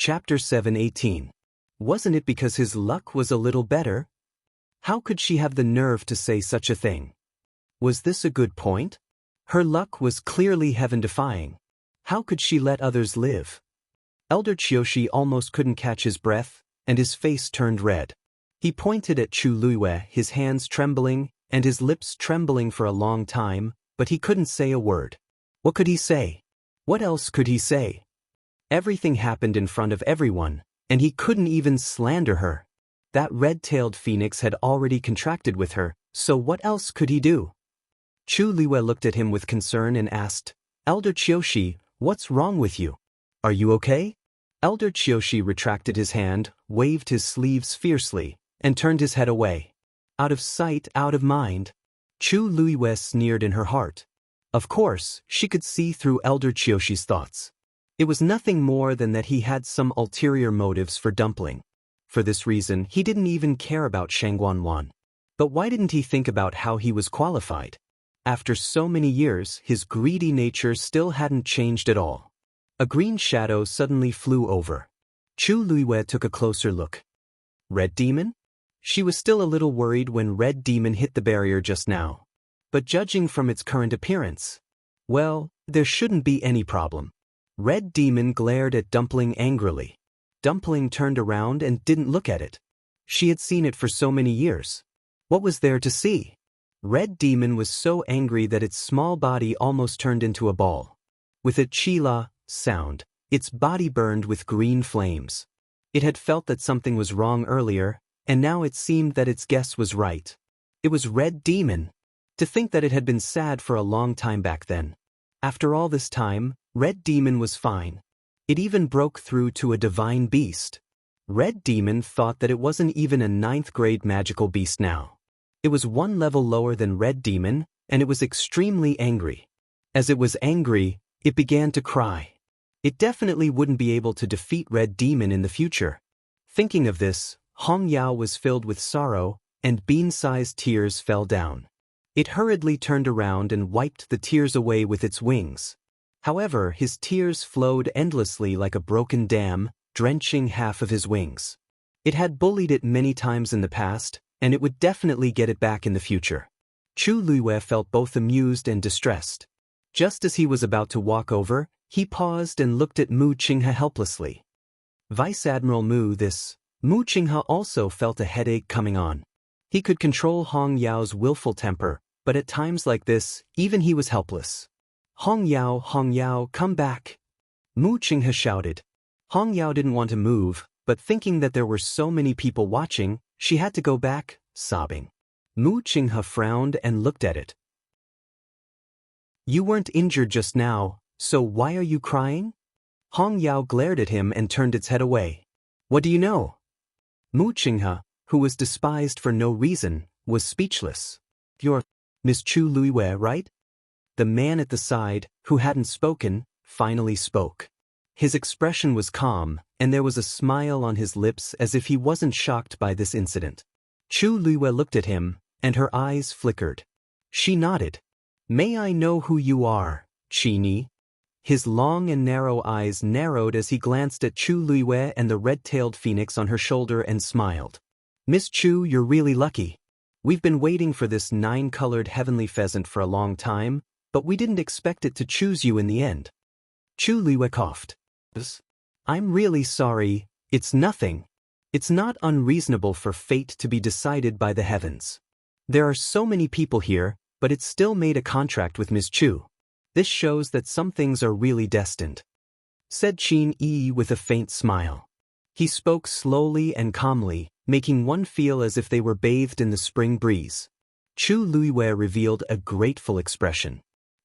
Chapter 7:18. Wasn't it because his luck was a little better? How could she have the nerve to say such a thing? Was this a good point? Her luck was clearly heaven-defying. How could she let others live? Elder Qiushi almost couldn't catch his breath, and his face turned red. He pointed at Chu Luiyue, his hands trembling, and his lips trembling for a long time, but he couldn't say a word. What could he say? What else could he say? Everything happened in front of everyone, and he couldn't even slander her. That red-tailed phoenix had already contracted with her, so what else could he do? Chu Luiyue looked at him with concern and asked, "Elder Qiushi, what's wrong with you? Are you okay?" Elder Qiushi retracted his hand, waved his sleeves fiercely, and turned his head away. Out of sight, out of mind. Chu Luiyue sneered in her heart. Of course, she could see through Elder Qiushi's thoughts. It was nothing more than that he had some ulterior motives for Dumpling. For this reason, he didn't even care about Shangguanwan. But why didn't he think about how he was qualified? After so many years, his greedy nature still hadn't changed at all. A green shadow suddenly flew over. Chu Luiyue took a closer look. Red Demon? She was still a little worried when Red Demon hit the barrier just now. But judging from its current appearance, well, there shouldn't be any problem. Red Demon glared at Dumpling angrily. Dumpling turned around and didn't look at it. She had seen it for so many years. What was there to see? Red Demon was so angry that its small body almost turned into a ball. With a chila sound, its body burned with green flames. It had felt that something was wrong earlier, and now it seemed that its guess was right. It was Red Demon. To think that it had been sad for a long time back then. After all this time, Red Demon was fine. It even broke through to a divine beast. Red Demon thought that it wasn't even a 9th grade magical beast now. It was one level lower than Red Demon, and it was extremely angry. As it was angry, it began to cry. It definitely wouldn't be able to defeat Red Demon in the future. Thinking of this, Hong Yao was filled with sorrow, and bean-sized tears fell down. It hurriedly turned around and wiped the tears away with its wings. However, his tears flowed endlessly like a broken dam, drenching half of his wings. It had bullied it many times in the past, and it would definitely get it back in the future. Chu Luiyue felt both amused and distressed. Just as he was about to walk over, he paused and looked at Mu Qinghe helplessly. Vice Admiral Mu Qinghe also felt a headache coming on. He could control Hong Yao's willful temper, but at times like this, even he was helpless. Hong Yao, come back! Mu Qinghe shouted. Hong Yao didn't want to move, but thinking that there were so many people watching, she had to go back, sobbing. Mu Qinghe frowned and looked at it. You weren't injured just now, so why are you crying? Hong Yao glared at him and turned its head away. What do you know? Mu Qinghe, who was despised for no reason, was speechless. You're Miss Chu Luiyue, right? The man at the side, who hadn't spoken, finally spoke. His expression was calm, and there was a smile on his lips as if he wasn't shocked by this incident. Chu Luiyue looked at him, and her eyes flickered. She nodded. May I know who you are, Qini? His long and narrow eyes narrowed as he glanced at Chu Luiyue and the red-tailed phoenix on her shoulder and smiled. Miss Chu, you're really lucky. We've been waiting for this 9-colored heavenly pheasant for a long time, but we didn't expect it to choose you in the end. Chu Luiyue coughed. I'm really sorry, it's nothing. It's not unreasonable for fate to be decided by the heavens. There are so many people here, but it still made a contract with Ms. Chu. This shows that some things are really destined. Said Qin Yi with a faint smile. He spoke slowly and calmly, making one feel as if they were bathed in the spring breeze. Chu Luiyue revealed a grateful expression.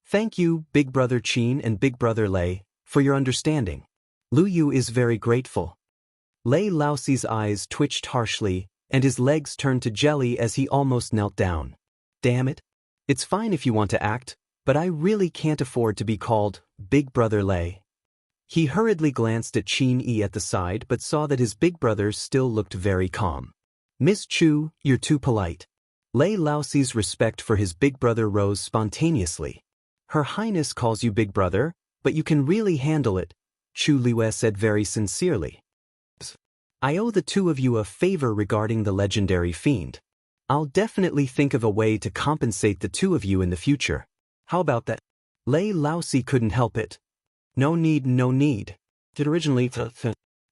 Thank you, Big Brother Qin and Big Brother Lei, for your understanding. Lu Yu is very grateful. Lei Laoxi's eyes twitched harshly, and his legs turned to jelly as he almost knelt down. Damn it. It's fine if you want to act, but I really can't afford to be called Big Brother Lei. He hurriedly glanced at Qin Yi at the side but saw that his big brother still looked very calm. Miss Chu, you're too polite. Lei Laoxi's respect for his big brother rose spontaneously. Her Highness calls you Big Brother, but you can really handle it, Chu Luiyue said very sincerely. I owe the two of you a favor regarding the legendary fiend. I'll definitely think of a way to compensate the two of you in the future. How about that? Lei Laosi couldn't help it. No need, no need. It originally,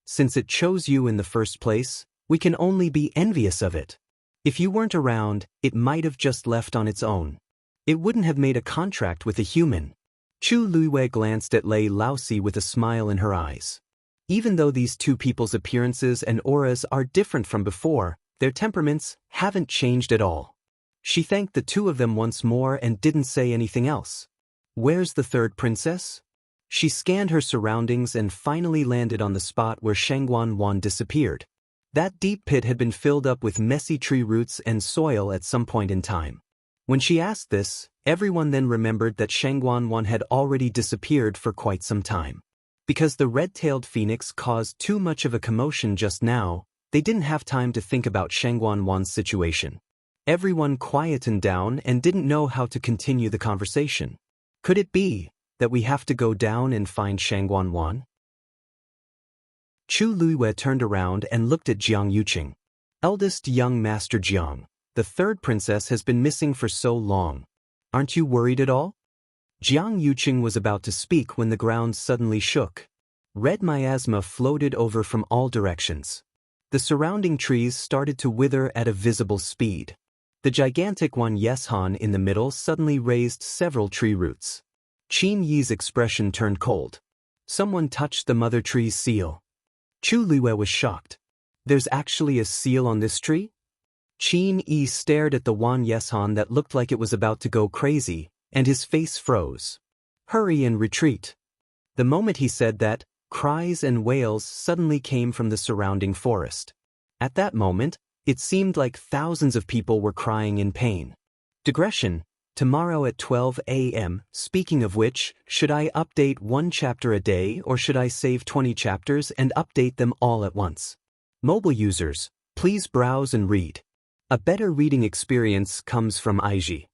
since it chose you in the first place, we can only be envious of it. If you weren't around, it might have just left on its own. It wouldn't have made a contract with a human. Chu Luiwei glanced at Lei Laosi with a smile in her eyes. Even though these two people's appearances and auras are different from before, their temperaments haven't changed at all. She thanked the two of them once more and didn't say anything else. Where's the third princess? She scanned her surroundings and finally landed on the spot where Shangguan Wan disappeared. That deep pit had been filled up with messy tree roots and soil at some point in time. When she asked this, everyone then remembered that Shangguan Wan had already disappeared for quite some time. Because the red-tailed phoenix caused too much of a commotion just now, they didn't have time to think about Shangguan Wan's situation. Everyone quietened down and didn't know how to continue the conversation. Could it be that we have to go down and find Shangguan Wan? Chu Luiwei turned around and looked at Jiang Yuqing. Eldest young Master Jiang, the third princess has been missing for so long. Aren't you worried at all? Jiang Yuqing was about to speak when the ground suddenly shook. Red miasma floated over from all directions. The surrounding trees started to wither at a visible speed. The gigantic Wan Yeshan in the middle suddenly raised several tree roots. Qin Yi's expression turned cold. Someone touched the mother tree's seal. Chu Luiwei was shocked. There's actually a seal on this tree? Qin Yi stared at the Wan Yeshan that looked like it was about to go crazy, and his face froze. Hurry and retreat. The moment he said that, cries and wails suddenly came from the surrounding forest. At that moment, it seemed like thousands of people were crying in pain. Digression. Tomorrow at 12 a.m., speaking of which, should I update one chapter a day or should I save 20 chapters and update them all at once? Mobile users, please browse and read. A better reading experience comes from IG.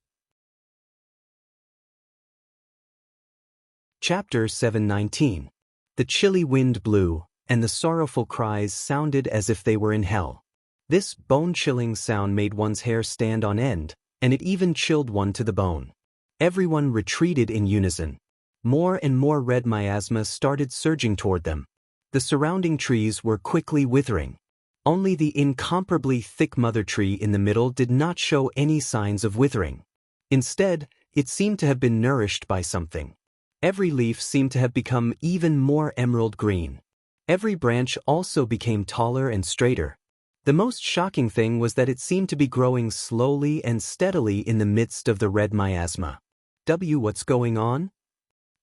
Chapter 719. The chilly wind blew, and the sorrowful cries sounded as if they were in hell. This bone-chilling sound made one's hair stand on end, and it even chilled one to the bone. Everyone retreated in unison. More and more red miasma started surging toward them. The surrounding trees were quickly withering. Only the incomparably thick mother tree in the middle did not show any signs of withering. Instead, it seemed to have been nourished by something. Every leaf seemed to have become even more emerald green. Every branch also became taller and straighter. The most shocking thing was that it seemed to be growing slowly and steadily in the midst of the red miasma. What's going on?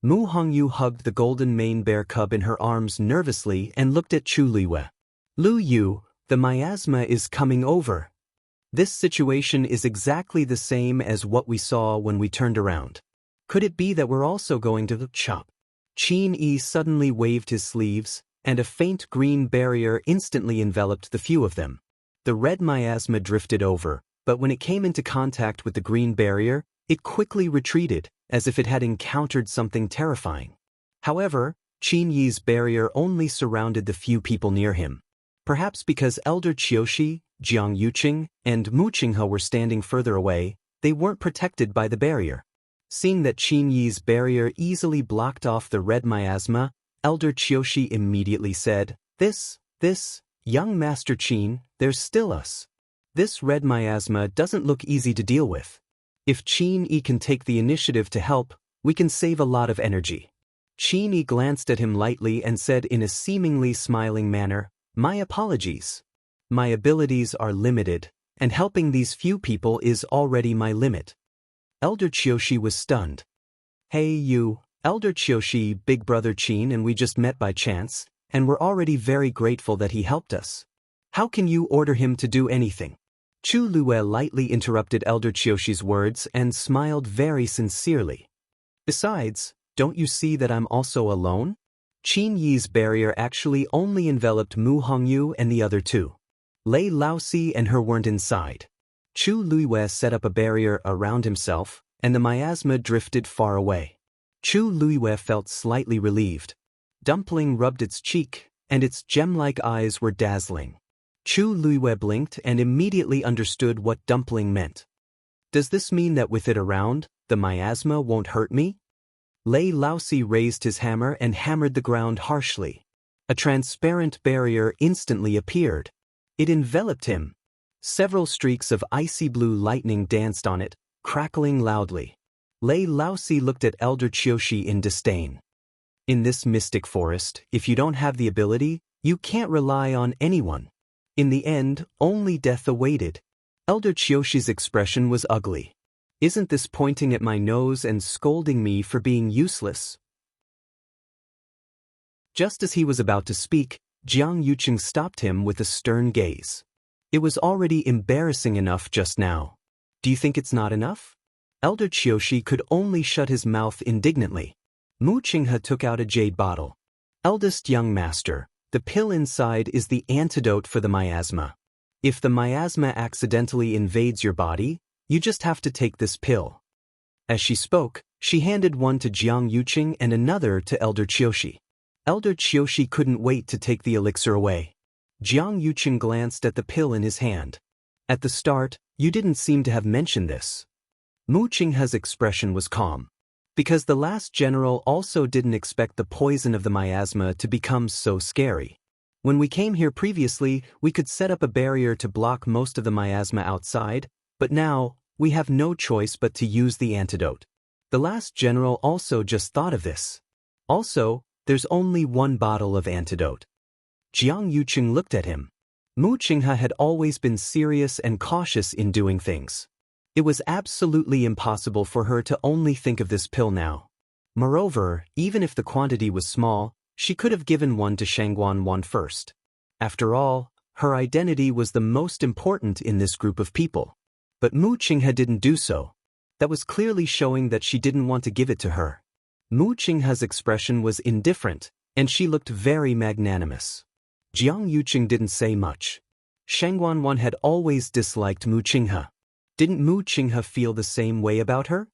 Mu Hongyu hugged the golden mane bear cub in her arms nervously and looked at Chu Luiwei. Lu Yu, the miasma is coming over. This situation is exactly the same as what we saw when we turned around. Could it be that we're also going to chop? Qin Yi suddenly waved his sleeves, and a faint green barrier instantly enveloped the few of them. The red miasma drifted over, but when it came into contact with the green barrier, it quickly retreated, as if it had encountered something terrifying. However, Qin Yi's barrier only surrounded the few people near him. Perhaps because Elder Qiushi, Jiang Yuqing, and Mu Qinghe were standing further away, they weren't protected by the barrier. Seeing that Qin Yi's barrier easily blocked off the red miasma, Elder Qiushi immediately said, This, young Master Qin, there's still us. This red miasma doesn't look easy to deal with. If Qin Yi can take the initiative to help, we can save a lot of energy. Qin Yi glanced at him lightly and said in a seemingly smiling manner, My apologies. My abilities are limited, and helping these few people is already my limit. Elder Qiushi was stunned. Hey you, Elder Qiushi, big brother Qin, and we just met by chance, and we're already very grateful that he helped us. How can you order him to do anything? Chu Luiwei lightly interrupted Elder Qiushi's words and smiled very sincerely. Besides, don't you see that I'm also alone? Qin Yi's barrier actually only enveloped Mu Hongyu and the other two. Lei Laosi and her weren't inside. Chu Luiwei set up a barrier around himself, and the miasma drifted far away. Chu Luiwei felt slightly relieved. Dumpling rubbed its cheek, and its gem-like eyes were dazzling. Chu Luiwei blinked and immediately understood what dumpling meant. Does this mean that with it around, the miasma won't hurt me? Lei Laosi raised his hammer and hammered the ground harshly. A transparent barrier instantly appeared. It enveloped him. Several streaks of icy blue lightning danced on it, crackling loudly. Lei Laosi looked at Elder Qiushi in disdain. In this mystic forest, if you don't have the ability, you can't rely on anyone. In the end, only death awaited. Elder Qiushi's expression was ugly. Isn't this pointing at my nose and scolding me for being useless? Just as he was about to speak, Jiang Yuqing stopped him with a stern gaze. It was already embarrassing enough just now. Do you think it's not enough? Elder Qiushi could only shut his mouth indignantly. Mu Qinghe took out a jade bottle. Eldest young master, the pill inside is the antidote for the miasma. If the miasma accidentally invades your body, you just have to take this pill. As she spoke, she handed one to Jiang Yuqing and another to Elder Qiushi. Elder Qiushi couldn't wait to take the elixir away. Jiang Yuqing glanced at the pill in his hand. At the start, you didn't seem to have mentioned this. Mu Qinghe's expression was calm. Because the last general also didn't expect the poison of the miasma to become so scary. When we came here previously, we could set up a barrier to block most of the miasma outside, but now, we have no choice but to use the antidote. The last general also just thought of this. Also, there's only one bottle of antidote. Jiang Yuqing looked at him. Mu Qinghe had always been serious and cautious in doing things. It was absolutely impossible for her to only think of this pill now. Moreover, even if the quantity was small, she could have given one to Shangguan first. After all, her identity was the most important in this group of people. But Mu Qinghe didn't do so. That was clearly showing that she didn't want to give it to her. Mu Qinghe's expression was indifferent, and she looked very magnanimous. Jiang Yuqing didn't say much. Shangguan had always disliked Mu Qinghe. Didn't Mu Qinghe feel the same way about her?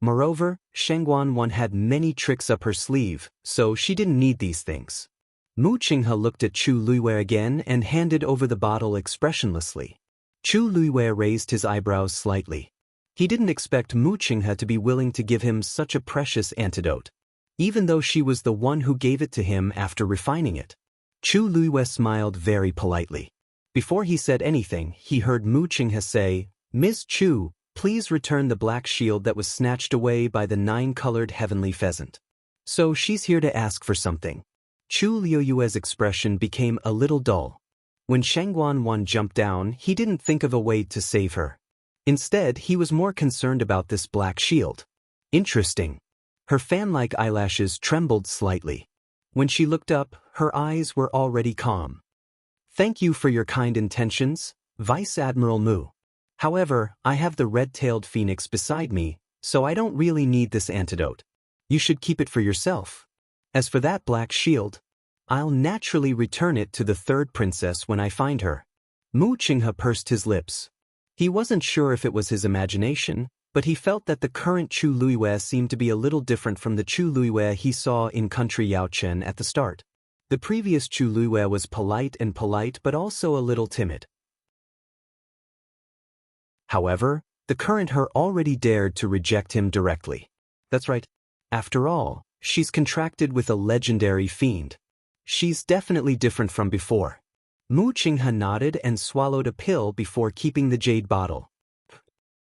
Moreover, Shangguan had many tricks up her sleeve, so she didn't need these things. Mu Qinghe looked at Chu Luiwei again and handed over the bottle expressionlessly. Chu Luiwei raised his eyebrows slightly. He didn't expect Mu Qinghe to be willing to give him such a precious antidote, even though she was the one who gave it to him after refining it. Chu Luiwei smiled very politely. Before he said anything, he heard Mu Qinghe say, "Ms. Chu, please return the black shield that was snatched away by the 9-colored heavenly pheasant." So she's here to ask for something. Chu Liuyue's expression became a little dull. When Shangguan jumped down, he didn't think of a way to save her. Instead, he was more concerned about this black shield. Interesting. Her fan-like eyelashes trembled slightly. When she looked up, her eyes were already calm. "Thank you for your kind intentions, Vice Admiral Mu. However, I have the red-tailed phoenix beside me, so I don't really need this antidote. You should keep it for yourself. As for that black shield, I'll naturally return it to the third princess when I find her." Mu Qinghe pursed his lips. He wasn't sure if it was his imagination, but he felt that the current Chu Luiwei seemed to be a little different from the Chu Luiwei he saw in country Yaochen at the start. The previous Chu Luiwei was polite but also a little timid. However, the current her already dared to reject him directly. That's right. After all, she's contracted with a legendary fiend. She's definitely different from before. Mu Qinghe nodded and swallowed a pill before keeping the jade bottle.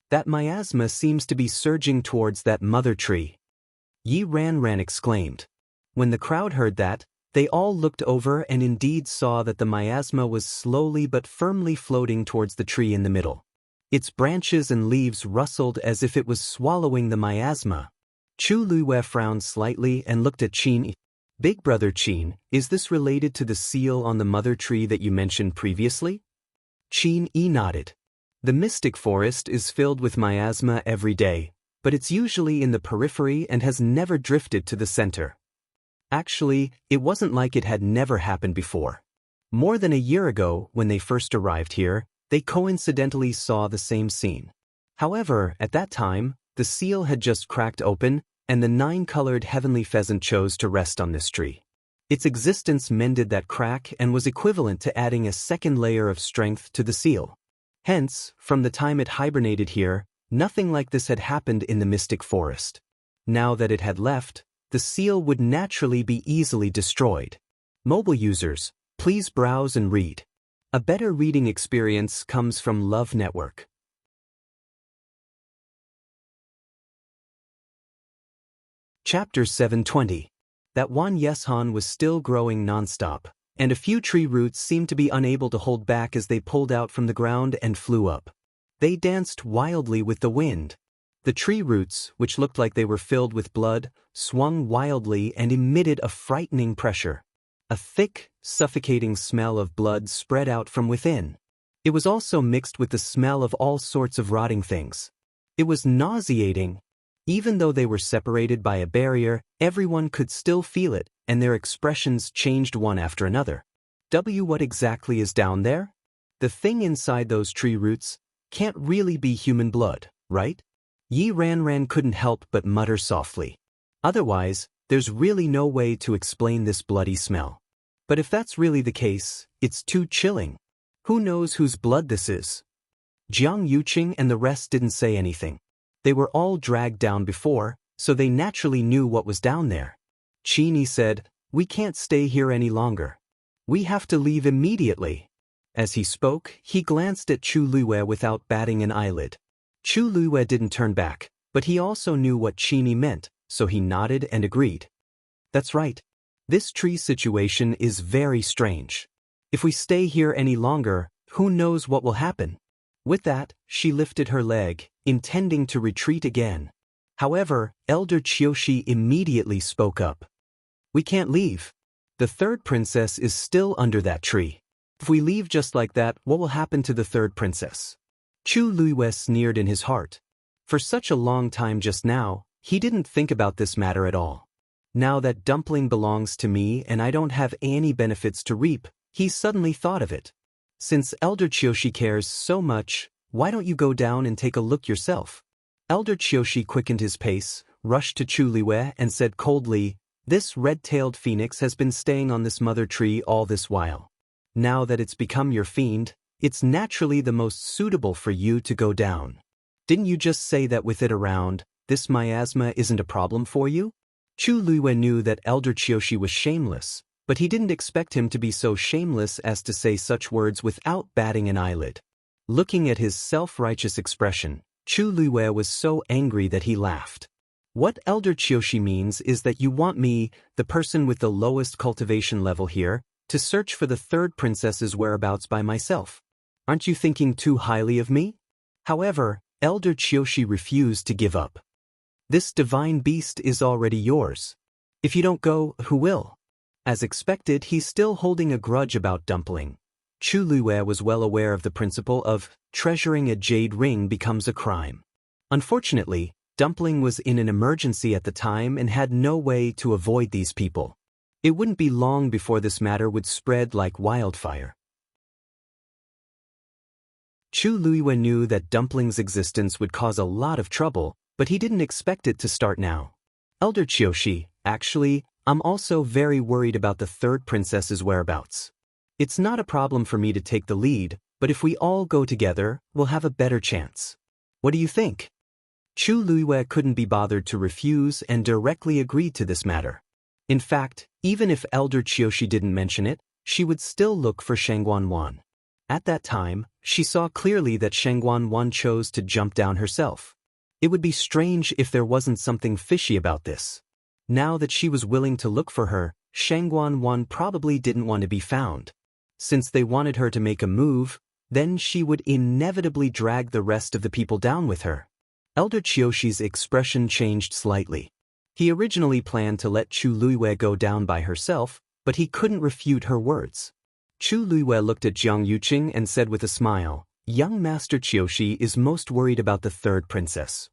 That miasma seems to be surging towards that mother tree. Yi Ranran exclaimed. When the crowd heard that, they all looked over and indeed saw that the miasma was slowly but firmly floating towards the tree in the middle. Its branches and leaves rustled as if it was swallowing the miasma. Chu Luiwei frowned slightly and looked at Qin. "Big brother Qin, is this related to the seal on the mother tree that you mentioned previously?" Qin nodded. The mystic forest is filled with miasma every day, but it's usually in the periphery and has never drifted to the center. Actually, it wasn't like it had never happened before. More than a year ago, when they first arrived here, they coincidentally saw the same scene. However, at that time, the seal had just cracked open, and the 9-colored heavenly pheasant chose to rest on this tree. Its existence mended that crack and was equivalent to adding a second layer of strength to the seal. Hence, from the time it hibernated here, nothing like this had happened in the mystic forest. Now that it had left, the seal would naturally be easily destroyed. Mobile users, please browse and read. A better reading experience comes from Love Network. Chapter 720. That Wan Yeshan was still growing nonstop, and a few tree roots seemed to be unable to hold back as they pulled out from the ground and flew up. They danced wildly with the wind. The tree roots, which looked like they were filled with blood, swung wildly and emitted a frightening pressure. A thick, suffocating smell of blood spread out from within. It was also mixed with the smell of all sorts of rotting things. It was nauseating. Even though they were separated by a barrier, everyone could still feel it, and their expressions changed one after another. What exactly is down there? The thing inside those tree roots can't really be human blood, right? Yi Ranran couldn't help but mutter softly. Otherwise, there's really no way to explain this bloody smell. But if that's really the case, it's too chilling. Who knows whose blood this is? Jiang Yuqing and the rest didn't say anything. They were all dragged down before, so they naturally knew what was down there. Qini said, "We can't stay here any longer. We have to leave immediately." As he spoke, he glanced at Chu Luwe without batting an eyelid. Chu Luwe didn't turn back, but he also knew what Qini meant, so he nodded and agreed. That's right. This tree situation is very strange. If we stay here any longer, who knows what will happen? With that, she lifted her leg, intending to retreat again. However, Elder Qiushi immediately spoke up. "We can't leave. The third princess is still under that tree. If we leave just like that, what will happen to the third princess?" Chu Luwe sneered in his heart. For such a long time just now, he didn't think about this matter at all. Now that Dumpling belongs to me and I don't have any benefits to reap, he suddenly thought of it. Since Elder Qiushi cares so much, why don't you go down and take a look yourself? Elder Qiushi quickened his pace, rushed to Chu Luwe and said coldly, "This red-tailed phoenix has been staying on this mother tree all this while. Now that it's become your fiend, it's naturally the most suitable for you to go down. Didn't you just say that with it around, this miasma isn't a problem for you?" Chu Luwe knew that Elder Qiushi was shameless, but he didn't expect him to be so shameless as to say such words without batting an eyelid. Looking at his self-righteous expression, Chu Luwe was so angry that he laughed. "What Elder Qiushi means is that you want me, the person with the lowest cultivation level here, to search for the third princess's whereabouts by myself. Aren't you thinking too highly of me?" However, Elder Qiushi refused to give up. "This divine beast is already yours. If you don't go, who will?" As expected, he's still holding a grudge about Dumpling. Chu Luwe was well aware of the principle of treasuring a jade ring becomes a crime. Unfortunately, Dumpling was in an emergency at the time and had no way to avoid these people. It wouldn't be long before this matter would spread like wildfire. Chu Luwe knew that Dumpling's existence would cause a lot of trouble, but he didn't expect it to start now. "Elder Qiushi, actually, I'm also very worried about the third princess's whereabouts. It's not a problem for me to take the lead, but if we all go together, we'll have a better chance. What do you think?" Chu Luwe couldn't be bothered to refuse and directly agreed to this matter. In fact, even if Elder Qiushi didn't mention it, she would still look for Shangguan Wan. At that time, she saw clearly that Shangguan Wan chose to jump down herself. It would be strange if there wasn't something fishy about this. Now that she was willing to look for her, Shangguan Wan probably didn't want to be found. Since they wanted her to make a move, then she would inevitably drag the rest of the people down with her. Elder Qiushi's expression changed slightly. He originally planned to let Chu Luwe go down by herself, but he couldn't refute her words. Chu Luwe looked at Jiang Yuqing and said with a smile, "Young Master Qiushi is most worried about the third princess.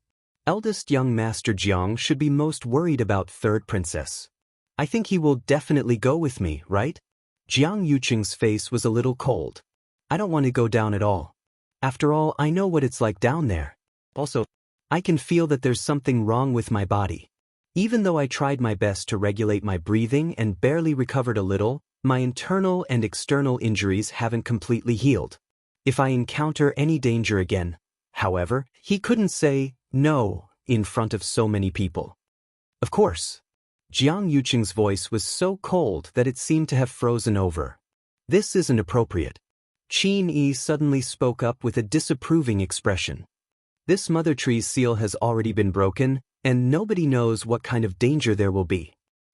Eldest young Master Jiang should be most worried about third princess. I think he will definitely go with me, right?" Jiang Yuqing's face was a little cold. "I don't want to go down at all. After all, I know what it's like down there. Also, I can feel that there's something wrong with my body. Even though I tried my best to regulate my breathing and barely recovered a little, my internal and external injuries haven't completely healed. If I encounter any danger again, however, he couldn't say no in front of so many people. Of course. Jiang Yuqing's voice was so cold that it seemed to have frozen over. This isn't appropriate. Qin Yi suddenly spoke up with a disapproving expression. This mother tree's seal has already been broken, and nobody knows what kind of danger there will be.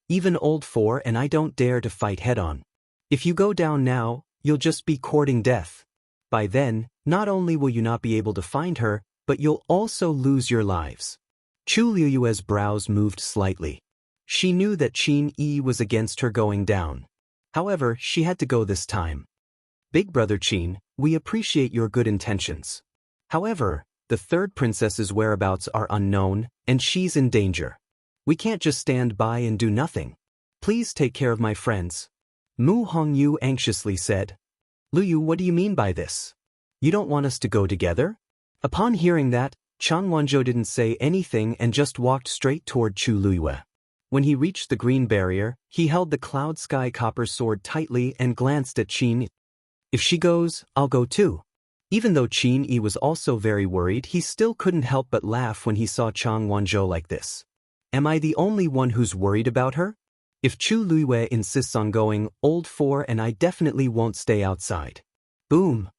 Even old four and I don't dare to fight head-on. If you go down now, you'll just be courting death. By then, not only will you not be able to find her, but you'll also lose your lives. Chu Liyue's brows moved slightly. She knew that Qin Yi was against her going down. However, she had to go this time. Big brother Qin, we appreciate your good intentions. However, the third princess's whereabouts are unknown, and she's in danger. We can't just stand by and do nothing. Please take care of my friends. Mu Hongyu anxiously said. Luyu, what do you mean by this? You don't want us to go together? Upon hearing that, Chang Wanzhou didn't say anything and just walked straight toward Chu Liyue. When he reached the green barrier, he held the cloud sky copper sword tightly and glanced at Qin. If she goes, I'll go too. Even though Qin Yi was also very worried, he still couldn't help but laugh when he saw Chang Wanzhou like this. Am I the only one who's worried about her? If Chu Liyue insists on going, old four and I definitely won't stay outside. Boom.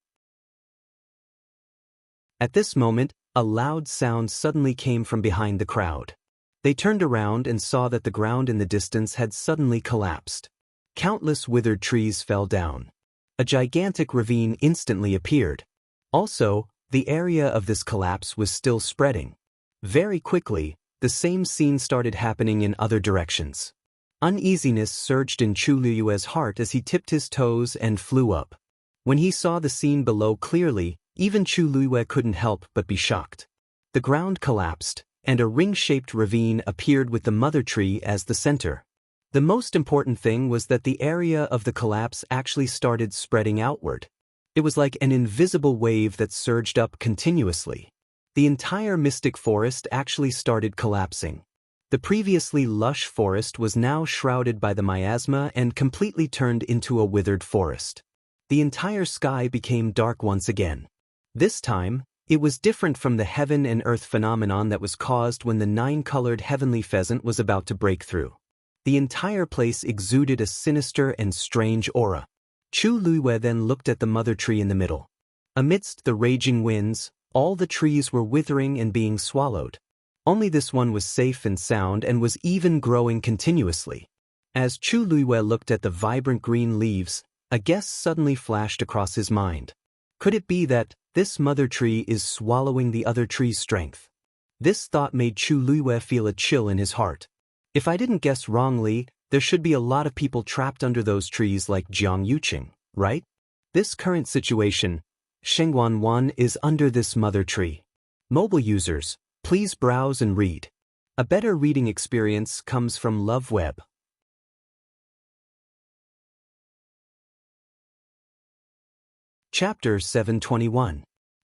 At this moment, a loud sound suddenly came from behind the crowd. They turned around and saw that the ground in the distance had suddenly collapsed. Countless withered trees fell down. A gigantic ravine instantly appeared. Also, the area of this collapse was still spreading. Very quickly, the same scene started happening in other directions. Uneasiness surged in Chu Liyue's heart as he tipped his toes and flew up. When he saw the scene below clearly, even Chu Liyue couldn't help but be shocked. The ground collapsed, and a ring-shaped ravine appeared with the mother tree as the center. The most important thing was that the area of the collapse actually started spreading outward. It was like an invisible wave that surged up continuously. The entire mystic forest actually started collapsing. The previously lush forest was now shrouded by the miasma and completely turned into a withered forest. The entire sky became dark once again. This time, it was different from the heaven and earth phenomenon that was caused when the nine-colored heavenly pheasant was about to break through. The entire place exuded a sinister and strange aura. Chu Liyue then looked at the mother tree in the middle. Amidst the raging winds, all the trees were withering and being swallowed. Only this one was safe and sound and was even growing continuously. As Chu Liyue looked at the vibrant green leaves, a guess suddenly flashed across his mind. Could it be that this mother tree is swallowing the other tree's strength? This thought made Chu Liyue feel a chill in his heart. If I didn't guess wrongly, there should be a lot of people trapped under those trees like Jiang Yuqing, right? This current situation, Shengguan Wan is under this mother tree. Mobile users, please browse and read. A better reading experience comes from LoveWeb. Chapter 721.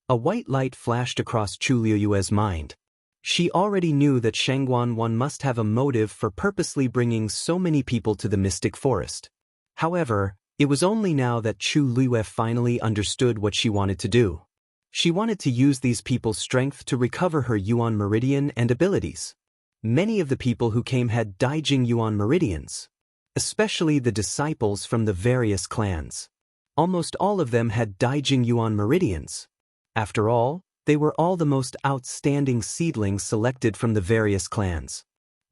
A white light flashed across Chu Liyue's mind. She already knew that Shengguan Wan must have a motive for purposely bringing so many people to the mystic forest. However, it was only now that Chu Liyue finally understood what she wanted to do. She wanted to use these people's strength to recover her Yuan Meridian and abilities. Many of the people who came had Daijing Yuan Meridians, especially the disciples from the various clans. Almost all of them had Daijing Yuan Meridians. After all, they were all the most outstanding seedlings selected from the various clans.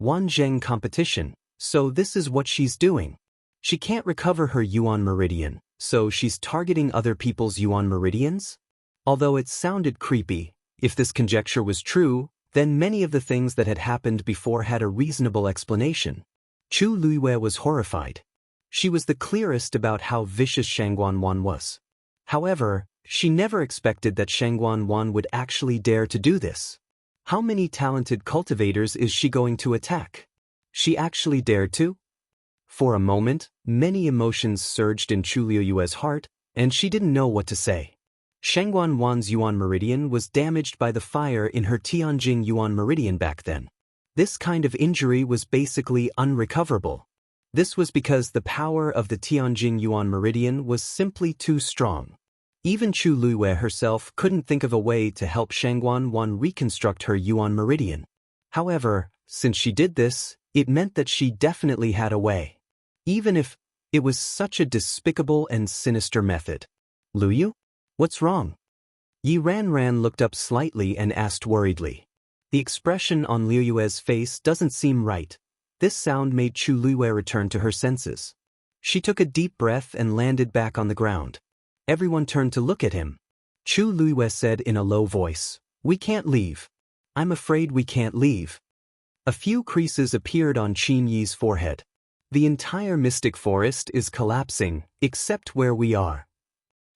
Wanzheng competition, so this is what she's doing. She can't recover her Yuan Meridian, so she's targeting other people's Yuan Meridians? Although it sounded creepy, if this conjecture was true, then many of the things that had happened before had a reasonable explanation. Chu Liyue was horrified. She was the clearest about how vicious Shengguan Wan was. However, she never expected that Shengguan Wan would actually dare to do this. How many talented cultivators is she going to attack? She actually dared to? For a moment, many emotions surged in Chu Liyue's heart, and she didn't know what to say. Shengguan Wan's Yuan Meridian was damaged by the fire in her Tianjing Yuan Meridian back then. This kind of injury was basically unrecoverable. This was because the power of the Tianjin Yuan Meridian was simply too strong. Even Chu Luiwei herself couldn't think of a way to help Shangguan Wan reconstruct her Yuan Meridian. However, since she did this, it meant that she definitely had a way. Even if it was such a despicable and sinister method. Luyu? What's wrong? Yi Ranran looked up slightly and asked worriedly. The expression on Liu Yue's face doesn't seem right. This sound made Chu Luiwei return to her senses. She took a deep breath and landed back on the ground. Everyone turned to look at him. Chu Luiwei said in a low voice, "We can't leave. I'm afraid we can't leave." A few creases appeared on Qin Yi's forehead. The entire mystic forest is collapsing, except where we are.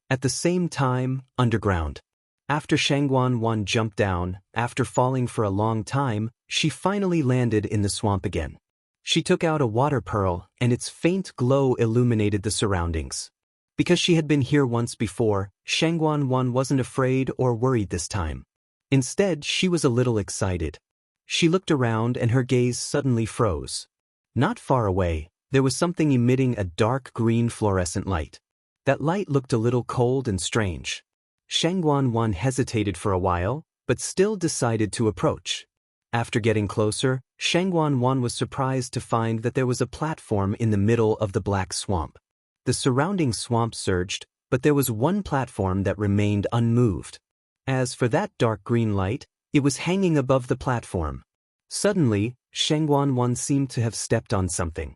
At the same time, underground. After Shangguan Wan jumped down, after falling for a long time, she finally landed in the swamp again. She took out a water pearl, and its faint glow illuminated the surroundings. Because she had been here once before, Shangguan Wan wasn't afraid or worried this time. Instead, she was a little excited. She looked around and her gaze suddenly froze. Not far away, there was something emitting a dark green fluorescent light. That light looked a little cold and strange. Shangguan Wan hesitated for a while, but still decided to approach. After getting closer, Shangguan Wan was surprised to find that there was a platform in the middle of the black swamp. The surrounding swamp surged, but there was one platform that remained unmoved. As for that dark green light, it was hanging above the platform. Suddenly, Shangguan Wan seemed to have stepped on something.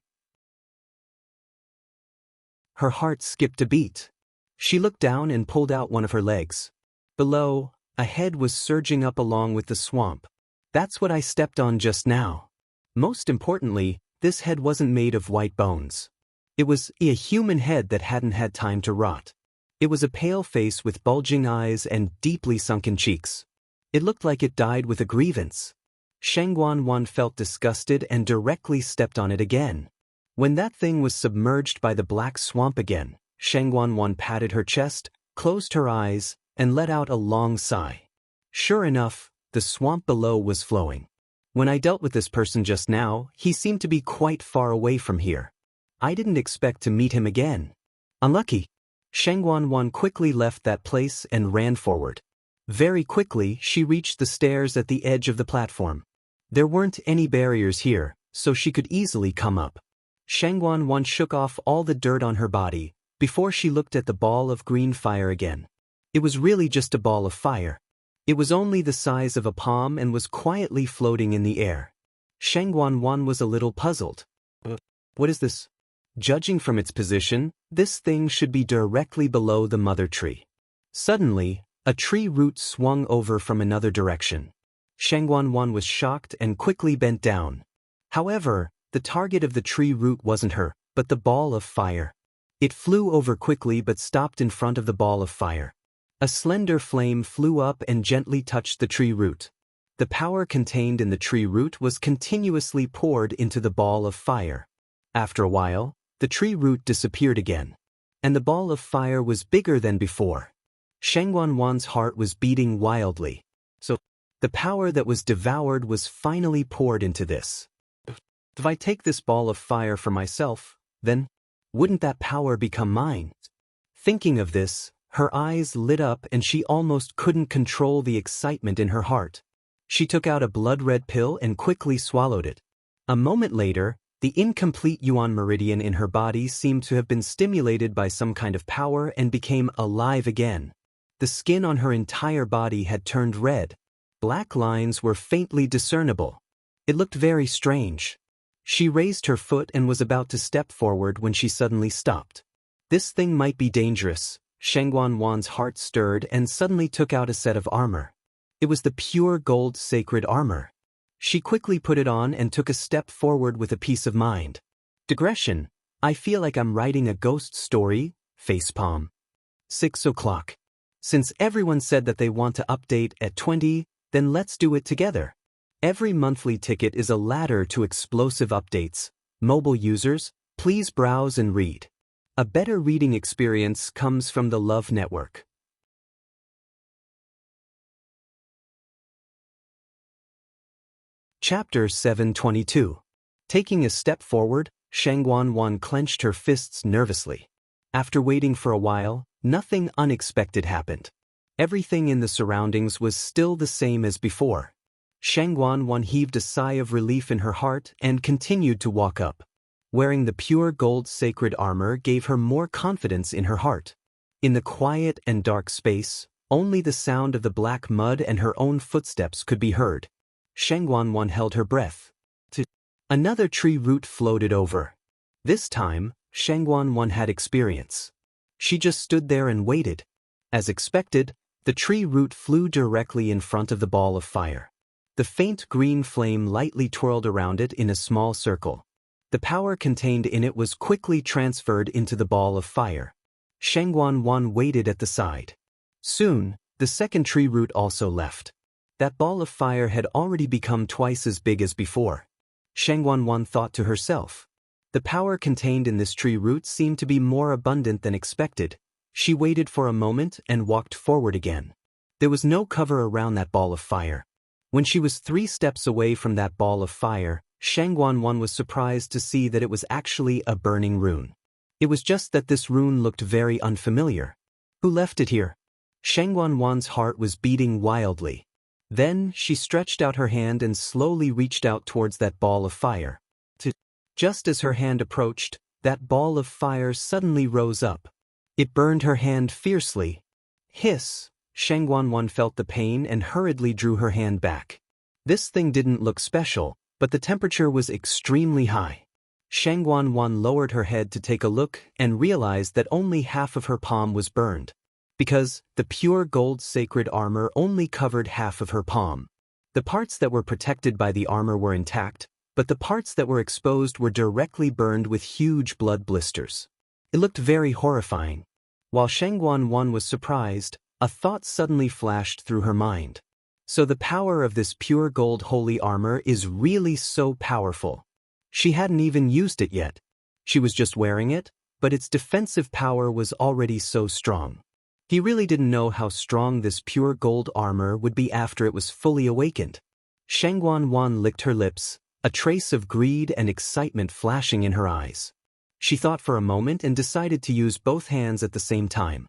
Her heart skipped a beat. She looked down and pulled out one of her legs. Below, a head was surging up along with the swamp. That's what I stepped on just now. Most importantly, this head wasn't made of white bones. It was a human head that hadn't had time to rot. It was a pale face with bulging eyes and deeply sunken cheeks. It looked like it died with a grievance. Shangguan Wan felt disgusted and directly stepped on it again. When that thing was submerged by the black swamp again, Shangguan Wan patted her chest, closed her eyes, and let out a long sigh. Sure enough, the swamp below was flowing. When I dealt with this person just now, he seemed to be quite far away from here. I didn't expect to meet him again. Unlucky. Shangguan Wan quickly left that place and ran forward. Very quickly, she reached the stairs at the edge of the platform. There weren't any barriers here, so she could easily come up. Shangguan Wan shook off all the dirt on her body, before she looked at the ball of green fire again. It was really just a ball of fire. It was only the size of a palm and was quietly floating in the air. Shangguan Wan was a little puzzled. What is this? Judging from its position, this thing should be directly below the mother tree. Suddenly, a tree root swung over from another direction. Shangguan Wan was shocked and quickly bent down. However, the target of the tree root wasn't her, but the ball of fire. It flew over quickly but stopped in front of the ball of fire. A slender flame flew up and gently touched the tree root. The power contained in the tree root was continuously poured into the ball of fire. After a while, the tree root disappeared again. And the ball of fire was bigger than before. Shangguan Wan's heart was beating wildly. So, the power that was devoured was finally poured into this. If I take this ball of fire for myself, then wouldn't that power become mine? Thinking of this, her eyes lit up and she almost couldn't control the excitement in her heart. She took out a blood-red pill and quickly swallowed it. A moment later, the incomplete Yuan meridian in her body seemed to have been stimulated by some kind of power and became alive again. The skin on her entire body had turned red. Black lines were faintly discernible. It looked very strange. She raised her foot and was about to step forward when she suddenly stopped. This thing might be dangerous. Shangguan Wan's heart stirred and suddenly took out a set of armor. It was the pure gold sacred armor. She quickly put it on and took a step forward with a peace of mind. Digression. I feel like I'm writing a ghost story. Facepalm. 6 o'clock. Since everyone said that they want to update at 20, then let's do it together. Every monthly ticket is a ladder to explosive updates. Mobile users, please browse and read. A better reading experience comes from the Love Network. Chapter 722. Taking a step forward, Shangguan clenched her fists nervously. After waiting for a while, nothing unexpected happened. Everything in the surroundings was still the same as before. Shangguan heaved a sigh of relief in her heart and continued to walk up. Wearing the pure gold sacred armor gave her more confidence in her heart. In the quiet and dark space, only the sound of the black mud and her own footsteps could be heard. Shangguan held her breath. Another tree root floated over. This time, Shangguan had experience. She just stood there and waited. As expected, the tree root flew directly in front of the ball of fire. The faint green flame lightly twirled around it in a small circle. The power contained in it was quickly transferred into the ball of fire. Shangguan waited at the side. Soon, the second tree root also left. That ball of fire had already become twice as big as before. Shangguan thought to herself. The power contained in this tree root seemed to be more abundant than expected. She waited for a moment and walked forward again. There was no cover around that ball of fire. When she was 3 steps away from that ball of fire, Shangguan was surprised to see that it was actually a burning rune. It was just that this rune looked very unfamiliar. Who left it here? Shangguan's heart was beating wildly. Then, she stretched out her hand and slowly reached out towards that ball of fire. Just as her hand approached, that ball of fire suddenly rose up. It burned her hand fiercely. Hiss! Shangguan felt the pain and hurriedly drew her hand back. This thing didn't look special, but the temperature was extremely high. Shangguan lowered her head to take a look and realized that only half of her palm was burned. Because the pure gold sacred armor only covered half of her palm. The parts that were protected by the armor were intact, but the parts that were exposed were directly burned with huge blood blisters. It looked very horrifying. While Shangguan was surprised, a thought suddenly flashed through her mind. So the power of this pure gold holy armor is really so powerful. She hadn't even used it yet. She was just wearing it, but its defensive power was already so strong. He really didn't know how strong this pure gold armor would be after it was fully awakened. Shangguan licked her lips, a trace of greed and excitement flashing in her eyes. She thought for a moment and decided to use both hands at the same time.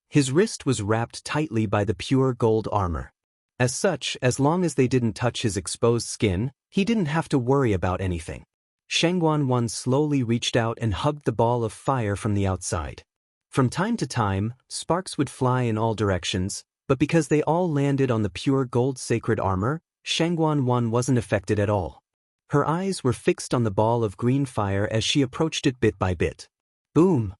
His wrist was wrapped tightly by the pure gold armor. As such, as long as they didn't touch his exposed skin, he didn't have to worry about anything. Shangguan slowly reached out and hugged the ball of fire from the outside. From time to time, sparks would fly in all directions, but because they all landed on the pure gold sacred armor, Shangguan wasn't affected at all. Her eyes were fixed on the ball of green fire as she approached it bit by bit. Boom!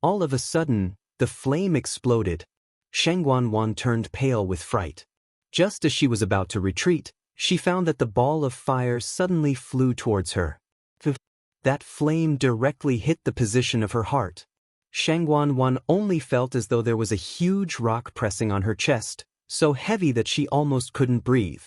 All of a sudden, the flame exploded. Shangguan turned pale with fright. Just as she was about to retreat, she found that the ball of fire suddenly flew towards her. That flame directly hit the position of her heart. Shangguan only felt as though there was a huge rock pressing on her chest, so heavy that she almost couldn't breathe.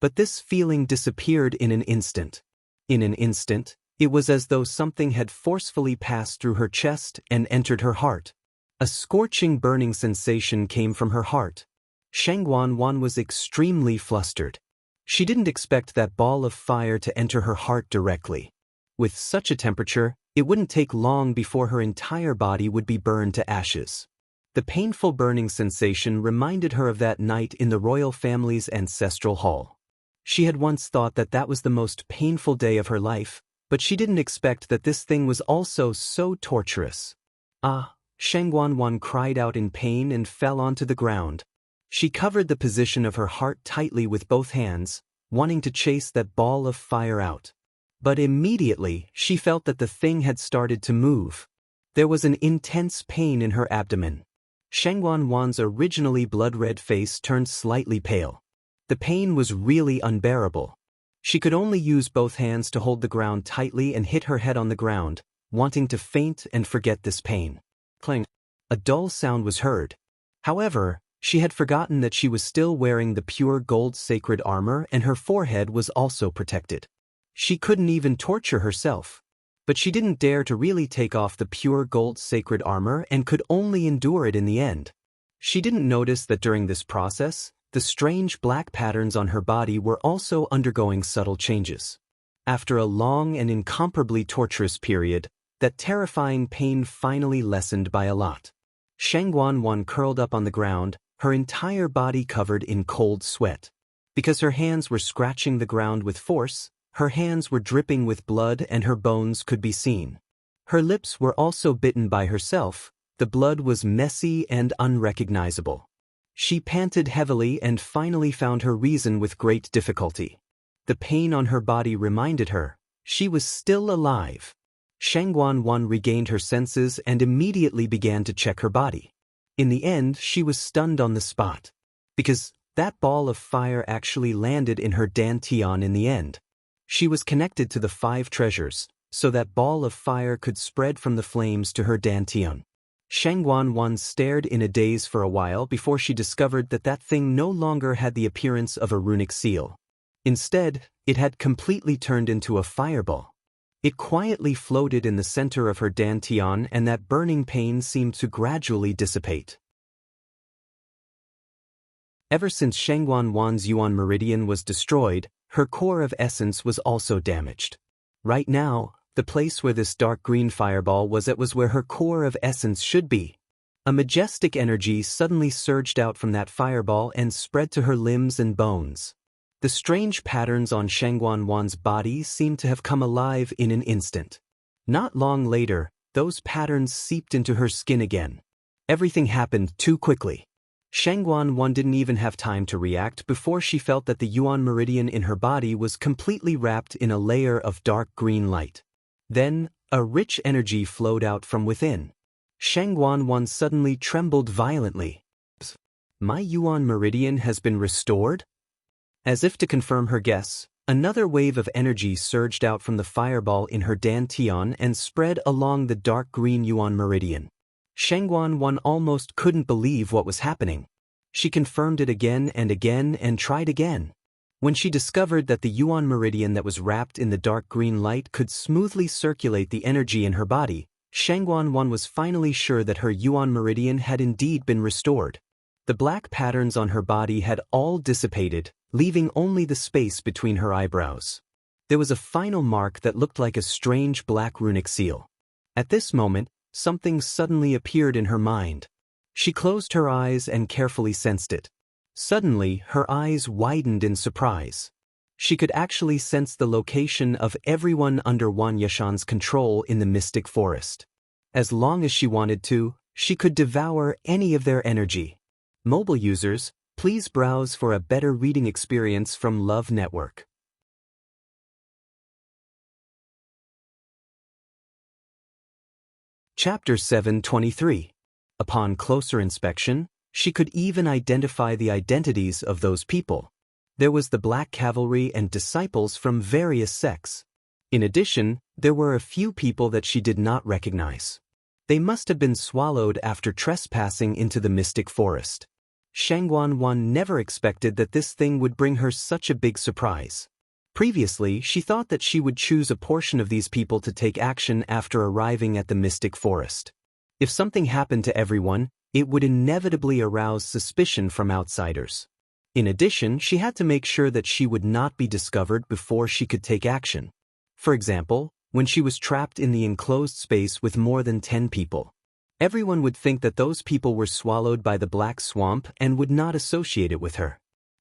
But this feeling disappeared in an instant. In an instant, it was as though something had forcefully passed through her chest and entered her heart. A scorching burning sensation came from her heart. Shangguan was extremely flustered. She didn't expect that ball of fire to enter her heart directly. With such a temperature, it wouldn't take long before her entire body would be burned to ashes. The painful burning sensation reminded her of that night in the royal family's ancestral hall. She had once thought that that was the most painful day of her life, but she didn't expect that this thing was also so torturous. Ah! Shangguan cried out in pain and fell onto the ground. She covered the position of her heart tightly with both hands, wanting to chase that ball of fire out. But immediately, she felt that the thing had started to move. There was an intense pain in her abdomen. Shangguan's originally blood-red face turned slightly pale. The pain was really unbearable. She could only use both hands to hold the ground tightly and hit her head on the ground, wanting to faint and forget this pain. Clang! A dull sound was heard. However, she had forgotten that she was still wearing the pure gold sacred armor and her forehead was also protected. She couldn't even torture herself. But she didn't dare to really take off the pure gold sacred armor and could only endure it in the end. She didn't notice that during this process, The strange black patterns on her body were also undergoing subtle changes. After a long and incomparably torturous period, that terrifying pain finally lessened by a lot. Shangguan curled up on the ground, her entire body covered in cold sweat. Because her hands were scratching the ground with force, her hands were dripping with blood and her bones could be seen. Her lips were also bitten by herself, the blood was messy and unrecognizable. She panted heavily and finally found her reason with great difficulty. The pain on her body reminded her she was still alive. Shangguan regained her senses and immediately began to check her body. In the end, she was stunned on the spot. Because that ball of fire actually landed in her dantian in the end. She was connected to the 5 treasures, so that ball of fire could spread from the flames to her dantian. Shangguan stared in a daze for a while before she discovered that that thing no longer had the appearance of a runic seal. Instead, it had completely turned into a fireball. It quietly floated in the center of her dantian and that burning pain seemed to gradually dissipate. Ever since Shangguan's Yuan meridian was destroyed, her core of essence was also damaged. Right now, the place where this dark green fireball was where her core of essence should be. A majestic energy suddenly surged out from that fireball and spread to her limbs and bones. The strange patterns on Shangguan's body seemed to have come alive in an instant. Not long later, those patterns seeped into her skin again. Everything happened too quickly. Shangguan didn't even have time to react before she felt that the Yuan meridian in her body was completely wrapped in a layer of dark green light. Then, a rich energy flowed out from within. Shangguan suddenly trembled violently. My Yuan meridian has been restored? As if to confirm her guess, another wave of energy surged out from the fireball in her dantian and spread along the dark green Yuan meridian. Shangguan almost couldn't believe what was happening. She confirmed it again and tried again. When she discovered that the Yuan meridian that was wrapped in the dark green light could smoothly circulate the energy in her body, Shangguan was finally sure that her Yuan meridian had indeed been restored. The black patterns on her body had all dissipated, leaving only the space between her eyebrows. There was a final mark that looked like a strange black runic seal. At this moment, something suddenly appeared in her mind. She closed her eyes and carefully sensed it. Suddenly, her eyes widened in surprise. She could actually sense the location of everyone under Wang Yashan's control in the mystic forest. As long as she wanted to, she could devour any of their energy. Mobile users, please browse for a better reading experience from Love Network. Chapter 723. Upon closer inspection, she could even identify the identities of those people. There was the Black Cavalry and disciples from various sects. In addition, there were a few people that she did not recognize. They must have been swallowed after trespassing into the mystic forest. Shangguan never expected that this thing would bring her such a big surprise. Previously, she thought that she would choose a portion of these people to take action after arriving at the mystic forest. If something happened to everyone, it would inevitably arouse suspicion from outsiders. In addition, she had to make sure that she would not be discovered before she could take action. For example, when she was trapped in the enclosed space with more than 10 people. Everyone would think that those people were swallowed by the black swamp and would not associate it with her.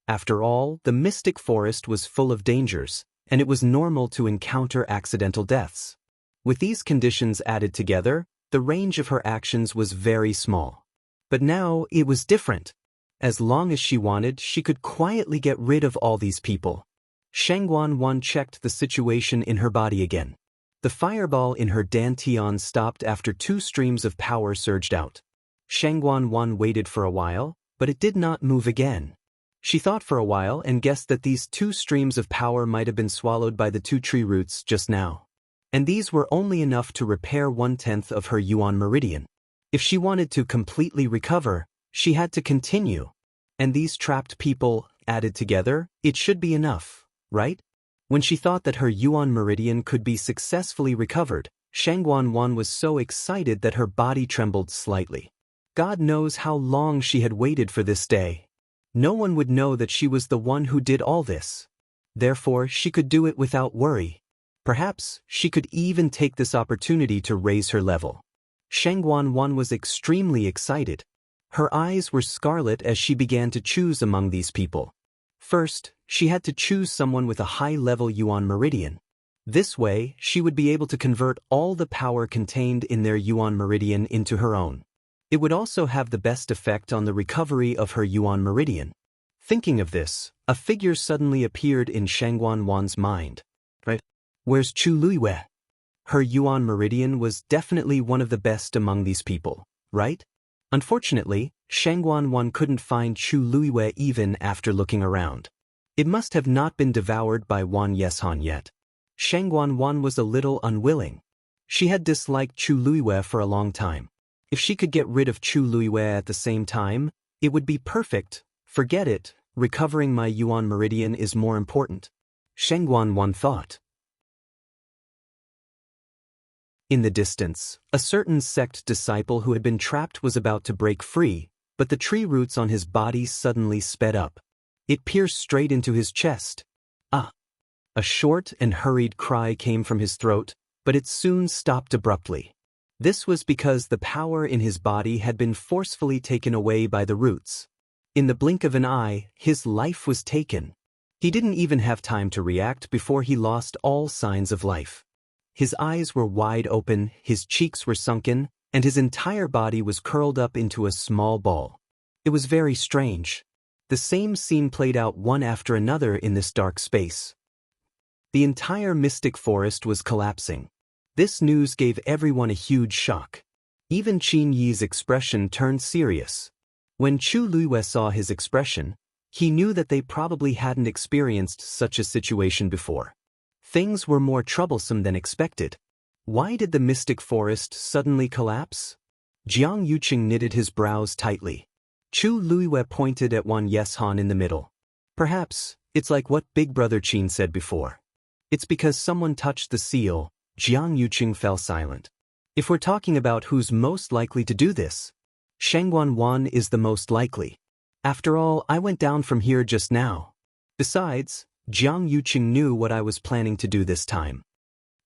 After all, the mystic forest was full of dangers, and it was normal to encounter accidental deaths. With these conditions added together, the range of her actions was very small. But now it was different. As long as she wanted, she could quietly get rid of all these people. Shangguan checked the situation in her body again. The fireball in her dantian stopped after 2 streams of power surged out. Shangguan waited for a while, but it did not move again. She thought for a while and guessed that these 2 streams of power might have been swallowed by the 2 tree roots just now. And these were only enough to repair 1/10 of her Yuan meridian. If she wanted to completely recover, she had to continue. And these trapped people, added together, it should be enough, right? When she thought that her Yuan meridian could be successfully recovered, Shangguan was so excited that her body trembled slightly. God knows how long she had waited for this day. No one would know that she was the one who did all this. Therefore, she could do it without worry. Perhaps she could even take this opportunity to raise her level. Shangguan was extremely excited. Her eyes were scarlet as she began to choose among these people. First, she had to choose someone with a high-level Yuan meridian. This way, she would be able to convert all the power contained in their Yuan meridian into her own. It would also have the best effect on the recovery of her Yuan meridian. Thinking of this, a figure suddenly appeared in Shangguan's mind. Right? Where's Chu Luiwei? Her Yuan meridian was definitely one of the best among these people, right? Unfortunately, Shangguan couldn't find Chu Luiwei even after looking around. It must have not been devoured by Wan Yeshan yet. Shangguan was a little unwilling. She had disliked Chu Luiwei for a long time. If she could get rid of Chu Luiwei at the same time, it would be perfect. Forget it, recovering my Yuan meridian is more important. Shangguan thought. In the distance, a certain sect disciple who had been trapped was about to break free, but the tree roots on his body suddenly sped up. It pierced straight into his chest. Ah! A short and hurried cry came from his throat, but it soon stopped abruptly. This was because the power in his body had been forcefully taken away by the roots. In the blink of an eye, his life was taken. He didn't even have time to react before he lost all signs of life. His eyes were wide open, his cheeks were sunken, and his entire body was curled up into a small ball. It was very strange. The same scene played out one after another in this dark space. The entire mystic forest was collapsing. This news gave everyone a huge shock. Even Qin Yi's expression turned serious. When Chu Luiwei saw his expression, he knew that they probably hadn't experienced such a situation before. Things were more troublesome than expected. Why did the mystic forest suddenly collapse? Jiang Yuqing knitted his brows tightly. Chu Luiwei pointed at Wan Yeshan in the middle. Perhaps, it's like what Big Brother Qin said before. It's because someone touched the seal. Jiang Yuqing fell silent. If we're talking about who's most likely to do this, Shangguan is the most likely. After all, I went down from here just now. Besides, Jiang Yuqing knew what I was planning to do this time.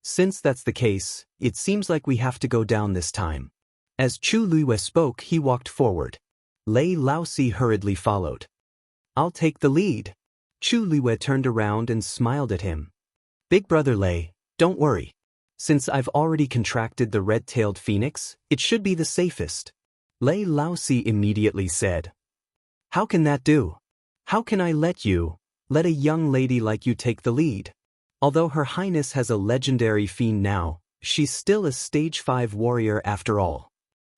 Since that's the case, it seems like we have to go down this time. As Chu Luiwei spoke, he walked forward. Lei Laosi hurriedly followed. I'll take the lead. Chu Luiwei turned around and smiled at him. Big brother Lei, don't worry. Since I've already contracted the red-tailed phoenix, it should be the safest. Lei Laosi immediately said. How can that do? How can I let a young lady like you take the lead? Although Her Highness has a legendary fiend now, she's still a stage 5 warrior after all.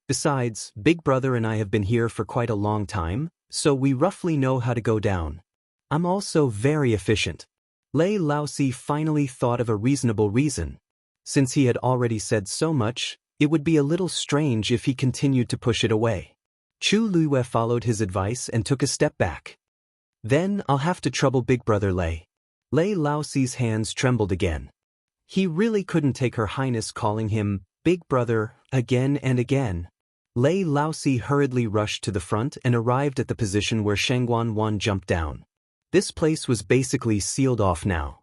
Besides, Big Brother and I have been here for quite a long time, so we roughly know how to go down. I'm also very efficient. Lei Laosi finally thought of a reasonable reason. Since he had already said so much, it would be a little strange if he continued to push it away. Chu Luiwei followed his advice and took a step back. Then I'll have to trouble Big Brother Lei. Lei Laosi's hands trembled again. He really couldn't take Her Highness calling him Big Brother again and again. Lei Laosi hurriedly rushed to the front and arrived at the position where Shangguan jumped down. This place was basically sealed off now.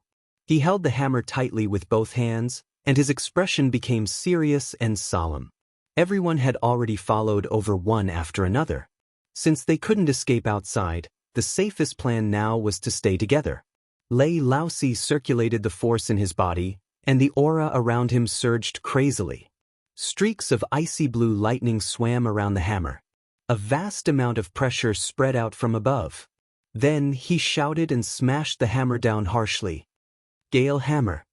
He held the hammer tightly with both hands, and his expression became serious and solemn. Everyone had already followed over one after another. Since they couldn't escape outside, the safest plan now was to stay together. Lei Laosi circulated the force in his body, and the aura around him surged crazily. Streaks of icy blue lightning swam around the hammer. A vast amount of pressure spread out from above. Then he shouted and smashed the hammer down harshly. Gale hammer.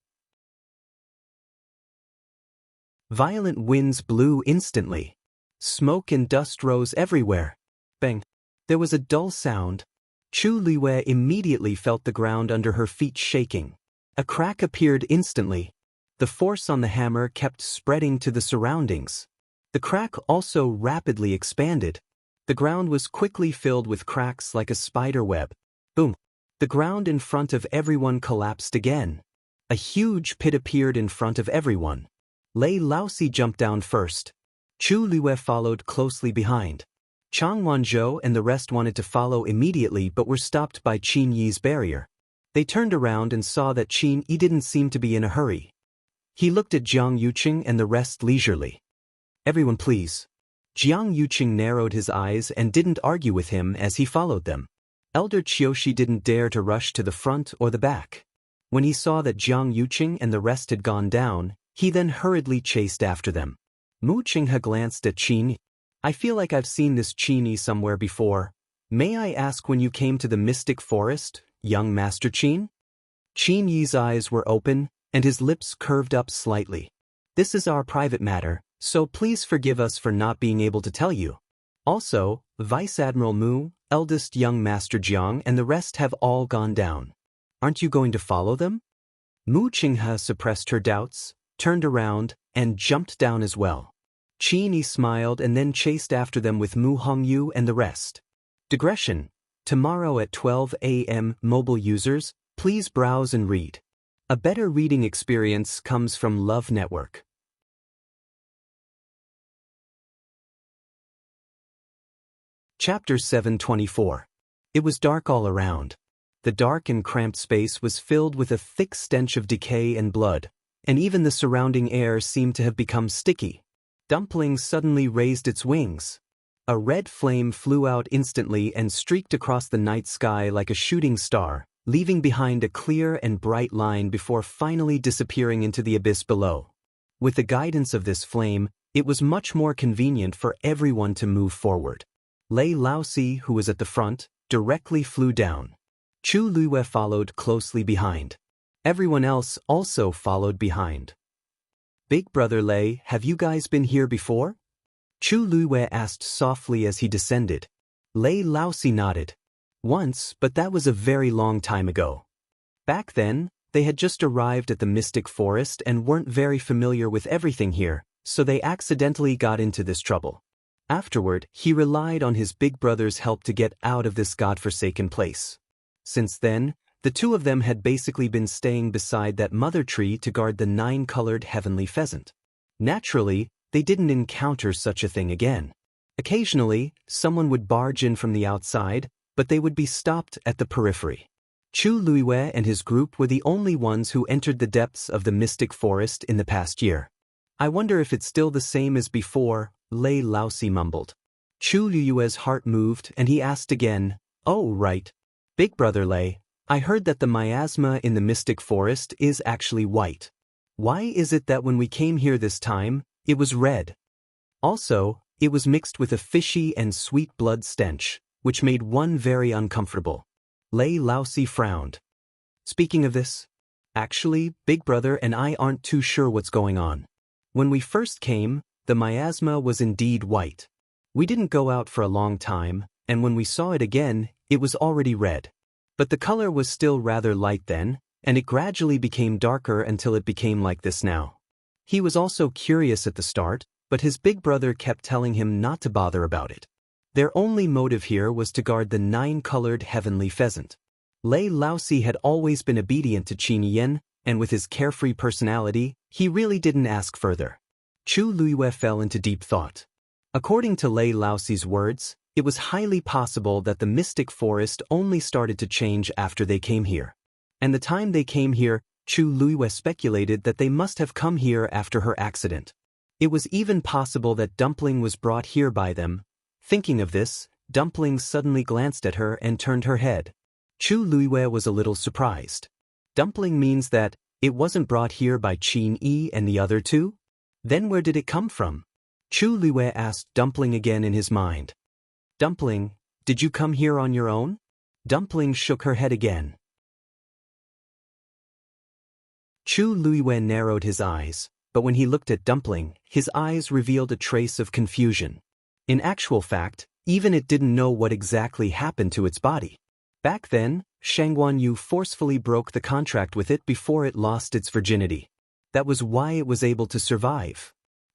Violent winds blew instantly. Smoke and dust rose everywhere. Bang! There was a dull sound. Chu Luiwei immediately felt the ground under her feet shaking. A crack appeared instantly. The force on the hammer kept spreading to the surroundings. The crack also rapidly expanded. The ground was quickly filled with cracks like a spider web. Boom! The ground in front of everyone collapsed again. A huge pit appeared in front of everyone. Lei Laosi jumped down first. Chu Luiwei followed closely behind. Chang Wanzhou and the rest wanted to follow immediately but were stopped by Qin Yi's barrier. They turned around and saw that Qin Yi didn't seem to be in a hurry. He looked at Jiang Yuqing and the rest leisurely. "Everyone please." Jiang Yuqing narrowed his eyes and didn't argue with him as he followed them. Elder Qiushi didn't dare to rush to the front or the back. When he saw that Jiang Yuqing and the rest had gone down, he then hurriedly chased after them. Mu Qinghe glanced at Qin Yi. "I feel like I've seen this Qin Yi somewhere before. May I ask when you came to the Mystic Forest, young Master Qin?" Qin Yi's eyes were open, and his lips curved up slightly. "This is our private matter, so please forgive us for not being able to tell you. Also, Vice Admiral Mu, eldest young Master Jiang and the rest have all gone down. Aren't you going to follow them?" Mu Qinghe suppressed her doubts, turned around, and jumped down as well. Qin Yi smiled and then chased after them with Mu Hongyu and the rest. Digression. Tomorrow at 12 a.m. Mobile users, please browse and read. A better reading experience comes from Love Network. Chapter 724. It was dark all around. The dark and cramped space was filled with a thick stench of decay and blood, and even the surrounding air seemed to have become sticky. Dumpling suddenly raised its wings. A red flame flew out instantly and streaked across the night sky like a shooting star, leaving behind a clear and bright line before finally disappearing into the abyss below. With the guidance of this flame, it was much more convenient for everyone to move forward. Lei Laosi, who was at the front, directly flew down. Chu Luiyue followed closely behind. Everyone else also followed behind. "Big Brother Lei, have you guys been here before?" Chu Luiyue asked softly as he descended. Lei Laosi nodded. "Once, but that was a very long time ago. Back then, they had just arrived at the Mystic Forest and weren't very familiar with everything here, so they accidentally got into this trouble. Afterward, he relied on his big brother's help to get out of this godforsaken place. Since then, the two of them had basically been staying beside that mother tree to guard the 9-colored heavenly pheasant. Naturally, they didn't encounter such a thing again. Occasionally, someone would barge in from the outside, but they would be stopped at the periphery. Chu Luiyue and his group were the only ones who entered the depths of the Mystic Forest in the past year. "I wonder if it's still the same as before," Lei Laosi mumbled. Chu Luiyue's heart moved and he asked again, "Oh right. Big Brother Lei, I heard that the miasma in the Mystic Forest is actually white. Why is it that when we came here this time, it was red? Also, it was mixed with a fishy and sweet blood stench, which made one very uncomfortable." Lei Laosi frowned. "Speaking of this, actually, Big Brother and I aren't too sure what's going on. When we first came, the miasma was indeed white. We didn't go out for a long time, and when we saw it again, it was already red. But the color was still rather light then, and it gradually became darker until it became like this now." He was also curious at the start, but his big brother kept telling him not to bother about it. Their only motive here was to guard the 9-colored heavenly pheasant. Lei Laosi had always been obedient to Qin Yin, and with his carefree personality, he really didn't ask further. Chu Luiyue fell into deep thought. According to Lei Laosi's words, it was highly possible that the Mystic Forest only started to change after they came here. And the time they came here, Chu Luiyue speculated that they must have come here after her accident. It was even possible that Dumpling was brought here by them. Thinking of this, Dumpling suddenly glanced at her and turned her head. Chu Luiyue was a little surprised. Dumpling means that it wasn't brought here by Qin Yi and the other two? Then where did it come from? Chu Luiyue asked Dumpling again in his mind. "Dumpling, did you come here on your own?" Dumpling shook her head again. Chu Luiyue narrowed his eyes, but when he looked at Dumpling, his eyes revealed a trace of confusion. In actual fact, even it didn't know what exactly happened to its body. Back then, Shangguan Yu forcefully broke the contract with it before it lost its virginity. That was why it was able to survive.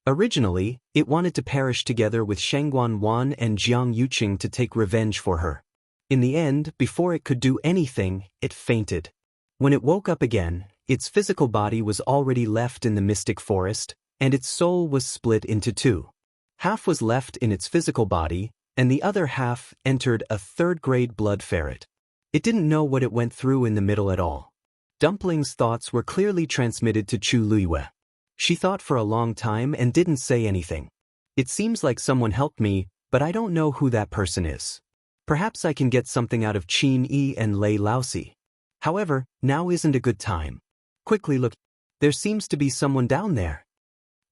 Originally, it wanted to perish together with Shangguan Wan and Jiang Yuqing to take revenge for her. In the end, before it could do anything, it fainted. When it woke up again, its physical body was already left in the Mystic Forest, and its soul was split into two. Half was left in its physical body, and the other half entered a third-grade blood ferret. It didn't know what it went through in the middle at all. Dumpling's thoughts were clearly transmitted to Chu Luiyue. She thought for a long time and didn't say anything. It seems like someone helped me, but I don't know who that person is. Perhaps I can get something out of Qin Yi and Lei Laosi. However, now isn't a good time. Quickly look. There seems to be someone down there.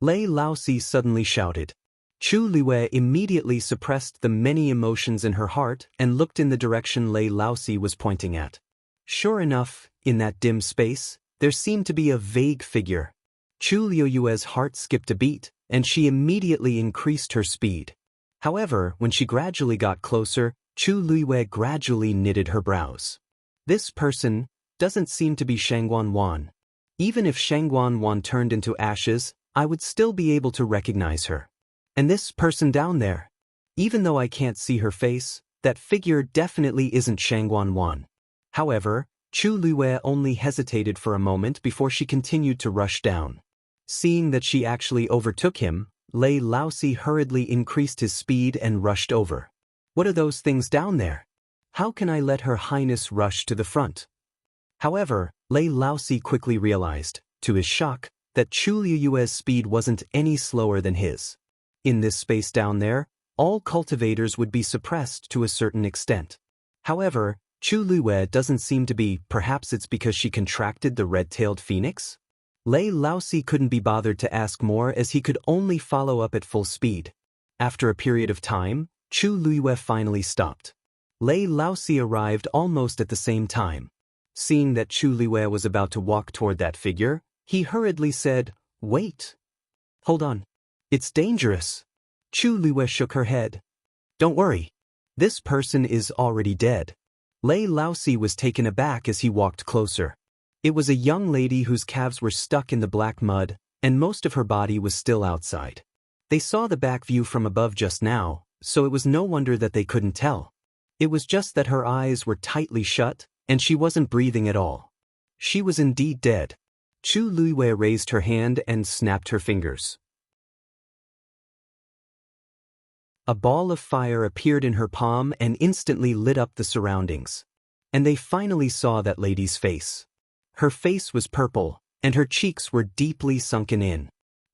Lei Laosi suddenly shouted. Chu Luiyue immediately suppressed the many emotions in her heart and looked in the direction Lei Laosi was pointing at. Sure enough, in that dim space, there seemed to be a vague figure. Chu Luiyue's heart skipped a beat, and she immediately increased her speed. However, when she gradually got closer, Chu Luiyue gradually knitted her brows. This person doesn't seem to be Shangguan Wan. Even if Shangguan Wan turned into ashes, I would still be able to recognize her. And this person down there, even though I can't see her face, that figure definitely isn't Shangguan Wan. However, Chu Luiyue only hesitated for a moment before she continued to rush down. Seeing that she actually overtook him, Lei Laosi hurriedly increased his speed and rushed over. What are those things down there? How can I let Her Highness rush to the front? However, Lei Laosi quickly realized, to his shock, that Chu Luiyue's speed wasn't any slower than his. In this space down there, all cultivators would be suppressed to a certain extent. However, Chu Luiyue doesn't seem to be. Perhaps it's because she contracted the red-tailed phoenix? Lei Laosi couldn't be bothered to ask more as he could only follow up at full speed. After a period of time, Chu Luiyue finally stopped. Lei Laosi arrived almost at the same time. Seeing that Chu Luiyue was about to walk toward that figure, he hurriedly said, "Wait. Hold on. It's dangerous." Chu Luiyue shook her head. "Don't worry. This person is already dead." Lei Laosi was taken aback as he walked closer. It was a young lady whose calves were stuck in the black mud, and most of her body was still outside. They saw the back view from above just now, so it was no wonder that they couldn't tell. It was just that her eyes were tightly shut, and she wasn't breathing at all. She was indeed dead. Chu Luiyue raised her hand and snapped her fingers. A ball of fire appeared in her palm and instantly lit up the surroundings. And they finally saw that lady's face. Her face was purple, and her cheeks were deeply sunken in.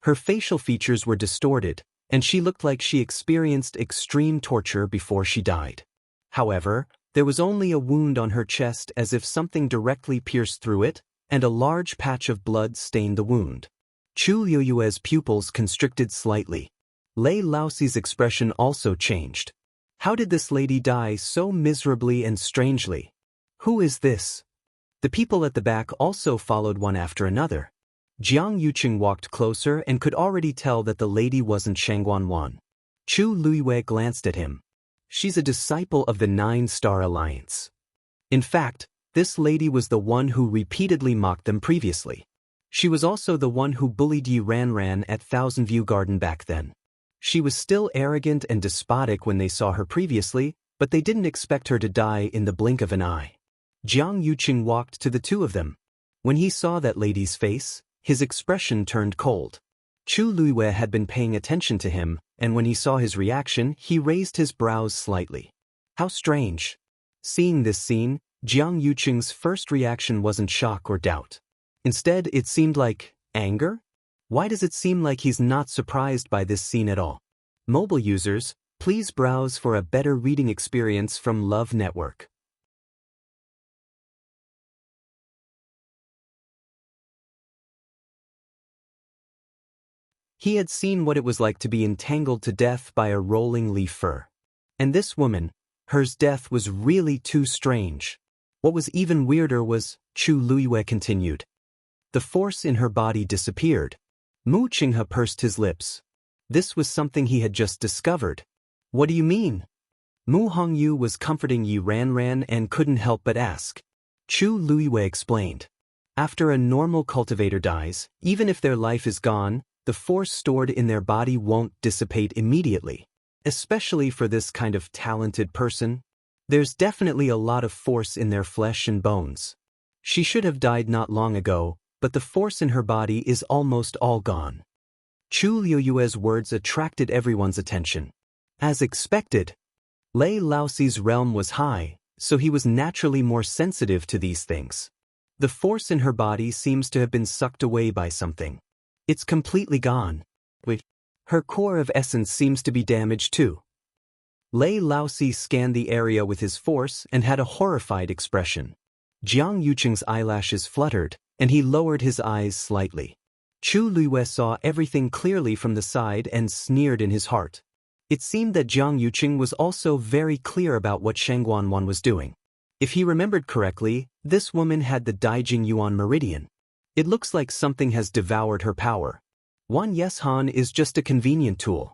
Her facial features were distorted, and she looked like she experienced extreme torture before she died. However, there was only a wound on her chest as if something directly pierced through it, and a large patch of blood stained the wound. Chu Luiyue's pupils constricted slightly. Lei Laosi's expression also changed. How did this lady die so miserably and strangely? Who is this? The people at the back also followed one after another. Jiang Yuqing walked closer and could already tell that the lady wasn't Shangguan Wan. Chu Luiyue glanced at him. She's a disciple of the Nine-Star Alliance. In fact, this lady was the one who repeatedly mocked them previously. She was also the one who bullied Yi Ranran at Thousand View Garden back then. She was still arrogant and despotic when they saw her previously, but they didn't expect her to die in the blink of an eye. Jiang Yuqing walked to the two of them. When he saw that lady's face, his expression turned cold. Chu Luiyue had been paying attention to him, and when he saw his reaction, he raised his brows slightly. How strange. Seeing this scene, Jiang Yuqing's first reaction wasn't shock or doubt. Instead, it seemed like anger? Why does it seem like he's not surprised by this scene at all? Mobile users, please browse for a better reading experience from Love Network. He had seen what it was like to be entangled to death by a rolling leaf fir. And this woman, hers death was really too strange. What was even weirder was, Chu Luiyue continued. The force in her body disappeared. Mu Qinghe pursed his lips. This was something he had just discovered. What do you mean? Mu Hongyu was comforting Yi Ranran and couldn't help but ask. Chu Luiyue explained. After a normal cultivator dies, even if their life is gone, the force stored in their body won't dissipate immediately. Especially for this kind of talented person. There's definitely a lot of force in their flesh and bones. She should have died not long ago, but the force in her body is almost all gone. Chu Luiyue's words attracted everyone's attention. As expected, Lei Laoxi's realm was high, so he was naturally more sensitive to these things. The force in her body seems to have been sucked away by something. It's completely gone. Wait. Her core of essence seems to be damaged too. Lei Laoxi scanned the area with his force and had a horrified expression. Jiang Yuqing's eyelashes fluttered, and he lowered his eyes slightly. Chu Luiyue saw everything clearly from the side and sneered in his heart. It seemed that Jiang Yuqing was also very clear about what Sheng Guanwan was doing. If he remembered correctly, this woman had the Daijing Yuan meridian. It looks like something has devoured her power. Wan Yeshan is just a convenient tool,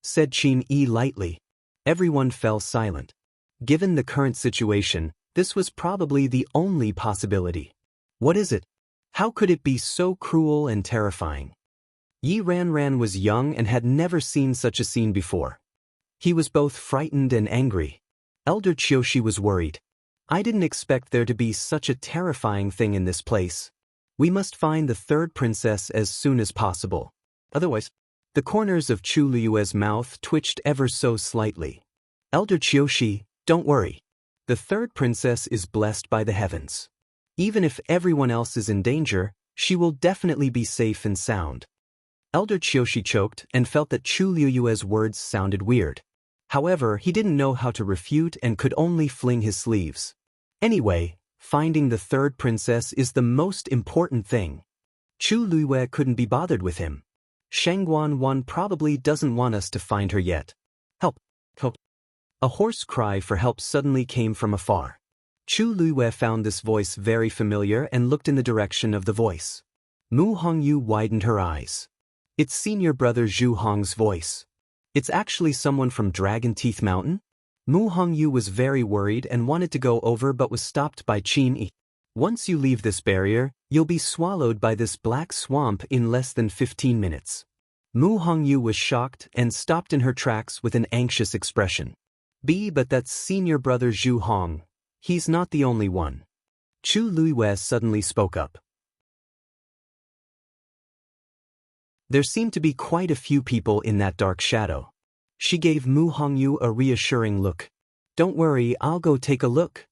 said Qin Yi lightly. Everyone fell silent. Given the current situation, this was probably the only possibility. What is it? How could it be so cruel and terrifying? Yi Ranran was young and had never seen such a scene before. He was both frightened and angry. Elder Qiushi was worried. I didn't expect there to be such a terrifying thing in this place. We must find the third princess as soon as possible. Otherwise, the corners of Chu Liyue's mouth twitched ever so slightly. Elder Qiushi, don't worry. The third princess is blessed by the heavens. Even if everyone else is in danger, she will definitely be safe and sound. Elder Qiushi choked and felt that Chu Liyue's words sounded weird. However, he didn't know how to refute and could only fling his sleeves. Anyway, finding the third princess is the most important thing. Chu Liyue couldn't be bothered with him. Sheng Guanwan probably doesn't want us to find her yet. Help! Help! A hoarse cry for help suddenly came from afar. Chu Liyue found this voice very familiar and looked in the direction of the voice. Mu Hongyu widened her eyes. It's senior brother Zhu Hong's voice. It's actually someone from Dragon Teeth Mountain? Mu Hongyu was very worried and wanted to go over but was stopped by Qin Yi. Once you leave this barrier, you'll be swallowed by this black swamp in less than 15 minutes. Mu Hongyu was shocked and stopped in her tracks with an anxious expression. But that's senior brother Zhu Hong. He's not the only one. Chu Liyue suddenly spoke up. There seemed to be quite a few people in that dark shadow. She gave Mu Hongyu a reassuring look. Don't worry, I'll go take a look.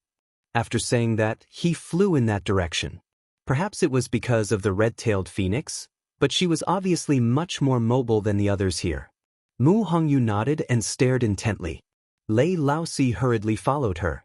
After saying that, he flew in that direction. Perhaps it was because of the red-tailed phoenix, but she was obviously much more mobile than the others here. Mu Hongyu nodded and stared intently. Lei Laoxi hurriedly followed her.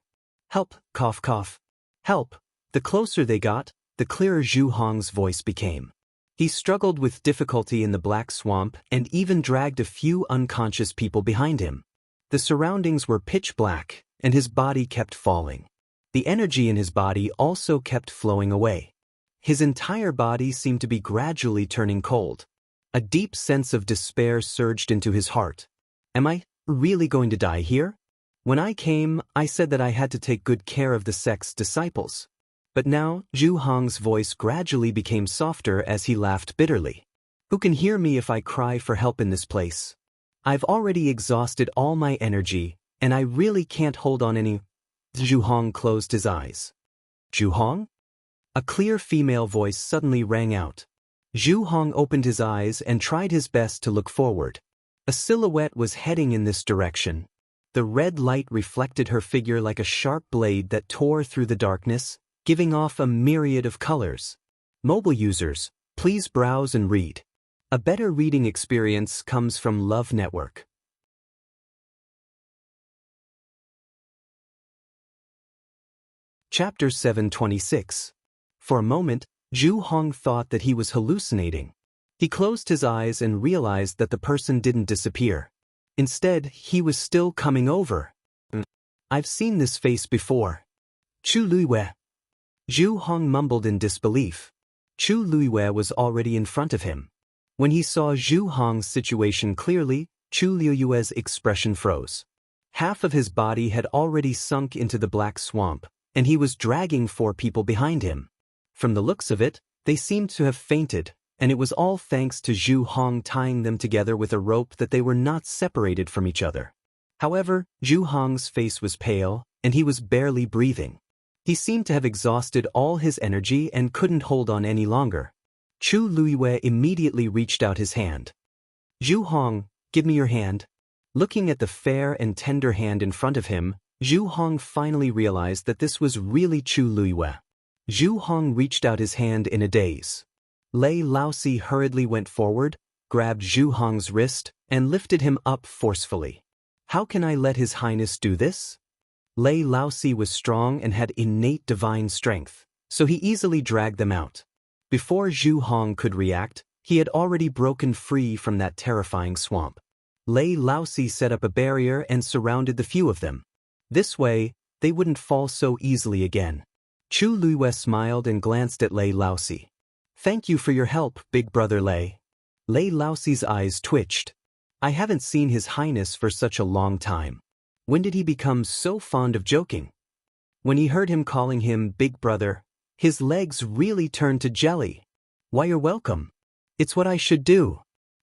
Help, cough cough. Help. The closer they got, the clearer Zhu Hong's voice became. He struggled with difficulty in the black swamp and even dragged a few unconscious people behind him. The surroundings were pitch black, and his body kept falling. The energy in his body also kept flowing away. His entire body seemed to be gradually turning cold. A deep sense of despair surged into his heart. Am I really going to die here? When I came, I said that I had to take good care of the sect's disciples. But now, Zhu Hong's voice gradually became softer as he laughed bitterly. Who can hear me if I cry for help in this place? I've already exhausted all my energy, and I really can't hold on any. Zhu Hong closed his eyes. Zhu Hong? A clear female voice suddenly rang out. Zhu Hong opened his eyes and tried his best to look forward. A silhouette was heading in this direction. The red light reflected her figure like a sharp blade that tore through the darkness, giving off a myriad of colors. Mobile users, please browse and read. A better reading experience comes from Love Network. Chapter 726. For a moment, Zhu Hong thought that he was hallucinating. He closed his eyes and realized that the person didn't disappear. Instead, he was still coming over. I've seen this face before. Chu Liyue. Zhu Hong mumbled in disbelief. Chu Liyue was already in front of him. When he saw Zhu Hong's situation clearly, Chu Liyue's expression froze. Half of his body had already sunk into the black swamp, and he was dragging 4 people behind him. From the looks of it, they seemed to have fainted, and it was all thanks to Zhu Hong tying them together with a rope that they were not separated from each other. However, Zhu Hong's face was pale, and he was barely breathing. He seemed to have exhausted all his energy and couldn't hold on any longer. Chu Liyue immediately reached out his hand. Zhu Hong, give me your hand. Looking at the fair and tender hand in front of him, Zhu Hong finally realized that this was really Chu Luiyue. Zhu Hong reached out his hand in a daze. Lei Laosi hurriedly went forward, grabbed Zhu Hong's wrist, and lifted him up forcefully. How can I let His Highness do this? Lei Laosi was strong and had innate divine strength, so he easily dragged them out. Before Zhu Hong could react, he had already broken free from that terrifying swamp. Lei Laosi set up a barrier and surrounded the few of them. This way, they wouldn't fall so easily again. Chu Luiyue smiled and glanced at Lei Laosi. Thank you for your help, big brother Lei. Lei Laosi's eyes twitched. I haven't seen His Highness for such a long time. When did he become so fond of joking? When he heard him calling him big brother, his legs really turned to jelly. Why, you're welcome. It's what I should do.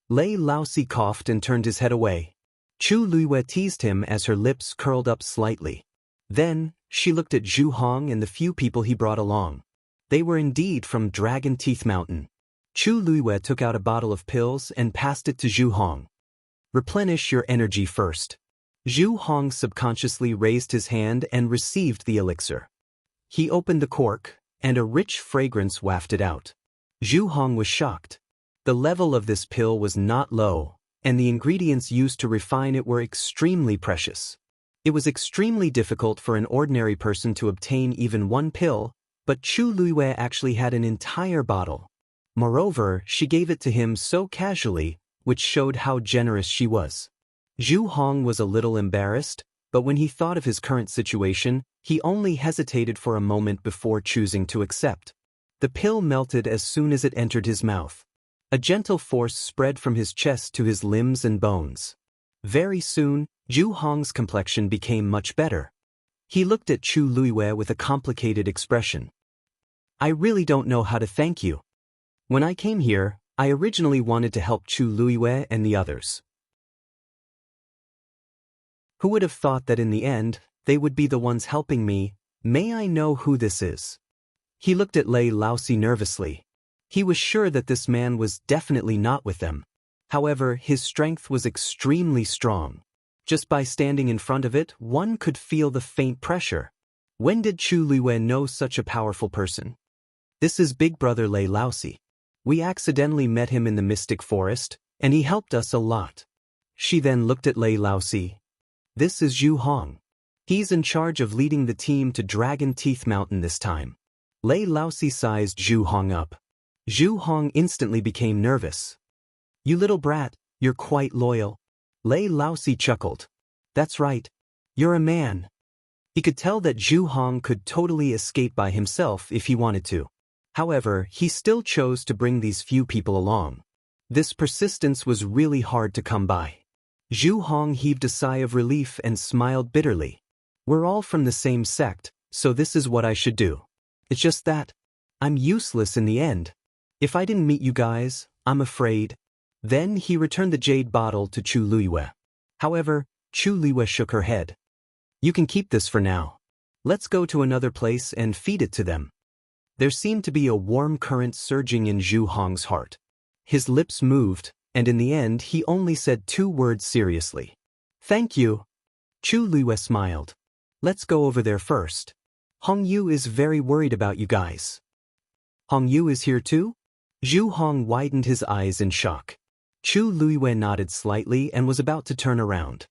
Lei Laosi coughed and turned his head away. Chu Luiyue teased him as her lips curled up slightly. Then, she looked at Zhu Hong and the few people he brought along. They were indeed from Dragon Teeth Mountain. Chu Luiyue took out a bottle of pills and passed it to Zhu Hong. Replenish your energy first. Zhu Hong subconsciously raised his hand and received the elixir. He opened the cork, and a rich fragrance wafted out. Zhu Hong was shocked. The level of this pill was not low, and the ingredients used to refine it were extremely precious. It was extremely difficult for an ordinary person to obtain even one pill, but Chu Luiyue actually had an entire bottle. Moreover, she gave it to him so casually, which showed how generous she was. Zhu Hong was a little embarrassed, but when he thought of his current situation, he only hesitated for a moment before choosing to accept. The pill melted as soon as it entered his mouth. A gentle force spread from his chest to his limbs and bones. Very soon, Zhu Hong's complexion became much better. He looked at Chu Luiyue with a complicated expression. I really don't know how to thank you. When I came here, I originally wanted to help Chu Luiyue and the others. Who would have thought that in the end, they would be the ones helping me? May I know who this is? He looked at Lei Laosi nervously. He was sure that this man was definitely not with them. However, his strength was extremely strong. Just by standing in front of it, one could feel the faint pressure. When did Chu Luiyue know such a powerful person? This is Big Brother Lei Laosi. We accidentally met him in the Mystic Forest, and he helped us a lot. She then looked at Lei Laosi. This is Zhu Hong. He's in charge of leading the team to Dragon Teeth Mountain this time. Lei Laosi sized Zhu Hong up. Zhu Hong instantly became nervous. You little brat, you're quite loyal. Lei Laosi chuckled. That's right. You're a man. He could tell that Zhu Hong could totally escape by himself if he wanted to. However, he still chose to bring these few people along. This persistence was really hard to come by. Zhu Hong heaved a sigh of relief and smiled bitterly. We're all from the same sect, so this is what I should do. It's just that I'm useless in the end. If I didn't meet you guys, I'm afraid. Then he returned the jade bottle to Chu Luiyue. However, Chu Luiyue shook her head. You can keep this for now. Let's go to another place and feed it to them. There seemed to be a warm current surging in Zhu Hong's heart. His lips moved, and in the end he only said 2 words seriously. Thank you. Chu Luiyue smiled. Let's go over there first. Hong Yu is very worried about you guys. Hong Yu is here too? Zhu Hong widened his eyes in shock. Chu Luiyue nodded slightly and was about to turn around.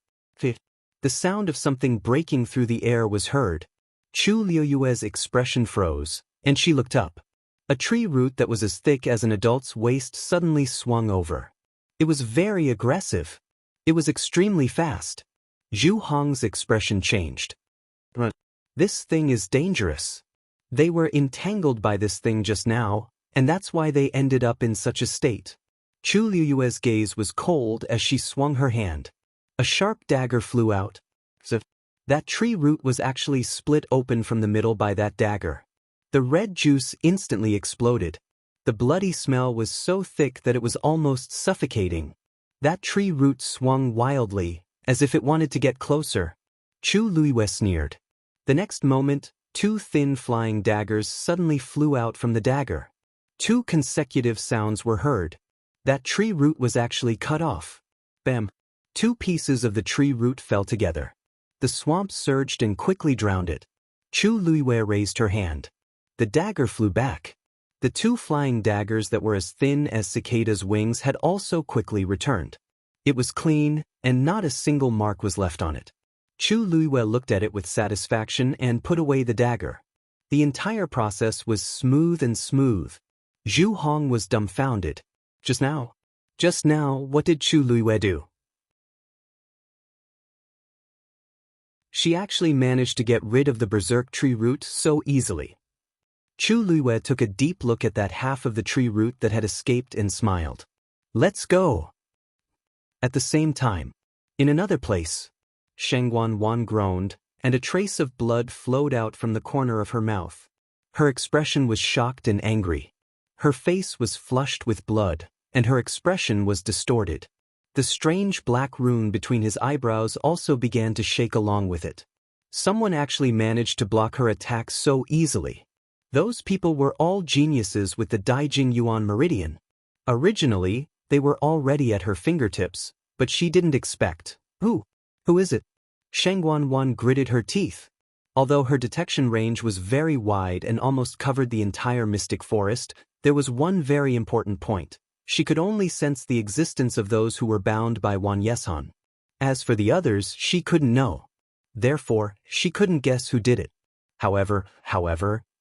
The sound of something breaking through the air was heard. Chu Luiyue's expression froze, and she looked up. A tree root that was as thick as an adult's waist suddenly swung over. It was very aggressive. It was extremely fast. Zhu Hong's expression changed. This thing is dangerous. They were entangled by this thing just now, and that's why they ended up in such a state. Chu Luiyue's gaze was cold as she swung her hand. A sharp dagger flew out. That tree root was actually split open from the middle by that dagger. The red juice instantly exploded. The bloody smell was so thick that it was almost suffocating. That tree root swung wildly, as if it wanted to get closer. Chu Luiyue sneered. The next moment, 2 thin flying daggers suddenly flew out from the dagger. 2 consecutive sounds were heard. That tree root was actually cut off. Bam! 2 pieces of the tree root fell together. The swamp surged and quickly drowned it. Chu Luiwei raised her hand. The dagger flew back. The 2 flying daggers that were as thin as cicadas' wings had also quickly returned. It was clean, and not a single mark was left on it. Chu Luiwei looked at it with satisfaction and put away the dagger. The entire process was smooth and smooth. Zhu Hong was dumbfounded. Just now, what did Chu Luiwei do? She actually managed to get rid of the berserk tree root so easily. Chu Luiwei took a deep look at that half of the tree root that had escaped and smiled. Let's go! At the same time, in another place, Shengguan Wan groaned, and a trace of blood flowed out from the corner of her mouth. Her expression was shocked and angry. Her face was flushed with blood, and her expression was distorted. The strange black rune between his eyebrows also began to shake along with it. Someone actually managed to block her attacks so easily. Those people were all geniuses with the Daijing Yuan Meridian. Originally, they were already at her fingertips, but she didn't expect. Who is it? Shengguan Wan gritted her teeth. Although her detection range was very wide and almost covered the entire mystic forest, there was one very important point. She could only sense the existence of those who were bound by Wan Yeshan. As for the others, she couldn't know. Therefore, she couldn't guess who did it. However,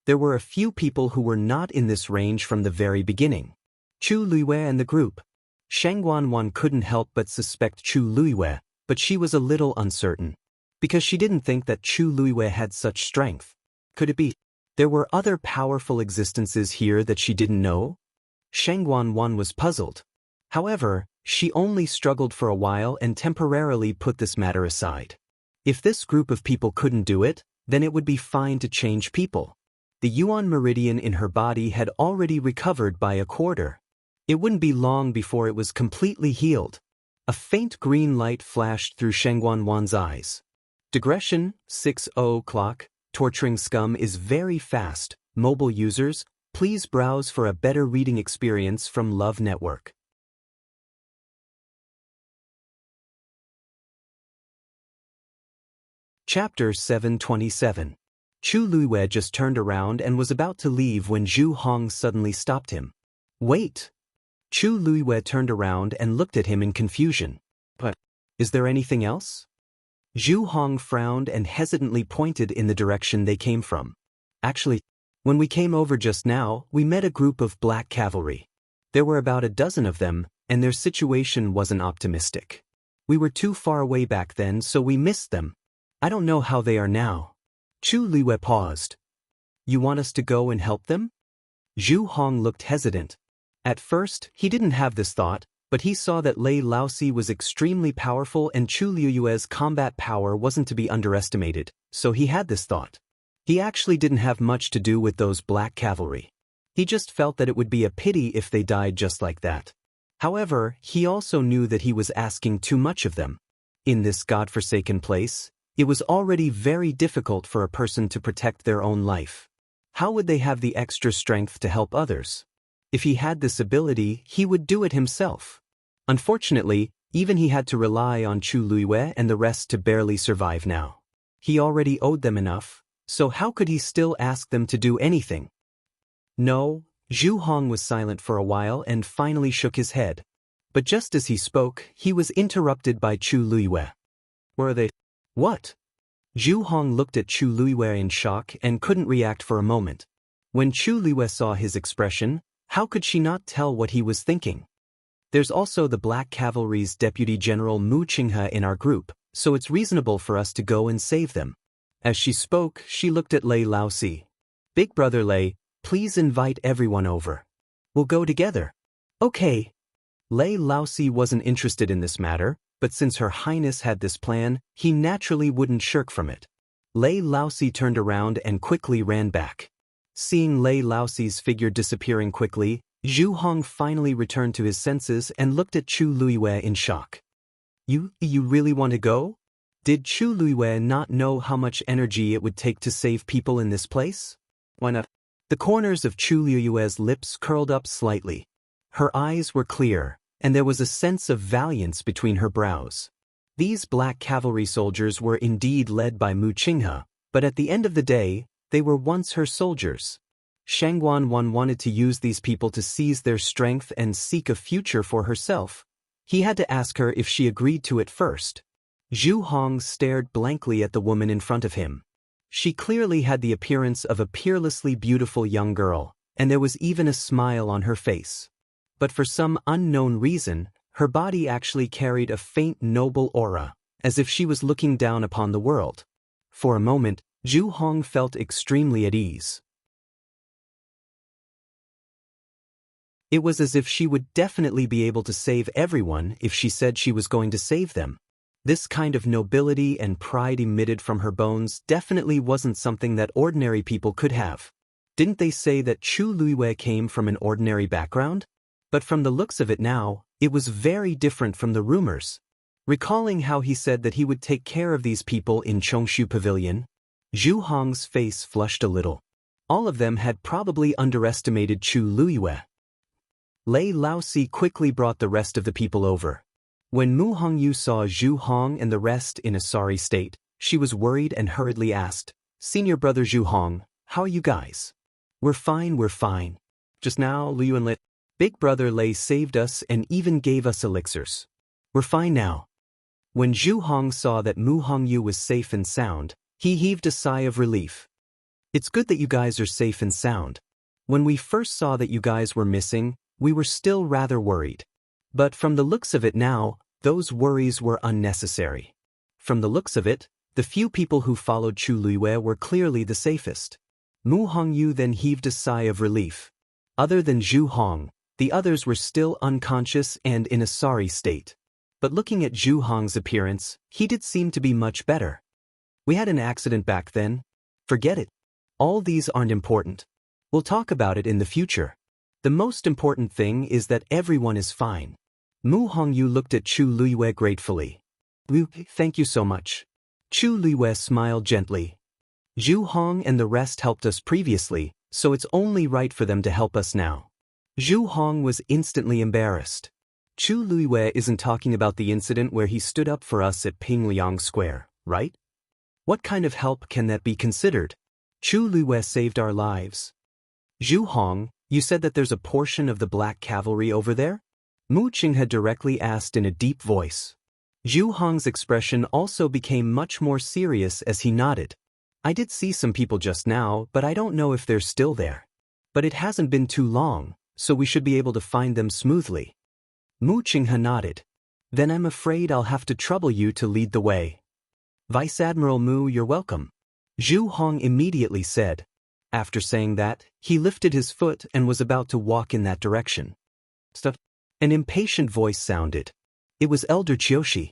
there were a few people who were not in this range from the very beginning. Chu Luiwei and the group. Shengguan Wan couldn't help but suspect Chu Luiwei, but she was a little uncertain. Because she didn't think that Chu Luiwei had such strength. Could it be there were other powerful existences here that she didn't know? Shengguan Wan was puzzled. However, she only struggled for a while and temporarily put this matter aside. If this group of people couldn't do it, then it would be fine to change people. The Yuan Meridian in her body had already recovered by a quarter. It wouldn't be long before it was completely healed. A faint green light flashed through Shengguan Wan's eyes. Digression, 6 o'clock, torturing scum is very fast. Mobile users, please browse for a better reading experience from Love Network. Chapter 727. Chu Luiwei just turned around and was about to leave when Zhu Hong suddenly stopped him. Wait! Chu Luiwei turned around and looked at him in confusion. But, is there anything else? Zhu Hong frowned and hesitantly pointed in the direction they came from. Actually, when we came over just now, we met a group of black cavalry. There were about a dozen of them, and their situation wasn't optimistic. We were too far away back then, so we missed them. I don't know how they are now. Chu Luiwei paused. You want us to go and help them? Zhu Hong looked hesitant. At first, he didn't have this thought, but he saw that Lei Laosi was extremely powerful and Chu Luiwei's combat power wasn't to be underestimated, so he had this thought. He actually didn't have much to do with those black cavalry. He just felt that it would be a pity if they died just like that. However, he also knew that he was asking too much of them. In this godforsaken place, it was already very difficult for a person to protect their own life. How would they have the extra strength to help others? If he had this ability, he would do it himself. Unfortunately, even he had to rely on Chu Luiwei and the rest to barely survive now. He already owed them enough, so how could he still ask them to do anything? No, Zhu Hong was silent for a while and finally shook his head. But just as he spoke, he was interrupted by Chu Luiwei. Where are they? What? Zhu Hong looked at Chu Luiwei in shock and couldn't react for a moment. When Chu Luiwei saw his expression, how could she not tell what he was thinking? There's also the Black Cavalry's Deputy General Mu Qinghe in our group, so it's reasonable for us to go and save them. As she spoke, she looked at Lei Laosi. Big Brother Lei, please invite everyone over. We'll go together. Okay. Lei Laosi wasn't interested in this matter, but since Her Highness had this plan, he naturally wouldn't shirk from it. Lei Laosi turned around and quickly ran back. Seeing Lei Laosi's figure disappearing quickly, Zhu Hong finally returned to his senses and looked at Chu Luiwei in shock. You really want to go? Did Chu Luiwei not know how much energy it would take to save people in this place? Why not? The corners of Chu Luiwei's lips curled up slightly. Her eyes were clear, and there was a sense of valiance between her brows. These black cavalry soldiers were indeed led by Mu Qinghe, but at the end of the day, they were once her soldiers. Shangguan wanted to use these people to seize their strength and seek a future for herself. He had to ask her if she agreed to it first. Zhu Hong stared blankly at the woman in front of him. She clearly had the appearance of a peerlessly beautiful young girl, and there was even a smile on her face. But for some unknown reason, her body actually carried a faint noble aura, as if she was looking down upon the world. For a moment, Zhu Hong felt extremely at ease. It was as if she would definitely be able to save everyone if she said she was going to save them. This kind of nobility and pride emitted from her bones definitely wasn't something that ordinary people could have. Didn't they say that Chu Luiwei came from an ordinary background? But from the looks of it now, it was very different from the rumors. Recalling how he said that he would take care of these people in Chongshu Pavilion, Zhu Hong's face flushed a little. All of them had probably underestimated Chu Luiwei. Lei Laosi quickly brought the rest of the people over. When Mu Hongyu saw Zhu Hong and the rest in a sorry state, she was worried and hurriedly asked, "Senior brother Zhu Hong, how are you guys?" We're fine. Just now, Liu and Lit. Big brother Lei saved us and even gave us elixirs. We're fine now." When Zhu Hong saw that Mu Hongyu was safe and sound, he heaved a sigh of relief. "It's good that you guys are safe and sound. When we first saw that you guys were missing, we were still rather worried. But from the looks of it now, those worries were unnecessary. From the looks of it, the few people who followed Chu Luiwei were clearly the safest." Mu Hongyu then heaved a sigh of relief. Other than Zhu Hong, the others were still unconscious and in a sorry state. But looking at Zhu Hong's appearance, he did seem to be much better. "We had an accident back then. Forget it. All these aren't important. We'll talk about it in the future. The most important thing is that everyone is fine." Mu Hongyu looked at Chu Luiwei gratefully. "Thank you so much." Chu Luiwei smiled gently. "Zhu Hong and the rest helped us previously, so it's only right for them to help us now." Zhu Hong was instantly embarrassed. Chu Luiwei isn't talking about the incident where he stood up for us at Pingliang Square, right? What kind of help can that be considered? Chu Luiwei saved our lives. "Zhu Hong, you said that there's a portion of the black cavalry over there?" Mu Qinghe directly asked in a deep voice. Zhu Hong's expression also became much more serious as he nodded. "I did see some people just now, but I don't know if they're still there. But it hasn't been too long, so we should be able to find them smoothly." Mu Qinghe nodded. "Then I'm afraid I'll have to trouble you to lead the way." "Vice Admiral Mu, you're welcome," Zhu Hong immediately said. After saying that, he lifted his foot and was about to walk in that direction. "Stuff." An impatient voice sounded. It was Elder Qiushi.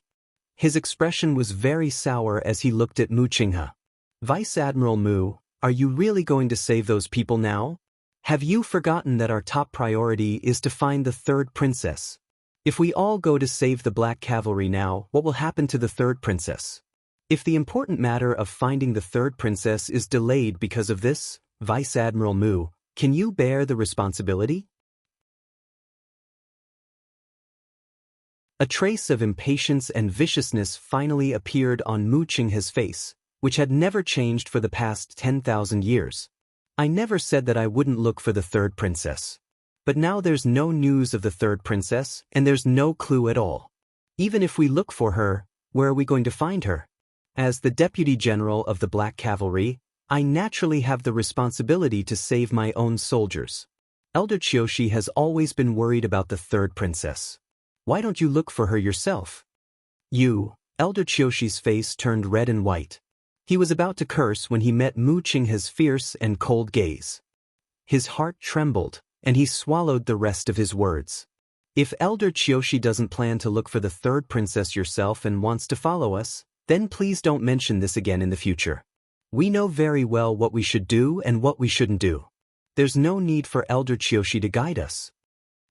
His expression was very sour as he looked at Mu Qinghe. "Vice Admiral Mu, are you really going to save those people now? Have you forgotten that our top priority is to find the third princess? If we all go to save the black cavalry now, what will happen to the third princess? If the important matter of finding the third princess is delayed because of this, Vice Admiral Mu, can you bear the responsibility?" A trace of impatience and viciousness finally appeared on Mu Qinghe's face, which had never changed for the past 10,000 years. "I never said that I wouldn't look for the third princess. But now there's no news of the third princess, and there's no clue at all. Even if we look for her, where are we going to find her? As the Deputy General of the Black Cavalry, I naturally have the responsibility to save my own soldiers. Elder Qiushi has always been worried about the third princess. Why don't you look for her yourself?" Elder Qiushi's face turned red and white. He was about to curse when he met Mu Qinghe's fierce and cold gaze. His heart trembled, and he swallowed the rest of his words. "If Elder Qiushi doesn't plan to look for the third princess yourself and wants to follow us, then please don't mention this again in the future. We know very well what we should do and what we shouldn't do. There's no need for Elder Qiushi to guide us."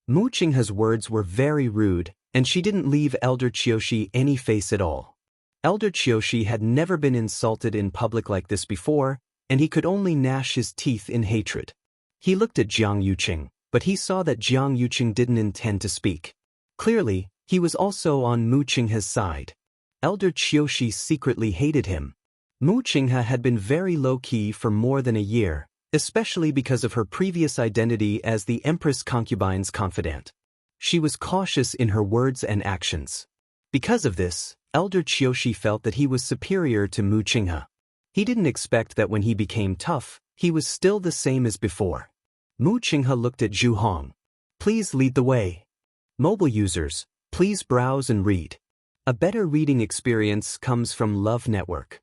Mu Qinghe's words were very rude, and she didn't leave Elder Qiushi any face at all. Elder Qiushi had never been insulted in public like this before, and he could only gnash his teeth in hatred. He looked at Jiang Yuqing, but he saw that Jiang Yuqing didn't intend to speak. Clearly, he was also on Mu Qinghe's side. Elder Qiushi secretly hated him. Mu Qinghe had been very low-key for more than a year, especially because of her previous identity as the Empress Concubine's confidant. She was cautious in her words and actions. Because of this, Elder Qiushi felt that he was superior to Mu Qinghe. He didn't expect that when he became tough, he was still the same as before. Mu Qinghe looked at Zhu Hong. Please lead the way. Mobile users, please browse and read. A better reading experience comes from Love Network.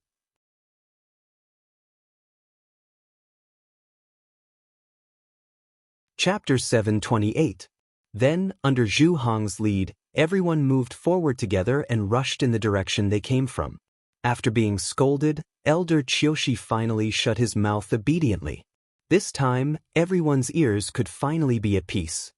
Chapter 728. Then, under Zhu Hong's lead, everyone moved forward together and rushed in the direction they came from. After being scolded, Elder Qiushi finally shut his mouth obediently. This time, everyone's ears could finally be at peace.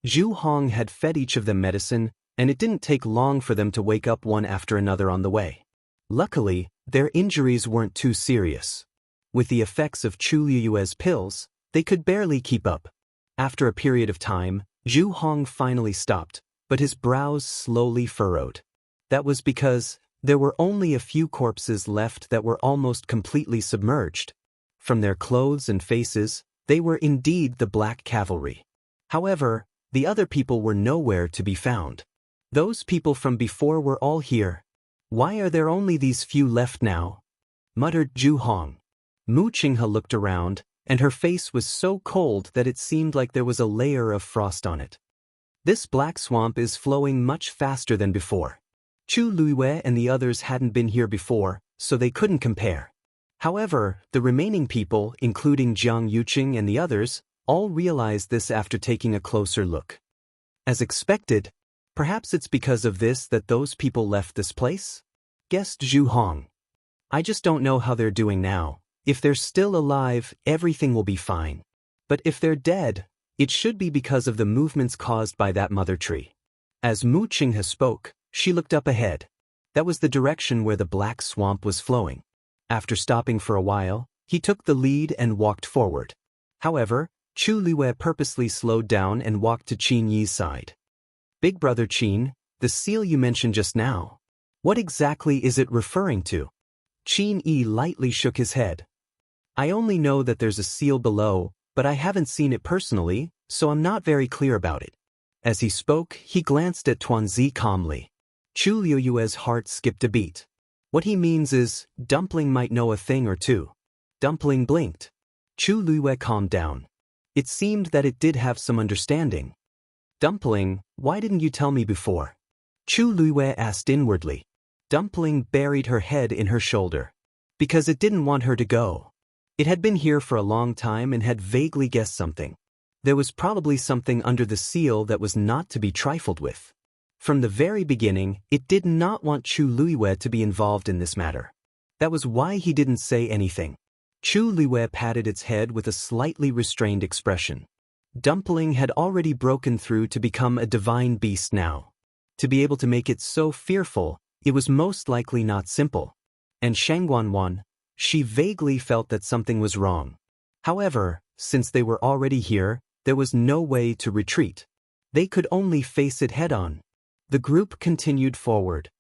Zhu Hong had fed each of them medicine, and it didn't take long for them to wake up one after another on the way. Luckily, their injuries weren't too serious. With the effects of Chu Liyue's pills, they could barely keep up. After a period of time, Zhu Hong finally stopped, but his brows slowly furrowed. That was because there were only a few corpses left that were almost completely submerged. From their clothes and faces, they were indeed the Black Cavalry. However, the other people were nowhere to be found. Those people from before were all here. Why are there only these few left now? Muttered Zhu Hong. Mu Qinghe looked around, and her face was so cold that it seemed like there was a layer of frost on it. This black swamp is flowing much faster than before. Chu Liyue and the others hadn't been here before, so they couldn't compare. However, the remaining people, including Jiang Yuqing and the others, all realized this after taking a closer look. As expected, perhaps it's because of this that those people left this place? Guessed Zhu Hong. I just don't know how they're doing now. If they're still alive, everything will be fine. But if they're dead, it should be because of the movements caused by that mother tree. As Mu Qinghe spoke, she looked up ahead. That was the direction where the black swamp was flowing. After stopping for a while, he took the lead and walked forward. However, Chu Liyue purposely slowed down and walked to Qin Yi's side. Big brother Qin, the seal you mentioned just now. What exactly is it referring to? Qin Yi lightly shook his head. I only know that there's a seal below, but I haven't seen it personally, so I'm not very clear about it. As he spoke, he glanced at Tuanzi calmly. Chu Liyue's heart skipped a beat. What he means is, Dumpling might know a thing or two. Dumpling blinked. Chu Liyue calmed down. It seemed that it did have some understanding. Dumpling, why didn't you tell me before? Chu Liyue asked inwardly. Dumpling buried her head in her shoulder. Because it didn't want her to go. It had been here for a long time and had vaguely guessed something. There was probably something under the seal that was not to be trifled with. From the very beginning, it did not want Chu Liyue to be involved in this matter. That was why he didn't say anything. Chu Liyue patted its head with a slightly restrained expression. Dumpling had already broken through to become a divine beast now. To be able to make it so fearful, it was most likely not simple. And Shangguanwan, she vaguely felt that something was wrong. However, since they were already here, there was no way to retreat. They could only face it head-on. The group continued forward.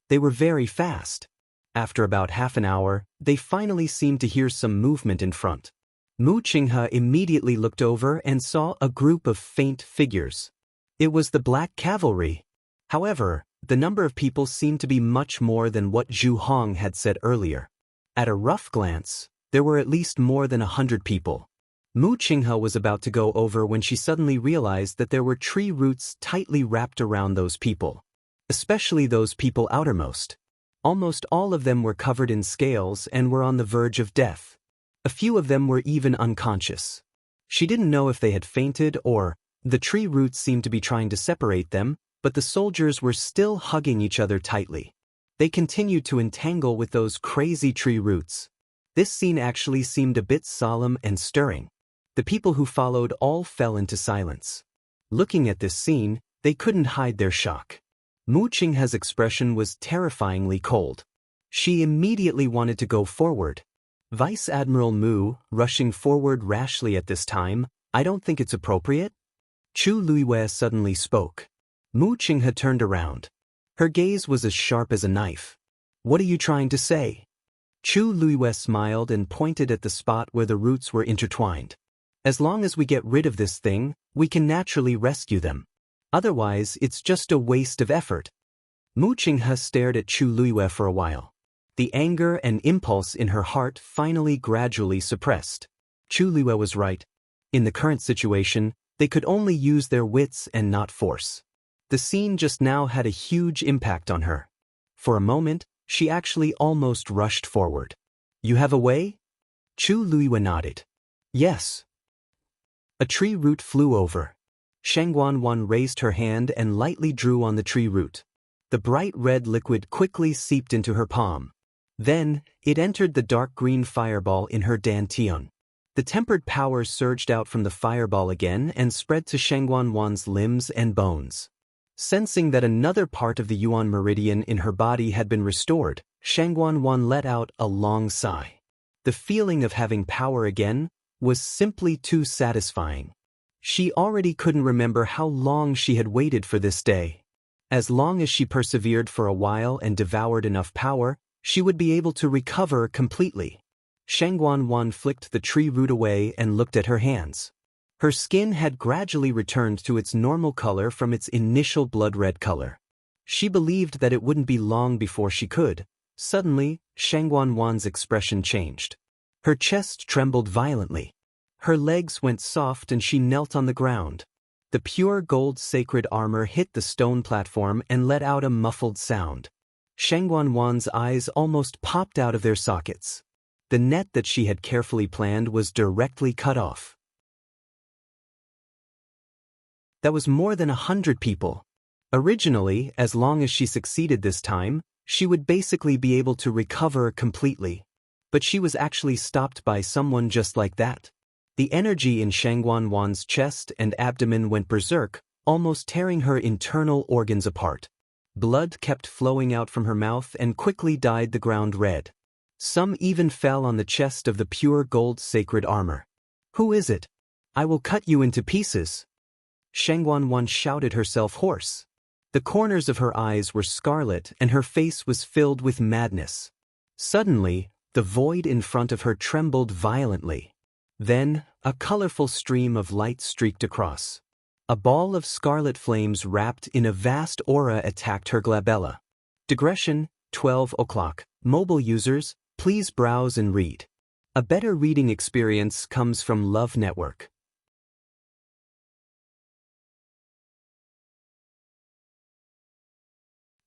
They were very fast. After about half an hour, they finally seemed to hear some movement in front. Mu Qinghe immediately looked over and saw a group of faint figures. It was the Black Cavalry. However, the number of people seemed to be much more than what Zhu Hong had said earlier. At a rough glance, there were at least more than 100 people. Mu Qinghe was about to go over when she suddenly realized that there were tree roots tightly wrapped around those people. Especially those people outermost. Almost all of them were covered in scales and were on the verge of death. A few of them were even unconscious. She didn't know if they had fainted or the tree roots seemed to be trying to separate them, but the soldiers were still hugging each other tightly. They continued to entangle with those crazy tree roots. This scene actually seemed a bit solemn and stirring. The people who followed all fell into silence. Looking at this scene, they couldn't hide their shock. Mu Qinghe's expression was terrifyingly cold. She immediately wanted to go forward. Vice Admiral Mu, rushing forward rashly at this time, I don't think it's appropriate. Chu Liyue suddenly spoke. Mu Qinghe turned around. Her gaze was as sharp as a knife. What are you trying to say? Chu Luiyue smiled and pointed at the spot where the roots were intertwined. As long as we get rid of this thing, we can naturally rescue them. Otherwise, it's just a waste of effort. Mu Qinghe stared at Chu Luiyue for a while. The anger and impulse in her heart finally gradually suppressed. Chu Luiyue was right. In the current situation, they could only use their wits and not force. The scene just now had a huge impact on her. For a moment, she actually almost rushed forward. You have a way? Chu Luiyue nodded. Yes. A tree root flew over. Shangguan raised her hand and lightly drew on the tree root. The bright red liquid quickly seeped into her palm. Then, it entered the dark green fireball in her dantian. The tempered power surged out from the fireball again and spread to Shangguan's limbs and bones. Sensing that another part of the Yuan meridian in her body had been restored, Shangguan let out a long sigh. The feeling of having power again was simply too satisfying. She already couldn't remember how long she had waited for this day. As long as she persevered for a while and devoured enough power, she would be able to recover completely. Shangguan flicked the tree root away and looked at her hands. Her skin had gradually returned to its normal color from its initial blood-red color. She believed that it wouldn't be long before she could. Suddenly, Shangguan's expression changed. Her chest trembled violently. Her legs went soft and she knelt on the ground. The pure gold sacred armor hit the stone platform and let out a muffled sound. Shangguan's eyes almost popped out of their sockets. The net that she had carefully planned was directly cut off. That was more than 100 people. Originally, as long as she succeeded this time, she would basically be able to recover completely. But she was actually stopped by someone just like that. The energy in Shangguan's chest and abdomen went berserk, almost tearing her internal organs apart. Blood kept flowing out from her mouth and quickly dyed the ground red. Some even fell on the chest of the pure gold sacred armor. Who is it? I will cut you into pieces. Shangguan shouted herself hoarse. The corners of her eyes were scarlet and her face was filled with madness. Suddenly, the void in front of her trembled violently. Then, a colorful stream of light streaked across. A ball of scarlet flames wrapped in a vast aura attacked her glabella. Digression, 12 o'clock. Mobile users, please browse and read. A better reading experience comes from Love Network.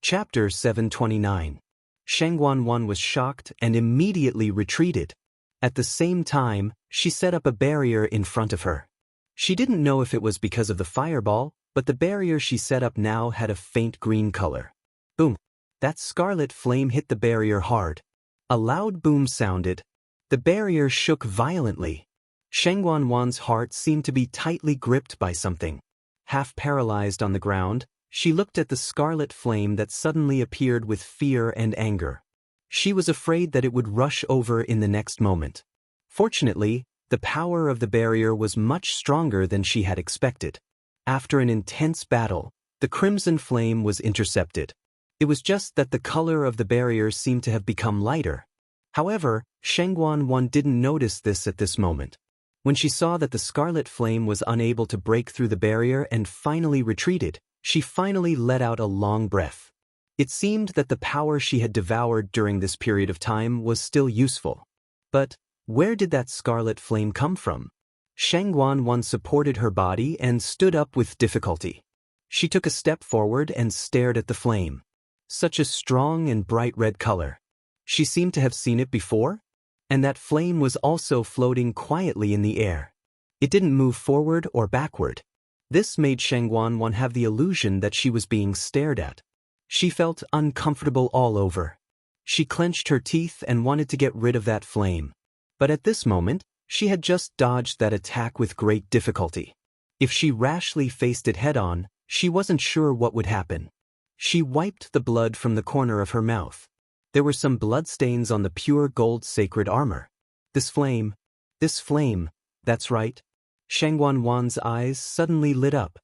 Chapter 729. Shangguan was shocked and immediately retreated. At the same time, she set up a barrier in front of her. She didn't know if it was because of the fireball, but the barrier she set up now had a faint green color. Boom! That scarlet flame hit the barrier hard. A loud boom sounded. The barrier shook violently. Shangguan's heart seemed to be tightly gripped by something. Half paralyzed on the ground, she looked at the scarlet flame that suddenly appeared with fear and anger. She was afraid that it would rush over in the next moment. Fortunately, the power of the barrier was much stronger than she had expected. After an intense battle, the crimson flame was intercepted. It was just that the color of the barrier seemed to have become lighter. However, Shangguan didn't notice this at this moment. When she saw that the scarlet flame was unable to break through the barrier and finally retreated, she finally let out a long breath. It seemed that the power she had devoured during this period of time was still useful. But where did that scarlet flame come from? Shangguan supported her body and stood up with difficulty. She took a step forward and stared at the flame. Such a strong and bright red color. She seemed to have seen it before, and that flame was also floating quietly in the air. It didn't move forward or backward. This made Shangguan have the illusion that she was being stared at. She felt uncomfortable all over. She clenched her teeth and wanted to get rid of that flame. But at this moment, she had just dodged that attack with great difficulty. If she rashly faced it head-on, she wasn't sure what would happen. She wiped the blood from the corner of her mouth. There were some bloodstains on the pure gold sacred armor. This flame, that's right. Shangguan's eyes suddenly lit up.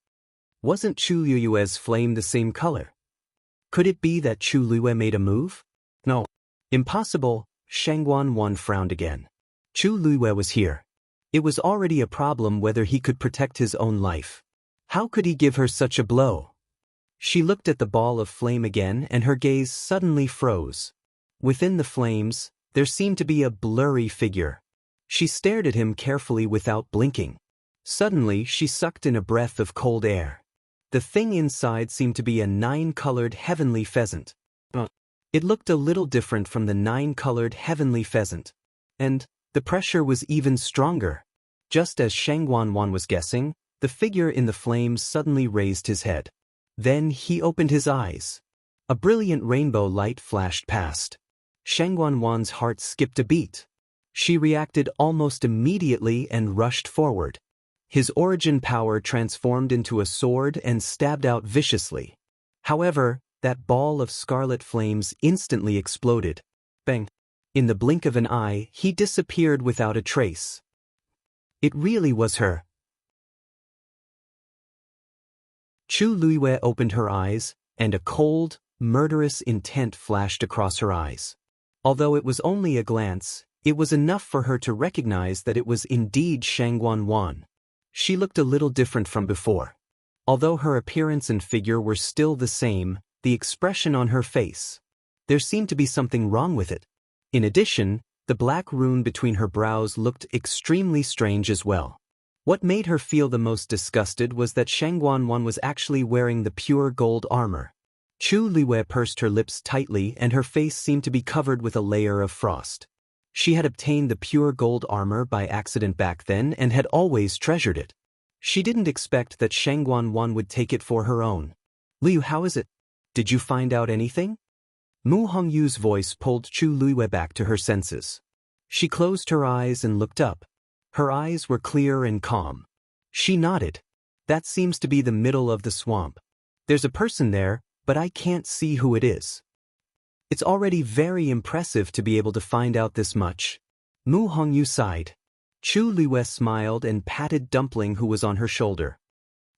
Wasn't Chu Liyue's flame the same color? Could it be that Chu Liyue made a move? No. Impossible. Shangguan frowned again. Chu Liyue was here. It was already a problem whether he could protect his own life. How could he give her such a blow? She looked at the ball of flame again and her gaze suddenly froze. Within the flames, there seemed to be a blurry figure. She stared at him carefully without blinking. Suddenly, she sucked in a breath of cold air. The thing inside seemed to be a 9-colored heavenly pheasant. It looked a little different from the 9-colored heavenly pheasant. And the pressure was even stronger. Just as Shangguan was guessing, the figure in the flames suddenly raised his head. Then he opened his eyes. A brilliant rainbow light flashed past. Shangguan's heart skipped a beat. She reacted almost immediately and rushed forward. His origin power transformed into a sword and stabbed out viciously. However, that ball of scarlet flames instantly exploded. Bang! In the blink of an eye, he disappeared without a trace. It really was her. Chu Liyue opened her eyes, and a cold, murderous intent flashed across her eyes. Although it was only a glance, it was enough for her to recognize that it was indeed Shangguan. She looked a little different from before. Although her appearance and figure were still the same, the expression on her face, there seemed to be something wrong with it. In addition, the black rune between her brows looked extremely strange as well. What made her feel the most disgusted was that Shangguan was actually wearing the pure gold armor. Chu Liyue pursed her lips tightly and her face seemed to be covered with a layer of frost. She had obtained the pure gold armor by accident back then and had always treasured it. She didn't expect that Shangguan would take it for her own. Liu, how is it? Did you find out anything? Mu Hongyu's voice pulled Chu Liyue back to her senses. She closed her eyes and looked up. Her eyes were clear and calm. She nodded. That seems to be the middle of the swamp. There's a person there, but I can't see who it is. It's already very impressive to be able to find out this much. Mu Hongyu sighed. Chu Liyue smiled and patted Dumpling who was on her shoulder.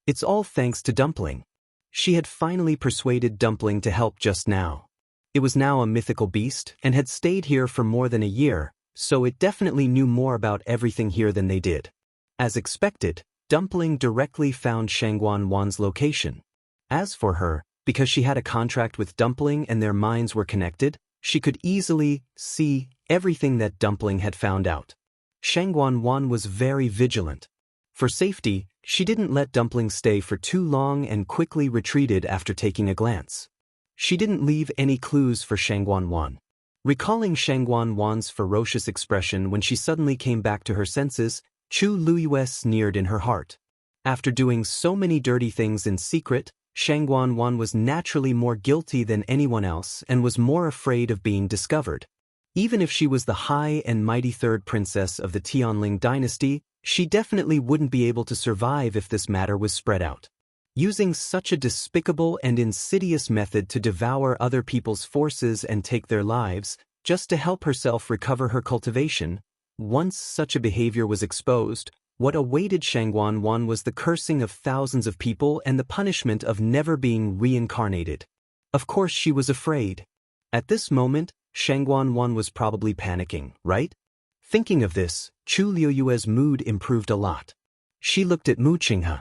It's all thanks to Dumpling. She had finally persuaded Dumpling to help just now. It was now a mythical beast and had stayed here for more than a year, so it definitely knew more about everything here than they did. As expected, Dumpling directly found Shangguan's location. As for her, because she had a contract with Dumpling and their minds were connected, she could easily see everything that Dumpling had found out. Shangguan was very vigilant. For safety, she didn't let Dumpling stay for too long and quickly retreated after taking a glance. She didn't leave any clues for Shangguan. Recalling Shangguan's ferocious expression when she suddenly came back to her senses, Chu Liyue sneered in her heart. After doing so many dirty things in secret, Shangguan was naturally more guilty than anyone else and was more afraid of being discovered. Even if she was the high and mighty third princess of the Tianling dynasty, she definitely wouldn't be able to survive if this matter was spread out. Using such a despicable and insidious method to devour other people's forces and take their lives, just to help herself recover her cultivation, once such a behavior was exposed, what awaited Shangguan was the cursing of thousands of people and the punishment of never being reincarnated. Of course she was afraid. At this moment, Shangguan was probably panicking, right? Thinking of this, Chu Liyue's mood improved a lot. She looked at Mu Qinghe.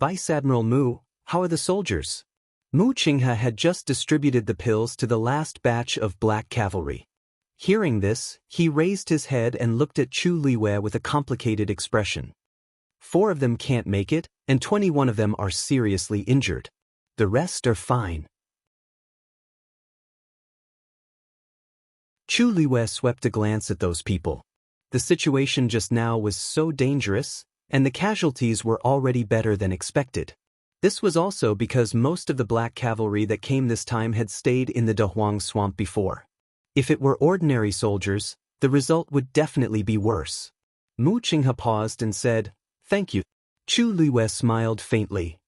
Vice Admiral Mu, how are the soldiers? Mu Qinghe had just distributed the pills to the last batch of black cavalry. Hearing this, he raised his head and looked at Chu Liyue with a complicated expression. 4 of them can't make it, and 21 of them are seriously injured. The rest are fine. Chu Liyue swept a glance at those people. The situation just now was so dangerous, and the casualties were already better than expected. This was also because most of the black cavalry that came this time had stayed in the Dahuang swamp before. If it were ordinary soldiers, the result would definitely be worse. Mu Qinghe paused and said, "Thank you." Chu Liyue smiled faintly.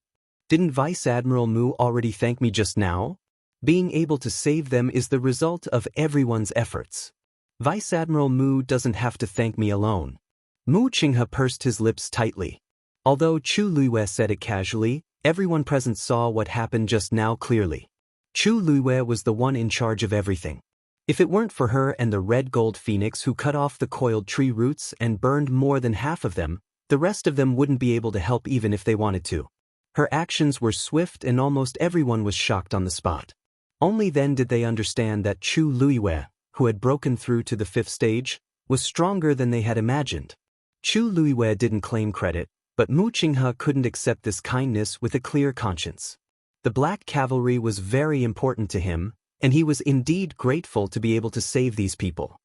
Didn't Vice Admiral Mu already thank me just now? Being able to save them is the result of everyone's efforts. Vice Admiral Mu doesn't have to thank me alone. Mu Qinghe pursed his lips tightly. Although Chu Liyue said it casually, Everyone present saw what happened just now clearly. Chu Luiyue was the one in charge of everything. If it weren't for her and the red gold phoenix who cut off the coiled tree roots and burned more than half of them, the rest of them wouldn't be able to help even if they wanted to. Her actions were swift and almost everyone was shocked on the spot. Only then did they understand that Chu Luiyue, who had broken through to the 5th stage, was stronger than they had imagined. Chu Luiyue didn't claim credit, but Mu Qinghe couldn't accept this kindness with a clear conscience. The Black Cavalry was very important to him, and he was indeed grateful to be able to save these people.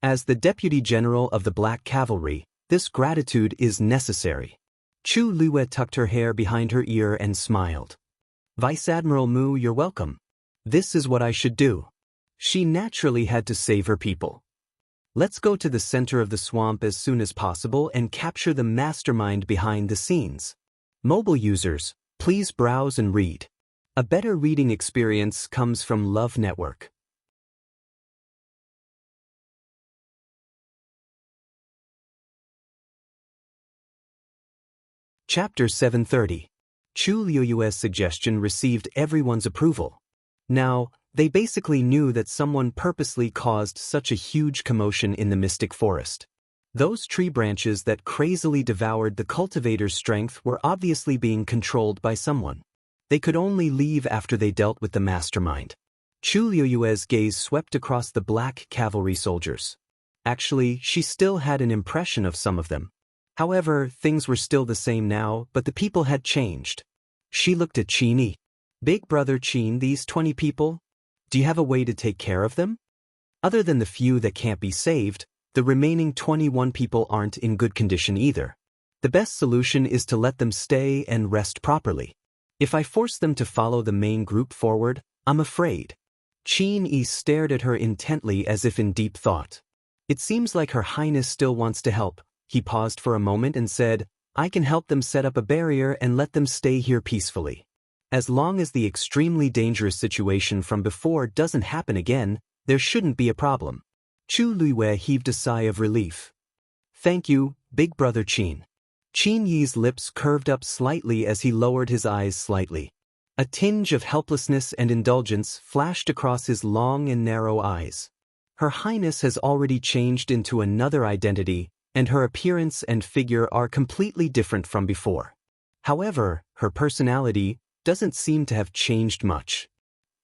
As the Deputy General of the Black Cavalry, this gratitude is necessary. Chu Luiyue tucked her hair behind her ear and smiled. Vice Admiral Mu, you're welcome. This is what I should do. She naturally had to save her people. Let's go to the center of the swamp as soon as possible and capture the mastermind behind the scenes. Mobile users, please browse and read. A better reading experience comes from Love Network. Chapter 730. Chu Luiyue's suggestion received everyone's approval. Now, they basically knew that someone purposely caused such a huge commotion in the mystic forest. Those tree branches that crazily devoured the cultivator's strength were obviously being controlled by someone. They could only leave after they dealt with the mastermind. Chu Luiyue's gaze swept across the Black Cavalry soldiers. Actually, she still had an impression of some of them. However, things were still the same now, but the people had changed. She looked at Qin. Big brother Qin, these 20 people? Do you have a way to take care of them? Other than the few that can't be saved, the remaining 21 people aren't in good condition either. The best solution is to let them stay and rest properly. If I force them to follow the main group forward, I'm afraid. Qin stared at her intently as if in deep thought. It seems like Her Highness still wants to help. He paused for a moment and said, I can help them set up a barrier and let them stay here peacefully. As long as the extremely dangerous situation from before doesn't happen again, there shouldn't be a problem. Chu Luiyue heaved a sigh of relief. Thank you, Big Brother Qin. Qin Yi's lips curved up slightly as he lowered his eyes slightly. A tinge of helplessness and indulgence flashed across his long and narrow eyes. Her Highness has already changed into another identity, and her appearance and figure are completely different from before. However, her personality doesn't seem to have changed much.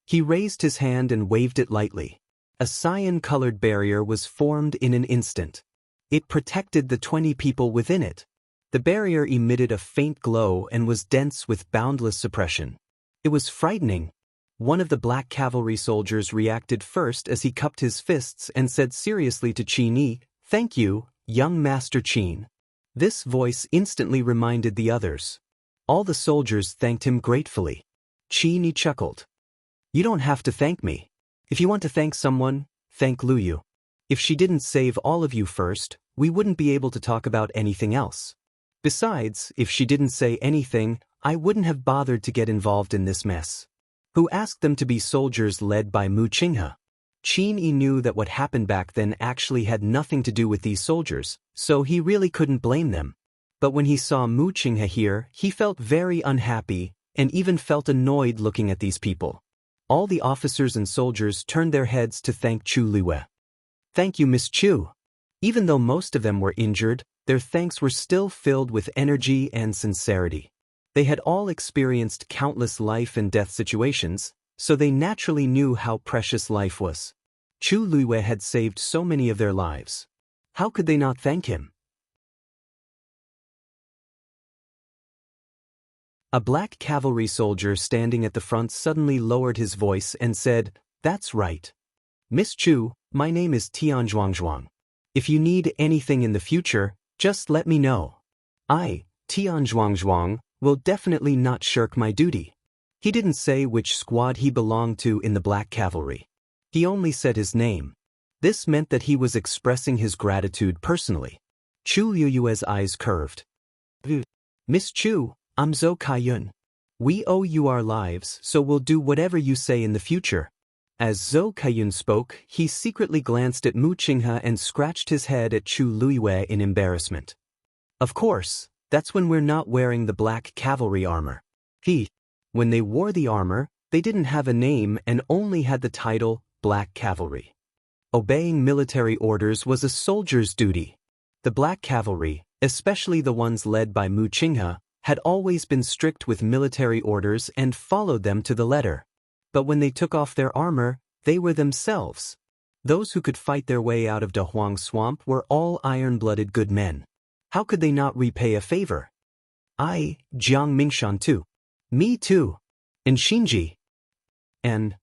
He raised his hand and waved it lightly. A cyan-colored barrier was formed in an instant. It protected the 20 people within it. The barrier emitted a faint glow and was dense with boundless suppression. It was frightening. One of the Black Cavalry soldiers reacted first as he cupped his fists and said seriously to Qin Yi, Thank you, young Master Qin. This voice instantly reminded the others. All the soldiers thanked him gratefully. Qin Yi chuckled. You don't have to thank me. If you want to thank someone, thank Luyu. If she didn't save all of you first, we wouldn't be able to talk about anything else. Besides, if she didn't say anything, I wouldn't have bothered to get involved in this mess. Who asked them to be soldiers led by Mu Qinghe? Qin Yi knew that what happened back then actually had nothing to do with these soldiers, so he really couldn't blame them. But when he saw Mu Qinghe here, he felt very unhappy, and even felt annoyed looking at these people. All the officers and soldiers turned their heads to thank Chu Luiyue. Thank you, Miss Chu. Even though most of them were injured, their thanks were still filled with energy and sincerity. They had all experienced countless life and death situations, so they naturally knew how precious life was. Chu Luiyue had saved so many of their lives. How could they not thank him? A Black Cavalry soldier standing at the front suddenly lowered his voice and said, That's right. Miss Chu, my name is Tian Zhuangzhuang. If you need anything in the future, just let me know. I, Tian Zhuangzhuang, will definitely not shirk my duty. He didn't say which squad he belonged to in the Black Cavalry. He only said his name. This meant that he was expressing his gratitude personally. Chu Luiyue's eyes curved. Miss Chu, I'm Zhou Kaiyun. We owe you our lives, so we'll do whatever you say in the future. As Zhou Kaiyun spoke, he secretly glanced at Mu Qinghe and scratched his head at Chu Luiyue in embarrassment. Of course, that's when we're not wearing the Black Cavalry armor. He. When they wore the armor, they didn't have a name and only had the title Black Cavalry. Obeying military orders was a soldier's duty. The Black Cavalry, especially the ones led by Mu Qinghe, had always been strict with military orders and followed them to the letter. But when they took off their armor, they were themselves. Those who could fight their way out of Da Huang Swamp were all iron-blooded good men. How could they not repay a favor? Jiang Mingshan too. Me too. And Xinji. And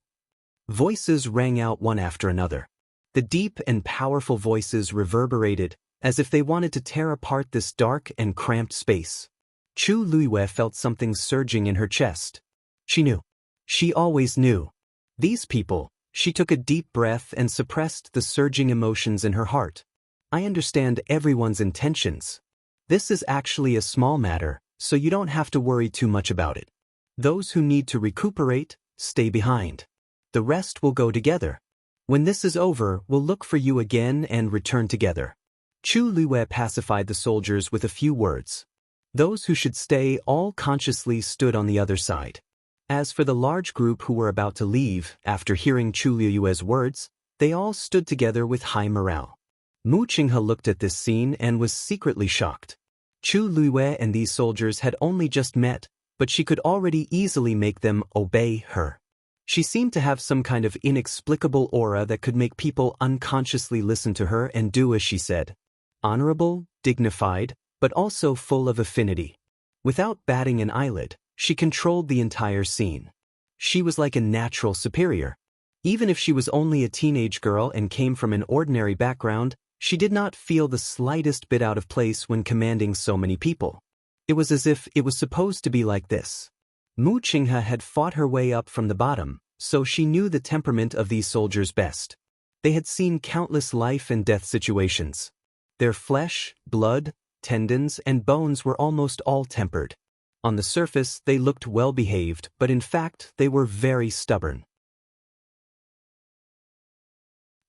voices rang out one after another. The deep and powerful voices reverberated, as if they wanted to tear apart this dark and cramped space. Chu Luiwei felt something surging in her chest. She knew. She always knew. These people. She took a deep breath and suppressed the surging emotions in her heart. I understand everyone's intentions. This is actually a small matter, so you don't have to worry too much about it. Those who need to recuperate, stay behind. The rest will go together. When this is over, we'll look for you again and return together. Chu Luiwei pacified the soldiers with a few words. Those who should stay all consciously stood on the other side. As for the large group who were about to leave, after hearing Chu Luiwei's words, they all stood together with high morale. Mu Qinghe looked at this scene and was secretly shocked. Chu Luiwei and these soldiers had only just met, but she could already easily make them obey her. She seemed to have some kind of inexplicable aura that could make people unconsciously listen to her and do as she said. Honorable, dignified, but also full of affinity. Without batting an eyelid, she controlled the entire scene. She was like a natural superior. Even if she was only a teenage girl and came from an ordinary background, she did not feel the slightest bit out of place when commanding so many people. It was as if it was supposed to be like this. Mu Qinghe had fought her way up from the bottom, so she knew the temperament of these soldiers best. They had seen countless life and death situations. Their flesh, blood, tendons, and bones were almost all tempered. On the surface, they looked well-behaved, but in fact, they were very stubborn.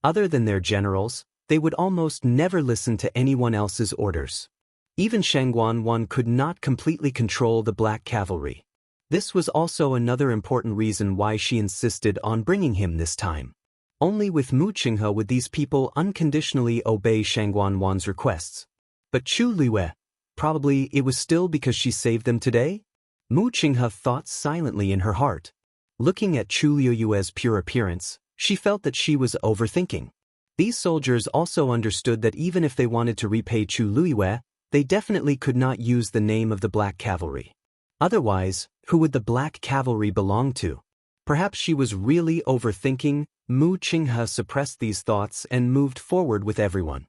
Other than their generals, they would almost never listen to anyone else's orders. Even Shangguan could not completely control the Black Cavalry. This was also another important reason why she insisted on bringing him this time. Only with Mu Qinghe would these people unconditionally obey Shangguan's requests. But Chu Luiwei, probably it was still because she saved them today? Mu Qinghe thought silently in her heart. Looking at Chu Luiwei's pure appearance, she felt that she was overthinking. These soldiers also understood that even if they wanted to repay Chu Luiwei, they definitely could not use the name of the Black Cavalry. Otherwise, who would the Black Cavalry belong to? Perhaps she was really overthinking. Mu Qinghe suppressed these thoughts and moved forward with everyone.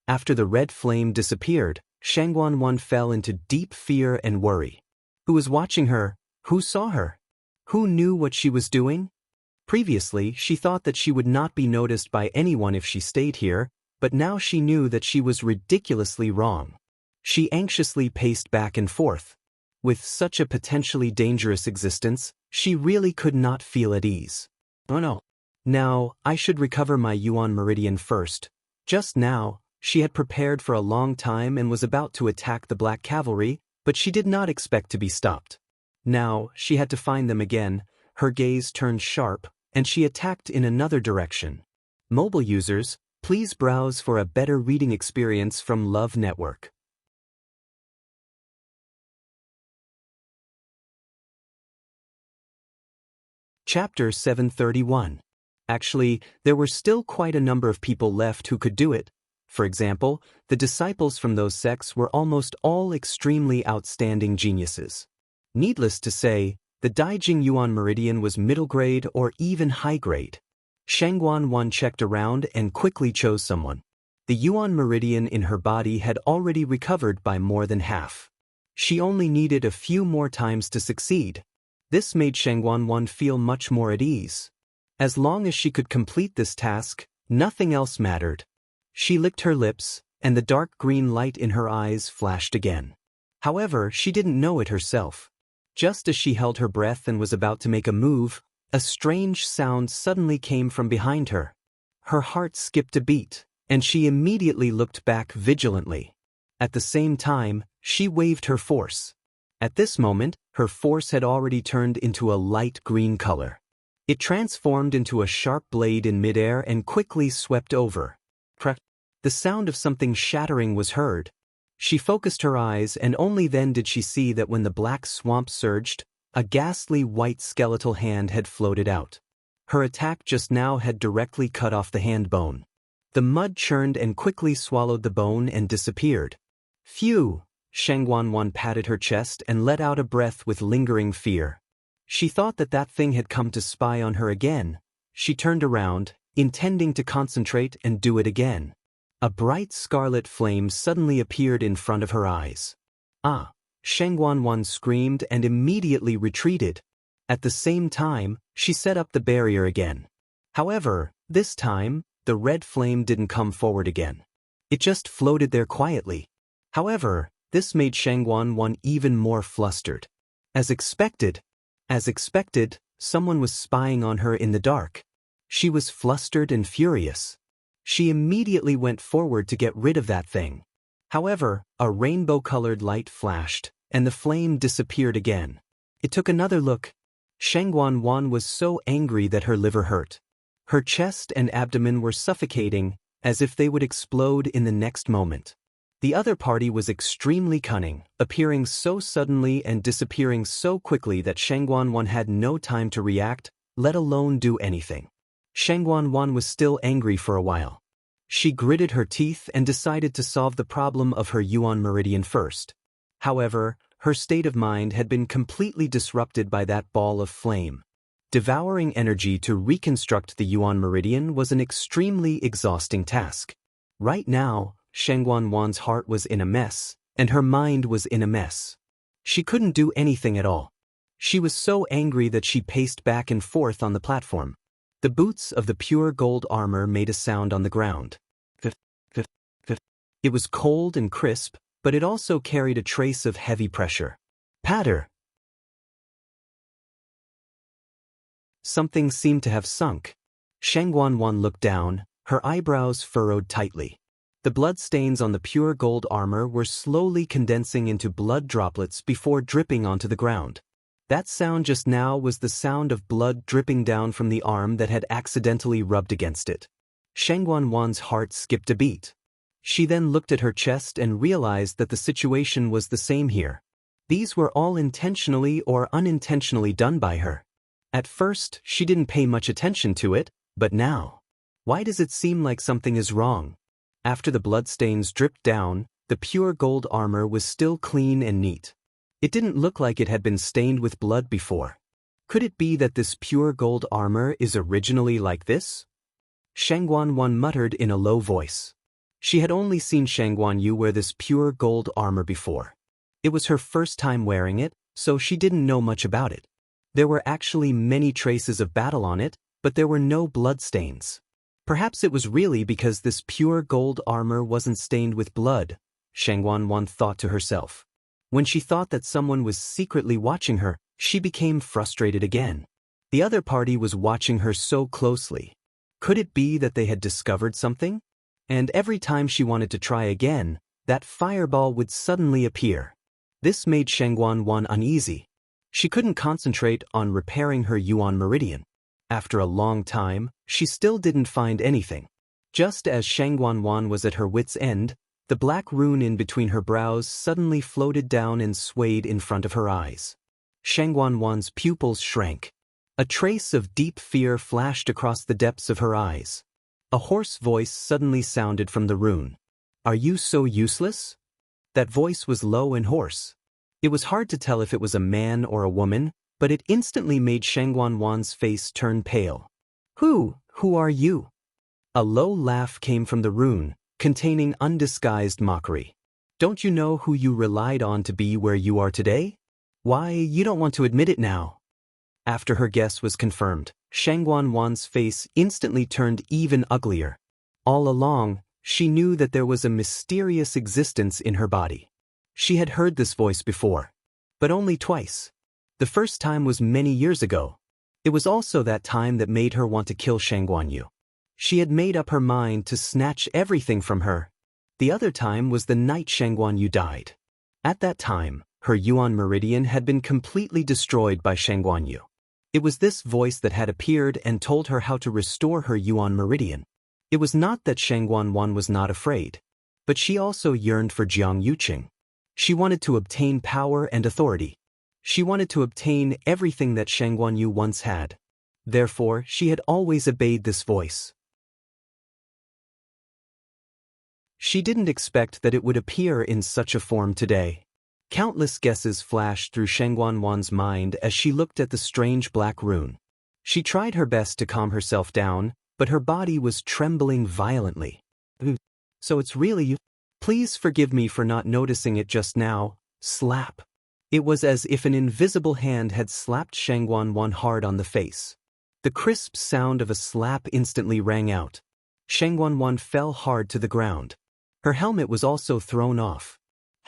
After the red flame disappeared, Shangguan fell into deep fear and worry. Who was watching her? Who saw her? Who knew what she was doing? Previously, she thought that she would not be noticed by anyone if she stayed here, but now she knew that she was ridiculously wrong. She anxiously paced back and forth. With such a potentially dangerous existence, she really could not feel at ease. Oh no. Now, I should recover my Yuan Meridian first. Just now, she had prepared for a long time and was about to attack the Black Cavalry, but she did not expect to be stopped. Now, she had to find them again. Her gaze turned sharp, and she attacked in another direction. Mobile users, please browse for a better reading experience from Love Network. Chapter 731. Actually, there were still quite a number of people left who could do it. For example, the disciples from those sects were almost all extremely outstanding geniuses. Needless to say, the Daijing Yuan Meridian was middle grade or even high grade. Shangguan checked around and quickly chose someone. The Yuan Meridian in her body had already recovered by more than half. She only needed a few more times to succeed. This made Shangguan feel much more at ease. As long as she could complete this task, nothing else mattered. She licked her lips, and the dark green light in her eyes flashed again. However, she didn't know it herself. Just as she held her breath and was about to make a move, a strange sound suddenly came from behind her. Her heart skipped a beat, and she immediately looked back vigilantly. At the same time, she waved her force. At this moment, her force had already turned into a light green color. It transformed into a sharp blade in midair and quickly swept over. The sound of something shattering was heard. She focused her eyes, and only then did she see that when the black swamp surged, a ghastly white skeletal hand had floated out. Her attack just now had directly cut off the hand bone. The mud churned and quickly swallowed the bone and disappeared. Phew! Shangguan patted her chest and let out a breath with lingering fear. She thought that that thing had come to spy on her again. She turned around, intending to concentrate and do it again. A bright scarlet flame suddenly appeared in front of her eyes. Ah! Shangguan screamed and immediately retreated. At the same time, she set up the barrier again. However, this time, the red flame didn't come forward again. It just floated there quietly. However, this made Shangguan even more flustered. As expected, someone was spying on her in the dark. She was flustered and furious. She immediately went forward to get rid of that thing. However, a rainbow-colored light flashed, and the flame disappeared again. It took another look. Shangguan was so angry that her liver hurt. Her chest and abdomen were suffocating, as if they would explode in the next moment. The other party was extremely cunning, appearing so suddenly and disappearing so quickly that Shangguan had no time to react, let alone do anything. Shangguan was still angry for a while. She gritted her teeth and decided to solve the problem of her Yuan meridian first. However, her state of mind had been completely disrupted by that ball of flame. Devouring energy to reconstruct the Yuan meridian was an extremely exhausting task. Right now, Shangguan's heart was in a mess, and her mind was in a mess. She couldn't do anything at all. She was so angry that she paced back and forth on the platform. The boots of the pure gold armor made a sound on the ground. It was cold and crisp, but it also carried a trace of heavy pressure. Patter! Something seemed to have sunk. Shangguan looked down, her eyebrows furrowed tightly. The bloodstains on the pure gold armor were slowly condensing into blood droplets before dripping onto the ground. That sound just now was the sound of blood dripping down from the arm that had accidentally rubbed against it. Shangguan's heart skipped a beat. She then looked at her chest and realized that the situation was the same here. These were all intentionally or unintentionally done by her. At first, she didn't pay much attention to it, but now, why does it seem like something is wrong? After the bloodstains dripped down, the pure gold armor was still clean and neat. It didn't look like it had been stained with blood before. Could it be that this pure gold armor is originally like this? Shangguan muttered in a low voice. She had only seen Shangguan wear this pure gold armor before. It was her first time wearing it, so she didn't know much about it. There were actually many traces of battle on it, but there were no bloodstains. Perhaps it was really because this pure gold armor wasn't stained with blood, Shangguan thought to herself. When she thought that someone was secretly watching her, she became frustrated again. The other party was watching her so closely. Could it be that they had discovered something? And every time she wanted to try again, that fireball would suddenly appear. This made Shangguan uneasy. She couldn't concentrate on repairing her Yuan meridian. After a long time, she still didn't find anything. Just as Shangguan was at her wit's end, the black rune in between her brows suddenly floated down and swayed in front of her eyes. Shangguan's pupils shrank. A trace of deep fear flashed across the depths of her eyes. A hoarse voice suddenly sounded from the rune. "Are you so useless?" That voice was low and hoarse. It was hard to tell if it was a man or a woman, but it instantly made Shangguan's face turn pale. Who are you?" A low laugh came from the rune, containing undisguised mockery. "Don't you know who you relied on to be where you are today? Why, you don't want to admit it now." After her guess was confirmed, Shangguan's face instantly turned even uglier. All along, she knew that there was a mysterious existence in her body. She had heard this voice before, but only twice. The first time was many years ago. It was also that time that made her want to kill Shangguan. She had made up her mind to snatch everything from her. The other time was the night Shangguan died. At that time, Her yuan meridian had been completely destroyed by Shangguanyu. It was this voice that had appeared and told her how to restore her yuan meridian. It was not that Shangguanwan was not afraid, but she also yearned for Jiang Yuqing. She wanted to obtain power and authority. She wanted to obtain everything that Shangguanyu once had. Therefore, she had always obeyed this voice. She didn't expect that it would appear in such a form today. Countless guesses flashed through Shangguanwan's mind as she looked at the strange black rune. She tried her best to calm herself down, but her body was trembling violently. So it's really you? Please forgive me for not noticing it just now. Slap. It was as if an invisible hand had slapped Shangguanwan hard on the face. The crisp sound of a slap instantly rang out. Shangguanwan fell hard to the ground. Her helmet was also thrown off.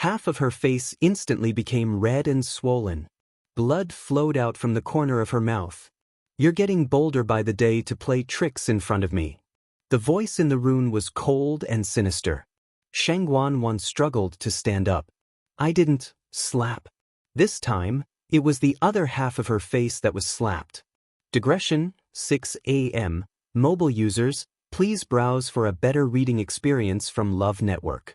Half of her face instantly became red and swollen. Blood flowed out from the corner of her mouth. You're getting bolder by the day to play tricks in front of me. The voice in the rune was cold and sinister. Shangguanwan struggled to stand up. I didn't slap. This time, it was the other half of her face that was slapped. Digression, 6 a.m. Mobile users, please browse for a better reading experience from Love Network.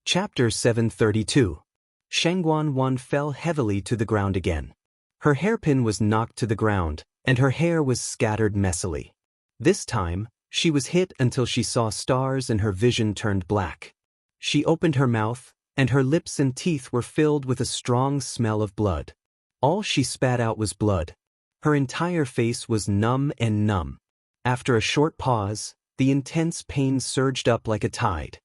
Chapter 732. Shangguanwan fell heavily to the ground again. Her hairpin was knocked to the ground, and her hair was scattered messily. This time, she was hit until she saw stars and her vision turned black. She opened her mouth, and her lips and teeth were filled with a strong smell of blood. All she spat out was blood. Her entire face was numb and numb. After a short pause, the intense pain surged up like a tide.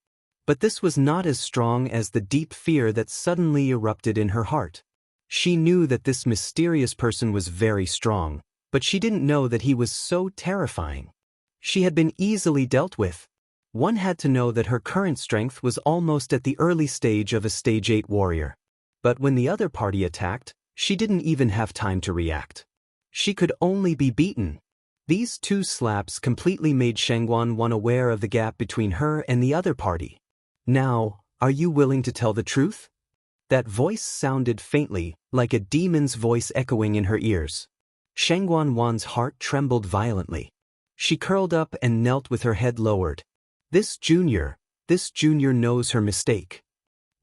But this was not as strong as the deep fear that suddenly erupted in her heart. She knew that this mysterious person was very strong, but she didn't know that he was so terrifying. She had been easily dealt with. One had to know that her current strength was almost at the early stage of a Stage 8 warrior. But when the other party attacked, she didn't even have time to react. She could only be beaten. These two slaps completely made Shangguanwan aware of the gap between her and the other party. Now, are you willing to tell the truth? That voice sounded faintly, like a demon's voice echoing in her ears. Shangguanwan's heart trembled violently. She curled up and knelt with her head lowered. This junior knows her mistake.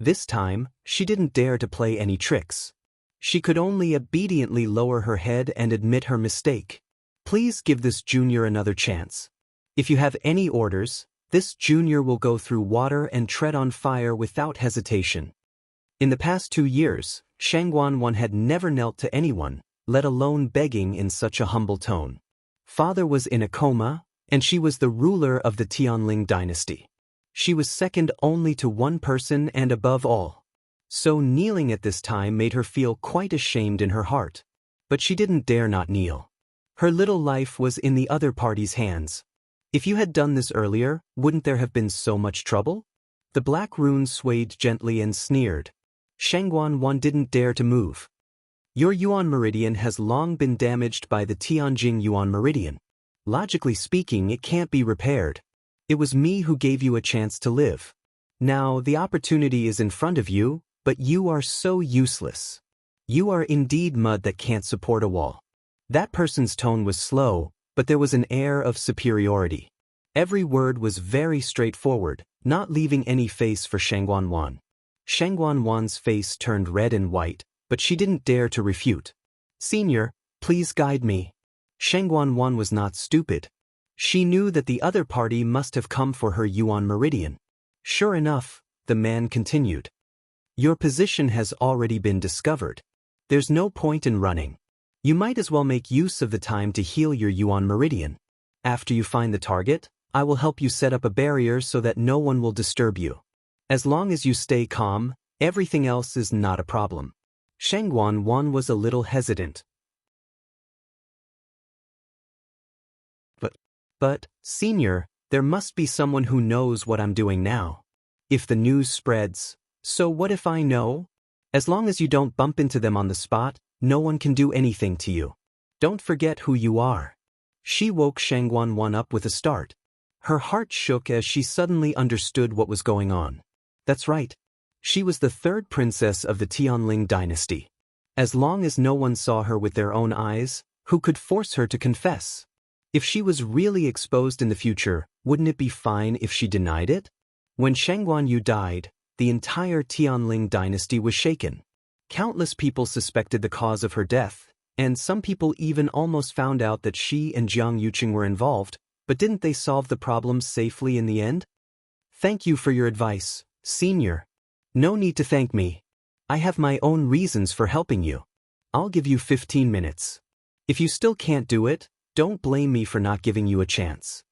This time, she didn't dare to play any tricks. She could only obediently lower her head and admit her mistake. Please give this junior another chance. If you have any orders, this junior will go through water and tread on fire without hesitation. In the past 2 years, Shangguanwan had never knelt to anyone, let alone begging in such a humble tone. Father was in a coma, and she was the ruler of the Tianling dynasty. She was second only to one person and above all. So kneeling at this time made her feel quite ashamed in her heart. But she didn't dare not kneel. Her little life was in the other party's hands. If you had done this earlier, wouldn't there have been so much trouble? The black rune swayed gently and sneered. Shangguanwan didn't dare to move. Your yuan meridian has long been damaged by the Tianjing yuan meridian. Logically speaking, it can't be repaired. It was me who gave you a chance to live. Now, the opportunity is in front of you, but you are so useless. You are indeed mud that can't support a wall. That person's tone was slow, but there was an air of superiority. Every word was very straightforward, not leaving any face for Shangguanwan. Shangguanwan's face turned red and white, but she didn't dare to refute. Senior, please guide me. Shangguanwan was not stupid. She knew that the other party must have come for her yuan meridian. Sure enough, the man continued. Your position has already been discovered. There's no point in running. You might as well make use of the time to heal your yuan meridian. After you find the target, I will help you set up a barrier so that no one will disturb you. As long as you stay calm, everything else is not a problem. Shangguanwan was a little hesitant. But, Senior, there must be someone who knows what I'm doing now. If the news spreads, so what if I know? As long as you don't bump into them on the spot, no one can do anything to you. Don't forget who you are. She woke Shangguanwan up with a start. Her heart shook as she suddenly understood what was going on. That's right. She was the third princess of the Tianling dynasty. As long as no one saw her with their own eyes, who could force her to confess? If she was really exposed in the future, wouldn't it be fine if she denied it? When Shang Guanyu died, the entire Tianling dynasty was shaken. Countless people suspected the cause of her death, and some people even almost found out that she and Jiang Yuqing were involved, but didn't they solve the problem safely in the end? Thank you for your advice, Senior. No need to thank me. I have my own reasons for helping you. I'll give you 15 minutes. If you still can't do it, don't blame me for not giving you a chance.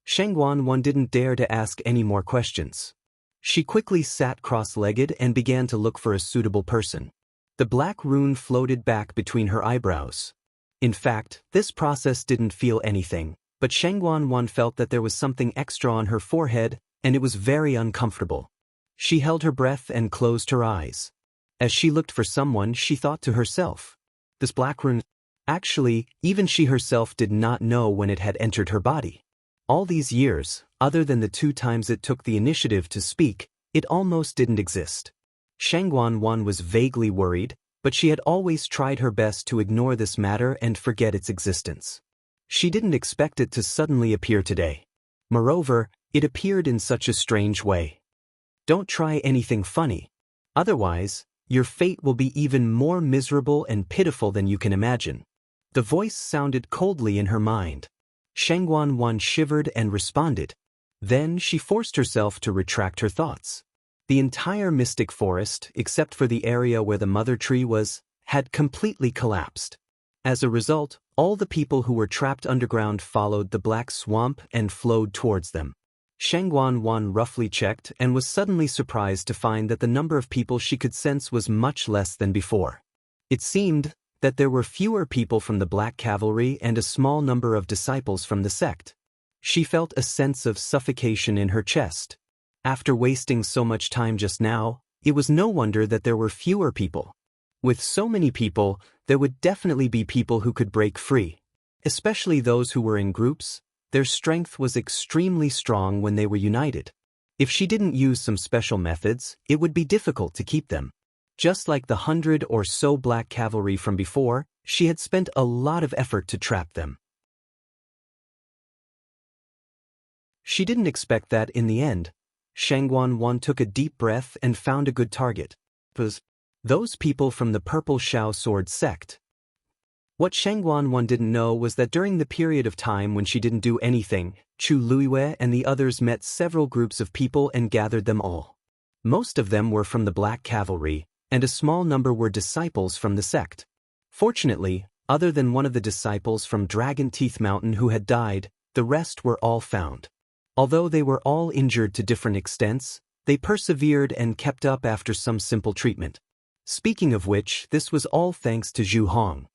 Shang Guanyu didn't dare to ask any more questions. She quickly sat cross-legged and began to look for a suitable person. The black rune floated back between her eyebrows. In fact, this process didn't feel anything, but Shang Guanyu felt that there was something extra on her forehead, and it was very uncomfortable. She held her breath and closed her eyes. As she looked for someone, she thought to herself, this black rune. Actually, even she herself did not know when it had entered her body. All these years, other than the 2 times it took the initiative to speak, it almost didn't exist. Shang Guanyu was vaguely worried, but she had always tried her best to ignore this matter and forget its existence. She didn't expect it to suddenly appear today. Moreover, it appeared in such a strange way. Don't try anything funny. Otherwise, your fate will be even more miserable and pitiful than you can imagine. The voice sounded coldly in her mind. Shang Guanyu shivered and responded. Then she forced herself to retract her thoughts. The entire mystic forest, except for the area where the mother tree was, had completely collapsed. As a result, all the people who were trapped underground followed the black swamp and flowed towards them. Shang Guanyu roughly checked and was suddenly surprised to find that the number of people she could sense was much less than before. It seemed that there were fewer people from the Black Cavalry and a small number of disciples from the sect. She felt a sense of suffocation in her chest. After wasting so much time just now, it was no wonder that there were fewer people. With so many people, there would definitely be people who could break free. Especially those who were in groups, their strength was extremely strong when they were united. If she didn't use some special methods, it would be difficult to keep them. Just like the 100 or so Black Cavalry from before, she had spent a lot of effort to trap them. She didn't expect that in the end. Shang Guanyu took a deep breath and found a good target. Those people from the Purple Shao Sword sect. What Shang Guanyu didn't know was that during the period of time when she didn't do anything, Chu Luiyue and the others met several groups of people and gathered them all. Most of them were from the Black Cavalry, and a small number were disciples from the sect. Fortunately, other than one of the disciples from Dragon Teeth Mountain who had died, the rest were all found. Although they were all injured to different extents, they persevered and kept up after some simple treatment. Speaking of which, this was all thanks to Zhu Hong.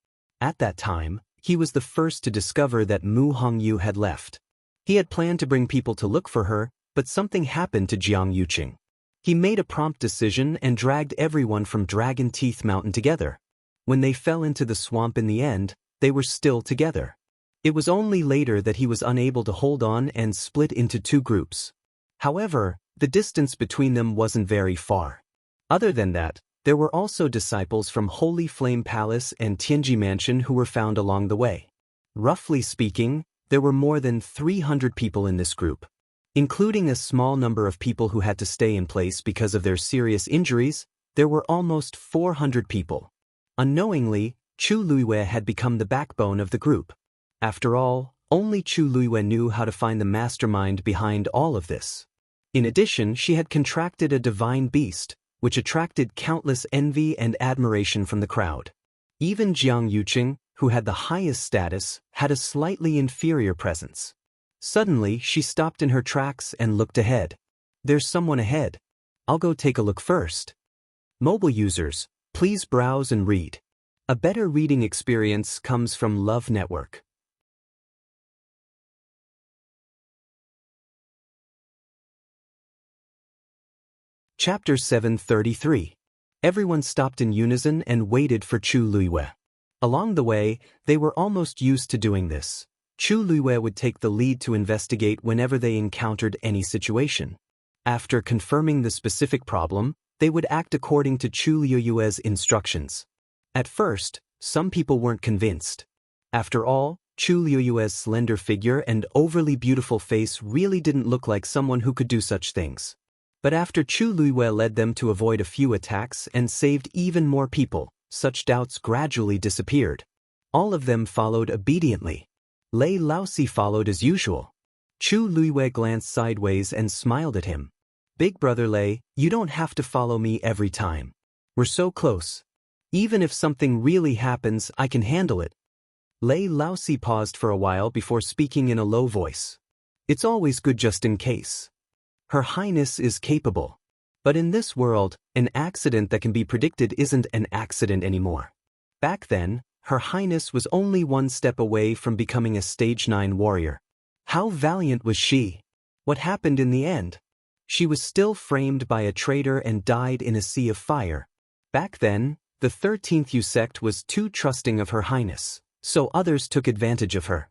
At that time, he was the first to discover that Mu Hongyu had left. He had planned to bring people to look for her, but something happened to Jiang Yuqing. He made a prompt decision and dragged everyone from Dragon Teeth Mountain together. When they fell into the swamp in the end, they were still together. It was only later that he was unable to hold on and split into 2 groups. However, the distance between them wasn't very far. Other than that, there were also disciples from Holy Flame Palace and Tianji Mansion who were found along the way. Roughly speaking, there were more than 300 people in this group. Including a small number of people who had to stay in place because of their serious injuries, there were almost 400 people. Unknowingly, Chu Luiyue had become the backbone of the group. After all, only Chu Luiyue knew how to find the mastermind behind all of this. In addition, she had contracted a divine beast, which attracted countless envy and admiration from the crowd. Even Jiang Yuqing, who had the highest status, had a slightly inferior presence. Suddenly, she stopped in her tracks and looked ahead. There's someone ahead. I'll go take a look first. Mobile users, please browse and read. A better reading experience comes from Love Network. Chapter 733. Everyone stopped in unison and waited for Chu Luiyue. Along the way, they were almost used to doing this. Chu Luiyue would take the lead to investigate whenever they encountered any situation. After confirming the specific problem, they would act according to Chu Luiyue's instructions. At first, some people weren't convinced. After all, Chu Luiyue's slender figure and overly beautiful face really didn't look like someone who could do such things. But after Chu Luiyue led them to avoid a few attacks and saved even more people, such doubts gradually disappeared. All of them followed obediently. Lei Laosi followed as usual. Chu Luiyue glanced sideways and smiled at him. Big brother Lei, you don't have to follow me every time. We're so close. Even if something really happens, I can handle it. Lei Laosi paused for a while before speaking in a low voice. It's always good just in case. Her Highness is capable. But in this world, an accident that can be predicted isn't an accident anymore. Back then, Her Highness was only one step away from becoming a Stage 9 warrior. How valiant was she? What happened in the end? She was still framed by a traitor and died in a sea of fire. Back then, the 13th Yu sect was too trusting of Her Highness, so others took advantage of her.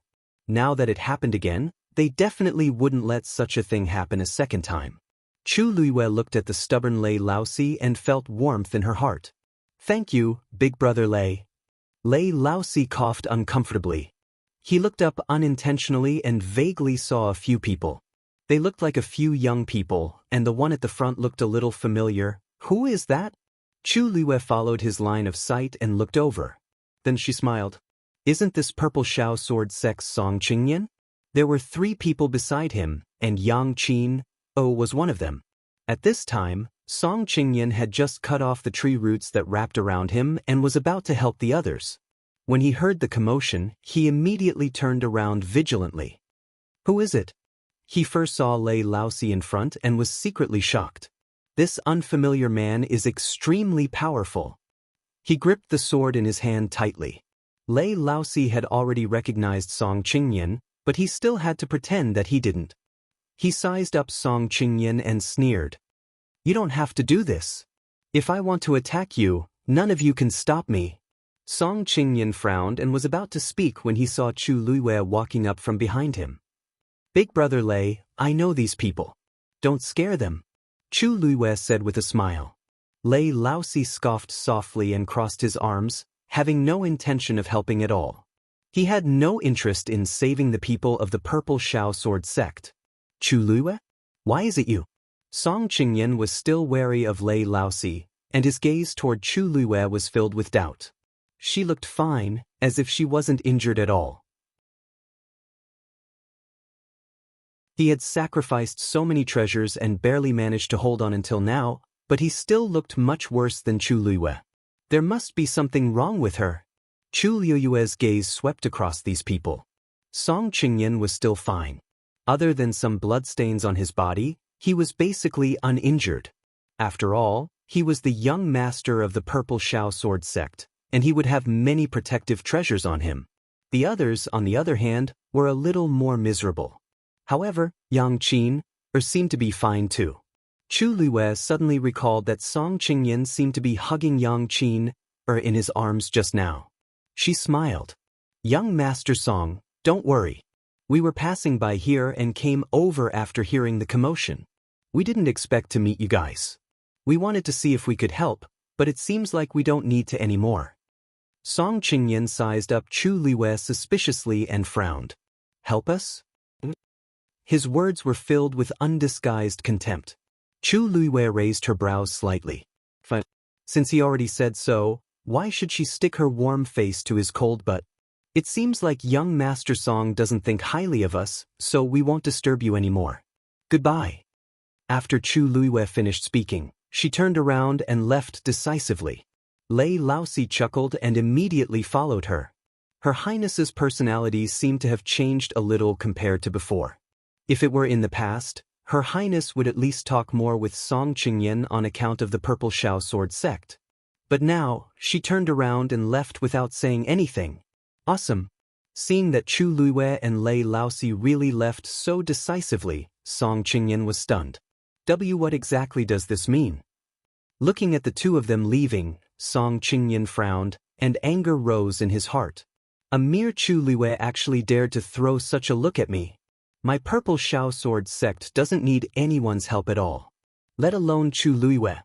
Now that it happened again, they definitely wouldn't let such a thing happen a second time. Chu Luiyue looked at the stubborn Lei Laosi and felt warmth in her heart. Thank you, big brother Lei. Lei Laosi coughed uncomfortably. He looked up unintentionally and vaguely saw a few people. They looked like a few young people, and the one at the front looked a little familiar. Who is that? Chu Luiyue followed his line of sight and looked over. Then she smiled. Isn't this purple Shao sword sex Song Qingyan? There were 3 people beside him, and Yang Qin was one of them. At this time, Song Qingyan had just cut off the tree roots that wrapped around him and was about to help the others. When he heard the commotion, he immediately turned around vigilantly. Who is it? He first saw Lei Laosi in front and was secretly shocked. This unfamiliar man is extremely powerful. He gripped the sword in his hand tightly. Lei Laosi had already recognized Song Qingyan, but he still had to pretend that he didn't. He sized up Song Qingyan and sneered. You don't have to do this. If I want to attack you, none of you can stop me. Song Qingyan frowned and was about to speak when he saw Chu Luiyue walking up from behind him. Big brother Lei, I know these people. Don't scare them. Chu Luiyue said with a smile. Lei Laosi scoffed softly and crossed his arms, having no intention of helping at all. He had no interest in saving the people of the Purple Shao Sword sect. Chu Luiyue? Why is it you? Song Qingyan was still wary of Lei Laosi, and his gaze toward Chu Luiyue was filled with doubt. She looked fine, as if she wasn't injured at all. He had sacrificed so many treasures and barely managed to hold on until now, but he still looked much worse than Chu Luiyue. There must be something wrong with her. Chu Luiyue's gaze swept across these people. Song Qingyan was still fine. Other than some bloodstains on his body, he was basically uninjured. After all, he was the young master of the Purple Shao Sword sect, and he would have many protective treasures on him. The others, on the other hand, were a little more miserable. However, Yang Qin seemed to be fine too. Chu Luiyue suddenly recalled that Song Qingyan seemed to be hugging Yang Qin in his arms just now. She smiled. Young Master Song, don't worry. We were passing by here and came over after hearing the commotion. We didn't expect to meet you guys. We wanted to see if we could help, but it seems like we don't need to anymore. Song Qingyan sized up Chu Luiyue suspiciously and frowned. Help us? His words were filled with undisguised contempt. Chu Luiyue raised her brows slightly. Fine. Since he already said so, why should she stick her warm face to his cold butt? It seems like young Master Song doesn't think highly of us, so we won't disturb you anymore. Goodbye. After Chu Luiyue finished speaking, she turned around and left decisively. Lei Laosi chuckled and immediately followed her. Her Highness's personality seemed to have changed a little compared to before. If it were in the past, Her Highness would at least talk more with Song Qingyan on account of the Purple Shao Sword sect. But now, she turned around and left without saying anything. Awesome. Seeing that Chu Luiyue and Lei Laosi really left so decisively, Song Qingyan was stunned. What exactly does this mean? Looking at the two of them leaving, Song Qingyan frowned, and anger rose in his heart. A mere Chu Liwei actually dared to throw such a look at me. My purple Shao sword sect doesn't need anyone's help at all. Let alone Chu Liwei.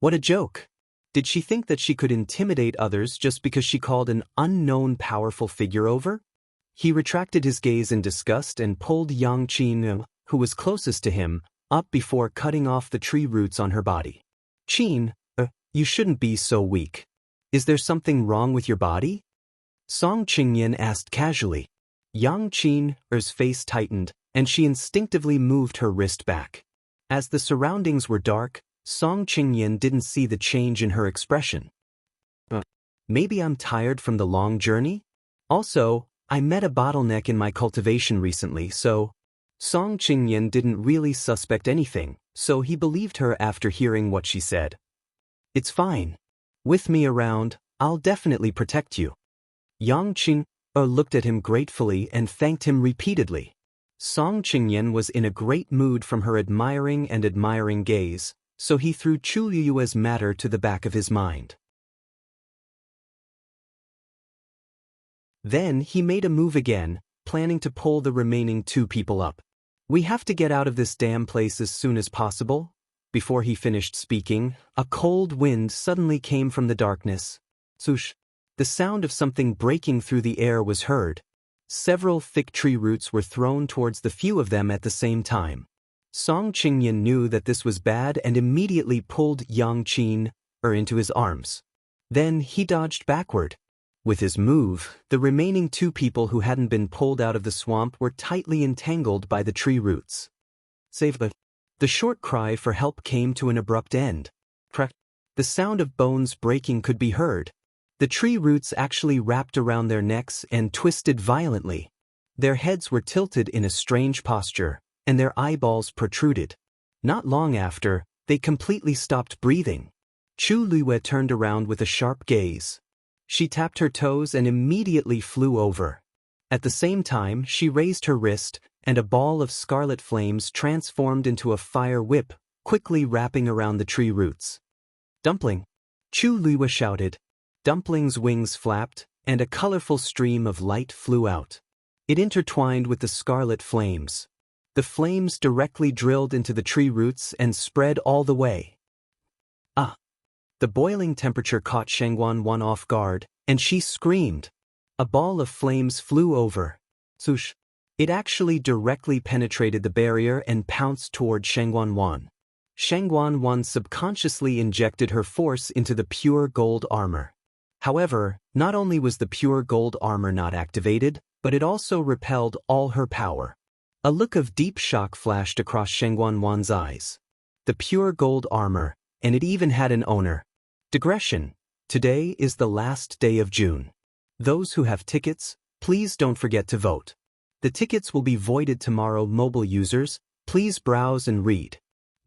What a joke. Did she think that she could intimidate others just because she called an unknown powerful figure over? He retracted his gaze in disgust and pulled Yang Qin, who was closest to him, up before cutting off the tree roots on her body. Qin, you shouldn't be so weak. Is there something wrong with your body? Song Qingyan asked casually. Yang Qin's face tightened, and she instinctively moved her wrist back. As the surroundings were dark, Song Qingyan didn't see the change in her expression. Maybe I'm tired from the long journey? Also, I met a bottleneck in my cultivation recently, so… Song Qingyan didn't really suspect anything, so he believed her after hearing what she said. It's fine. With me around, I'll definitely protect you. Yang Qin looked at him gratefully and thanked him repeatedly. Song Qingyan was in a great mood from her admiring gaze, so he threw Chu Liue's matter to the back of his mind. Then he made a move again, planning to pull the remaining 2 people up. We have to get out of this damn place as soon as possible. Before he finished speaking, a cold wind suddenly came from the darkness. Swoosh! The sound of something breaking through the air was heard. Several thick tree roots were thrown towards the few of them at the same time. Song Qingyan knew that this was bad and immediately pulled Yang Qin into his arms. Then he dodged backward. With his move, the remaining 2 people who hadn't been pulled out of the swamp were tightly entangled by the tree roots. Save the… The short cry for help came to an abrupt end. Crack! The sound of bones breaking could be heard. The tree roots actually wrapped around their necks and twisted violently. Their heads were tilted in a strange posture, and their eyeballs protruded. Not long after, they completely stopped breathing. Chu Liwei turned around with a sharp gaze. She tapped her toes and immediately flew over. At the same time, she raised her wrist, and a ball of scarlet flames transformed into a fire whip, quickly wrapping around the tree roots. Dumpling! Chu Liwei shouted. Dumpling's wings flapped, and a colorful stream of light flew out. It intertwined with the scarlet flames. The flames directly drilled into the tree roots and spread all the way. Ah! The boiling temperature caught Shangguan Wan off guard, and she screamed. A ball of flames flew over. Swoosh! It actually directly penetrated the barrier and pounced toward Shangguan Wan. Shangguan Wan subconsciously injected her force into the pure gold armor. However, not only was the pure gold armor not activated, but it also repelled all her power. A look of deep shock flashed across Shangguan Wan's eyes. The pure gold armor, and it even had an owner. Digression. Today is the last day of June. Those who have tickets, please don't forget to vote. The tickets will be voided tomorrow. Mobile users, please browse and read.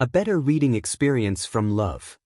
A better reading experience from love.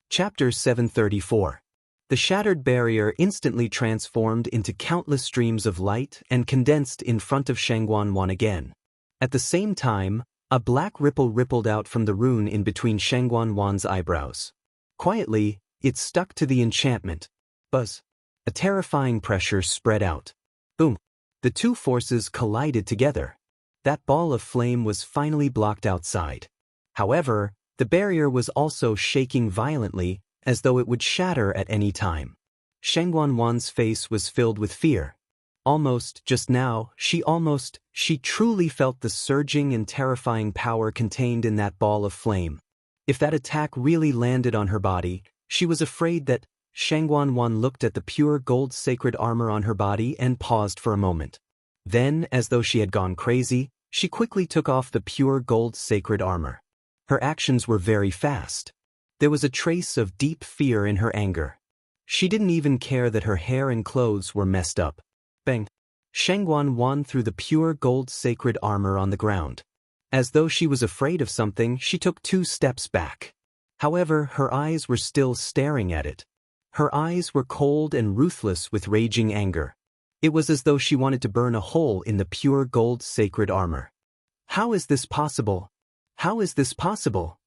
Chapter 734. The shattered barrier instantly transformed into countless streams of light and condensed in front of Shangguan Wan again. At the same time, a black ripple rippled out from the rune in between Shangguan Wan's eyebrows. Quietly, it stuck to the enchantment. Buzz. A terrifying pressure spread out. Boom. The 2 forces collided together. That ball of flame was finally blocked outside. However, the barrier was also shaking violently, as though it would shatter at any time. Shangguan Wan's face was filled with fear. Just now, she truly felt the surging and terrifying power contained in that ball of flame. If that attack really landed on her body, she was afraid that… Shangguan Wan looked at the pure gold sacred armor on her body and paused for a moment. Then, as though she had gone crazy, she quickly took off the pure gold sacred armor. Her actions were very fast. There was a trace of deep fear in her anger. She didn't even care that her hair and clothes were messed up. Bang! Shangguan Wan threw the pure gold sacred armor on the ground. As though she was afraid of something, she took 2 steps back. However, her eyes were still staring at it. Her eyes were cold and ruthless with raging anger. It was as though she wanted to burn a hole in the pure gold sacred armor. How is this possible? How is this possible?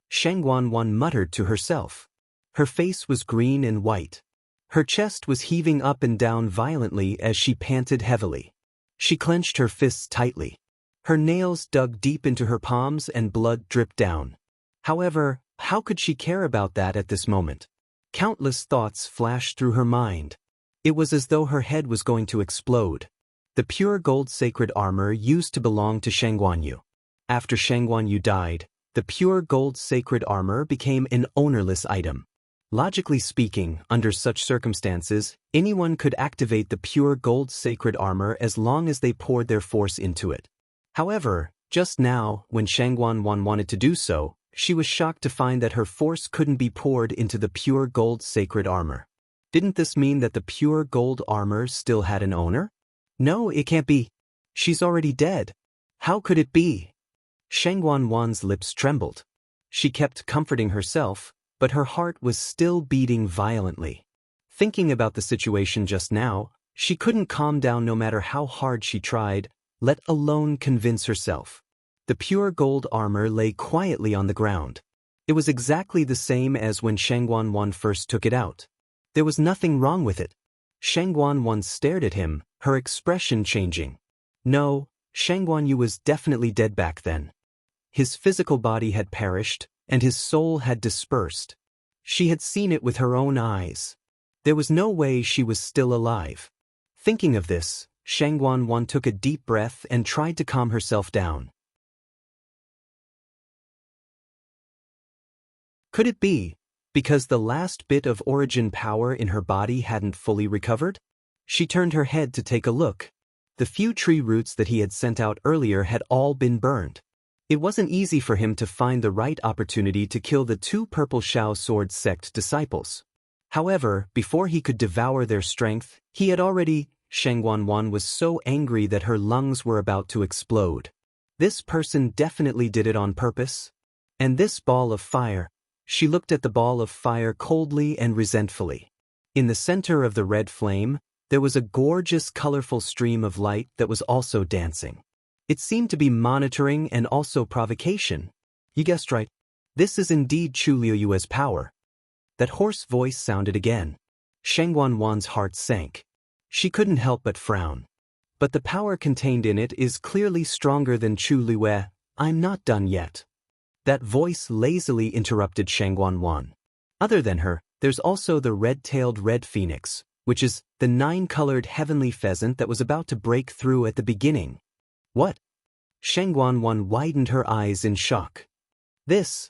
Shangguan muttered to herself. Her face was green and white. Her chest was heaving up and down violently as she panted heavily. She clenched her fists tightly. Her nails dug deep into her palms and blood dripped down. However, how could she care about that at this moment? Countless thoughts flashed through her mind. It was as though her head was going to explode. The pure gold sacred armor used to belong to Shangguan. After Shangguan died, the pure gold sacred armor became an ownerless item. Logically speaking, under such circumstances, anyone could activate the pure gold sacred armor as long as they poured their force into it. However, just now, when Shangguan wanted to do so, she was shocked to find that her force couldn't be poured into the pure gold sacred armor. Didn't this mean that the pure gold armor still had an owner? No, it can't be. She's already dead. How could it be? Shangguan's lips trembled. She kept comforting herself, but her heart was still beating violently. Thinking about the situation just now, she couldn't calm down no matter how hard she tried, let alone convince herself. The pure gold armor lay quietly on the ground. It was exactly the same as when Shangguan first took it out. There was nothing wrong with it. Shangguan stared at him, her expression changing. No, Shangguan was definitely dead back then. His physical body had perished, and his soul had dispersed. She had seen it with her own eyes. There was no way she was still alive. Thinking of this, Shangguan took a deep breath and tried to calm herself down. Could it be because the last bit of origin power in her body hadn't fully recovered? She turned her head to take a look. The few tree roots that he had sent out earlier had all been burned. It wasn't easy for him to find the right opportunity to kill the 2 Purple Shao Sword sect disciples. However, before he could devour their strength, he had already... Shangguan was so angry that her lungs were about to explode. This person definitely did it on purpose. And this ball of fire... She looked at the ball of fire coldly and resentfully. In the center of the red flame, there was a gorgeous colorful stream of light that was also dancing. It seemed to be monitoring and also provocation. You guessed right. This is indeed Chu Liuyue's power. That hoarse voice sounded again. Shangguan's heart sank. She couldn't help but frown. But the power contained in it is clearly stronger than Chu Liyue. I'm not done yet. That voice lazily interrupted Shangguan. Other than her, there's also the red-tailed red phoenix, which is the 9-colored heavenly pheasant that was about to break through at the beginning. What? Shangguan widened her eyes in shock. This,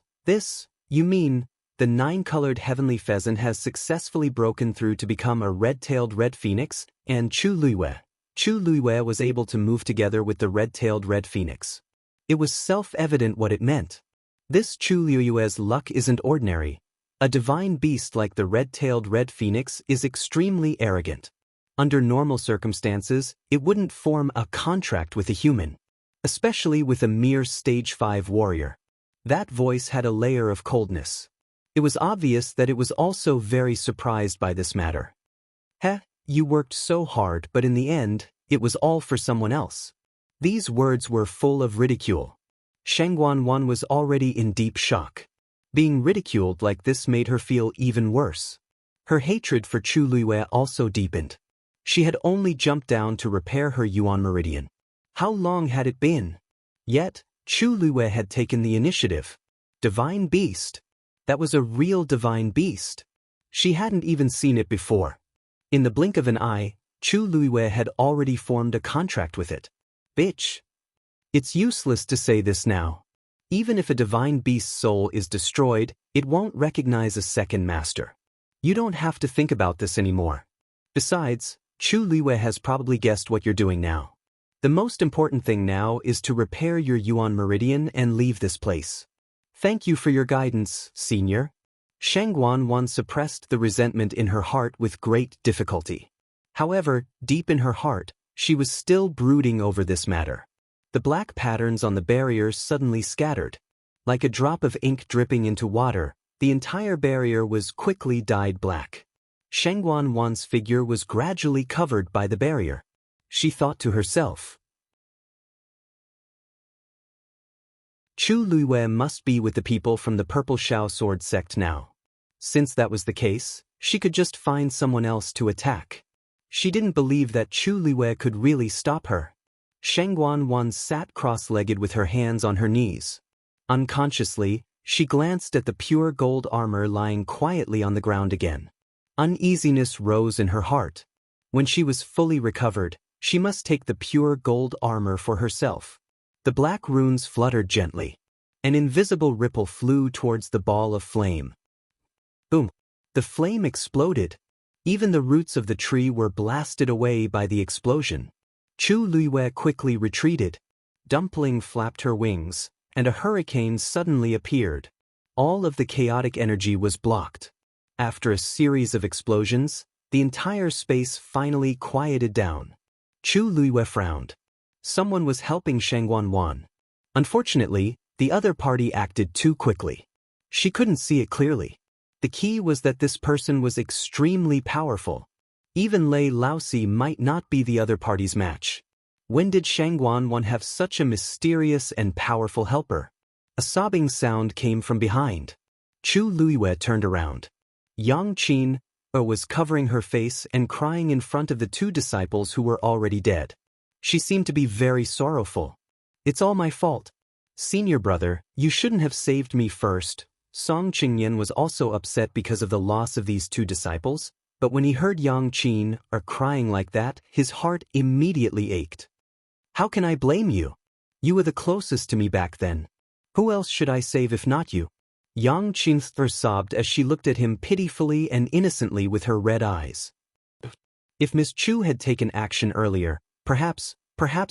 you mean, the 9-colored heavenly pheasant has successfully broken through to become a red-tailed red phoenix, and Chu Liyue was able to move together with the red-tailed red phoenix. It was self-evident what it meant. This Chu Liyue's luck isn't ordinary. A divine beast like the red-tailed red phoenix is extremely arrogant. Under normal circumstances, it wouldn't form a contract with a human, especially with a mere stage 5 warrior. That voice had a layer of coldness. It was obvious that it was also very surprised by this matter. You worked so hard, but in the end, it was all for someone else. These words were full of ridicule. Shangguan was already in deep shock. Being ridiculed like this made her feel even worse. Her hatred for Chu Liyue also deepened. She had only jumped down to repair her Yuan Meridian. How long had it been? Yet, Chu Liyue had taken the initiative. Divine beast. That was a real divine beast. She hadn't even seen it before. In the blink of an eye, Chu Liyue had already formed a contract with it. Bitch. It's useless to say this now. Even if a divine beast's soul is destroyed, it won't recognize a second master. You don't have to think about this anymore. Besides, Chu Liyue has probably guessed what you're doing now. The most important thing now is to repair your Yuan Meridian and leave this place. Thank you for your guidance, senior. Shangguan suppressed the resentment in her heart with great difficulty. However, deep in her heart, she was still brooding over this matter. The black patterns on the barriers suddenly scattered. Like a drop of ink dripping into water, the entire barrier was quickly dyed black. Shangguan's figure was gradually covered by the barrier. She thought to herself, Chu Luiyue must be with the people from the Purple Shao Sword sect now. Since that was the case, she could just find someone else to attack. She didn't believe that Chu Luiyue could really stop her. Shangguan Wan sat cross-legged with her hands on her knees. Unconsciously, she glanced at the pure gold armor lying quietly on the ground again. Uneasiness rose in her heart. When she was fully recovered, she must take the pure gold armor for herself. The black runes fluttered gently. An invisible ripple flew towards the ball of flame. Boom! The flame exploded. Even the roots of the tree were blasted away by the explosion. Chu Luiyue quickly retreated. Dumpling flapped her wings, and a hurricane suddenly appeared. All of the chaotic energy was blocked. After a series of explosions, the entire space finally quieted down. Chu Luiyue frowned. Someone was helping Shangguan Wan. Unfortunately, the other party acted too quickly. She couldn't see it clearly. The key was that this person was extremely powerful. Even Lei Laosi might not be the other party's match. When did Shangguan Wan have such a mysterious and powerful helper? A sobbing sound came from behind. Chu Luiyue turned around. Yang Qin was covering her face and crying in front of the two disciples who were already dead. She seemed to be very sorrowful. "It's all my fault. Senior brother, you shouldn't have saved me first." Song Qingyan was also upset because of the loss of these two disciples, but when he heard Yang Qin crying like that, his heart immediately ached. "How can I blame you? You were the closest to me back then. Who else should I save if not you?" Yang Qin sobbed as she looked at him pitifully and innocently with her red eyes. If Miss Chu had taken action earlier, perhaps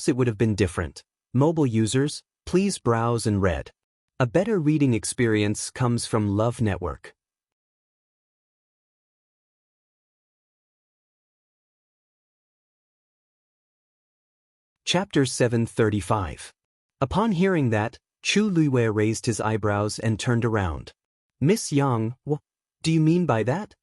it would have been different. Mobile users, please browse and read. A better reading experience comes from Love Network. Chapter 735. Upon hearing that, Chu Luiyue raised his eyebrows and turned around. "Miss Yang, what do you mean by that?"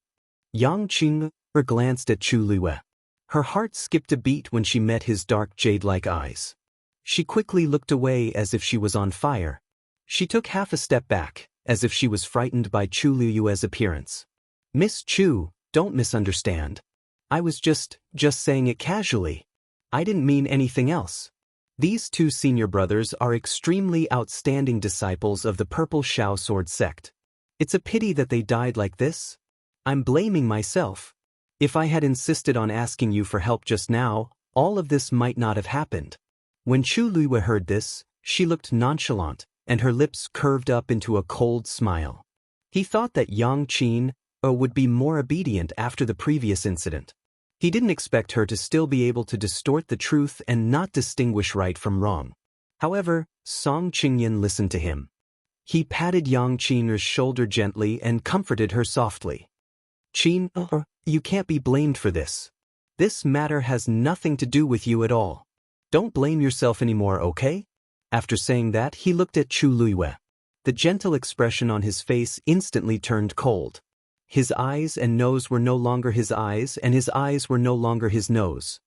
Yang Qin glanced at Chu Luiyue. Her heart skipped a beat when she met his dark jade-like eyes. She quickly looked away as if she was on fire. She took half a step back, as if she was frightened by Chu Luiyue's appearance. "Miss Chu, don't misunderstand. I was just saying it casually. I didn't mean anything else. These two senior brothers are extremely outstanding disciples of the Purple Shao Sword sect. It's a pity that they died like this. I'm blaming myself. If I had insisted on asking you for help just now, all of this might not have happened." When Chu Luiyue heard this, she looked nonchalant, and her lips curved up into a cold smile. He thought that Yang Qin would be more obedient after the previous incident. He didn't expect her to still be able to distort the truth and not distinguish right from wrong. However, Song Qingyan listened to him. He patted Yang Qin's shoulder gently and comforted her softly. "Qin, you can't be blamed for this. This matter has nothing to do with you at all. Don't blame yourself anymore, okay?" After saying that, he looked at Chu Luiyue. The gentle expression on his face instantly turned cold. His eyes and nose were no longer his eyes, and his eyes were no longer his nose.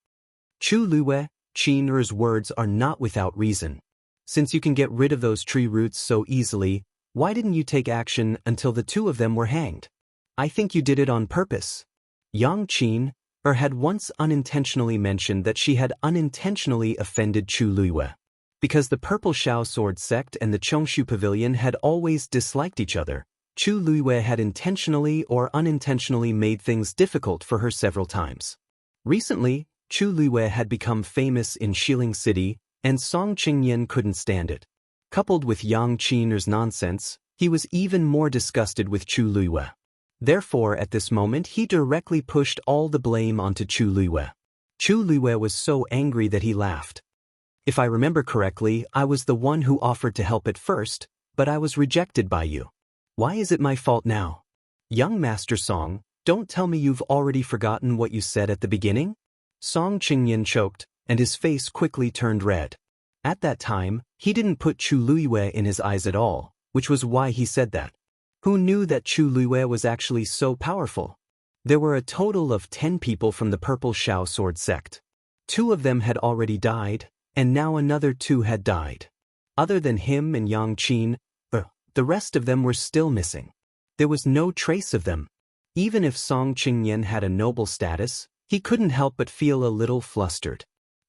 "Chu Luiyue, Qin's words are not without reason. Since you can get rid of those tree roots so easily, why didn't you take action until the two of them were hanged? I think you did it on purpose." Yang Qin had once unintentionally mentioned that she had unintentionally offended Chu Luiyue. Because the Purple Shao Sword sect and the Chongshu Pavilion had always disliked each other, Chu Luiyue had intentionally or unintentionally made things difficult for her several times. Recently, Chu Luiyue had become famous in Xiling City, and Song Qingyan couldn't stand it. Coupled with Yang Qin's nonsense, he was even more disgusted with Chu Luiyue. Therefore, at this moment, he directly pushed all the blame onto Chu Luiyue. Chu Luiyue was so angry that he laughed. "If I remember correctly, I was the one who offered to help at first, but I was rejected by you. Why is it my fault now? Young Master Song, don't tell me you've already forgotten what you said at the beginning?" Song Qingyan choked, and his face quickly turned red. At that time, he didn't put Chu Luiyue in his eyes at all, which was why he said that. Who knew that Chu Luiyue was actually so powerful? There were a total of 10 people from the Purple Shao Sword sect. 2 of them had already died, and now another 2 had died. Other than him and Yang Qin, the rest of them were still missing. There was no trace of them. Even if Song Qingyan had a noble status, he couldn't help but feel a little flustered.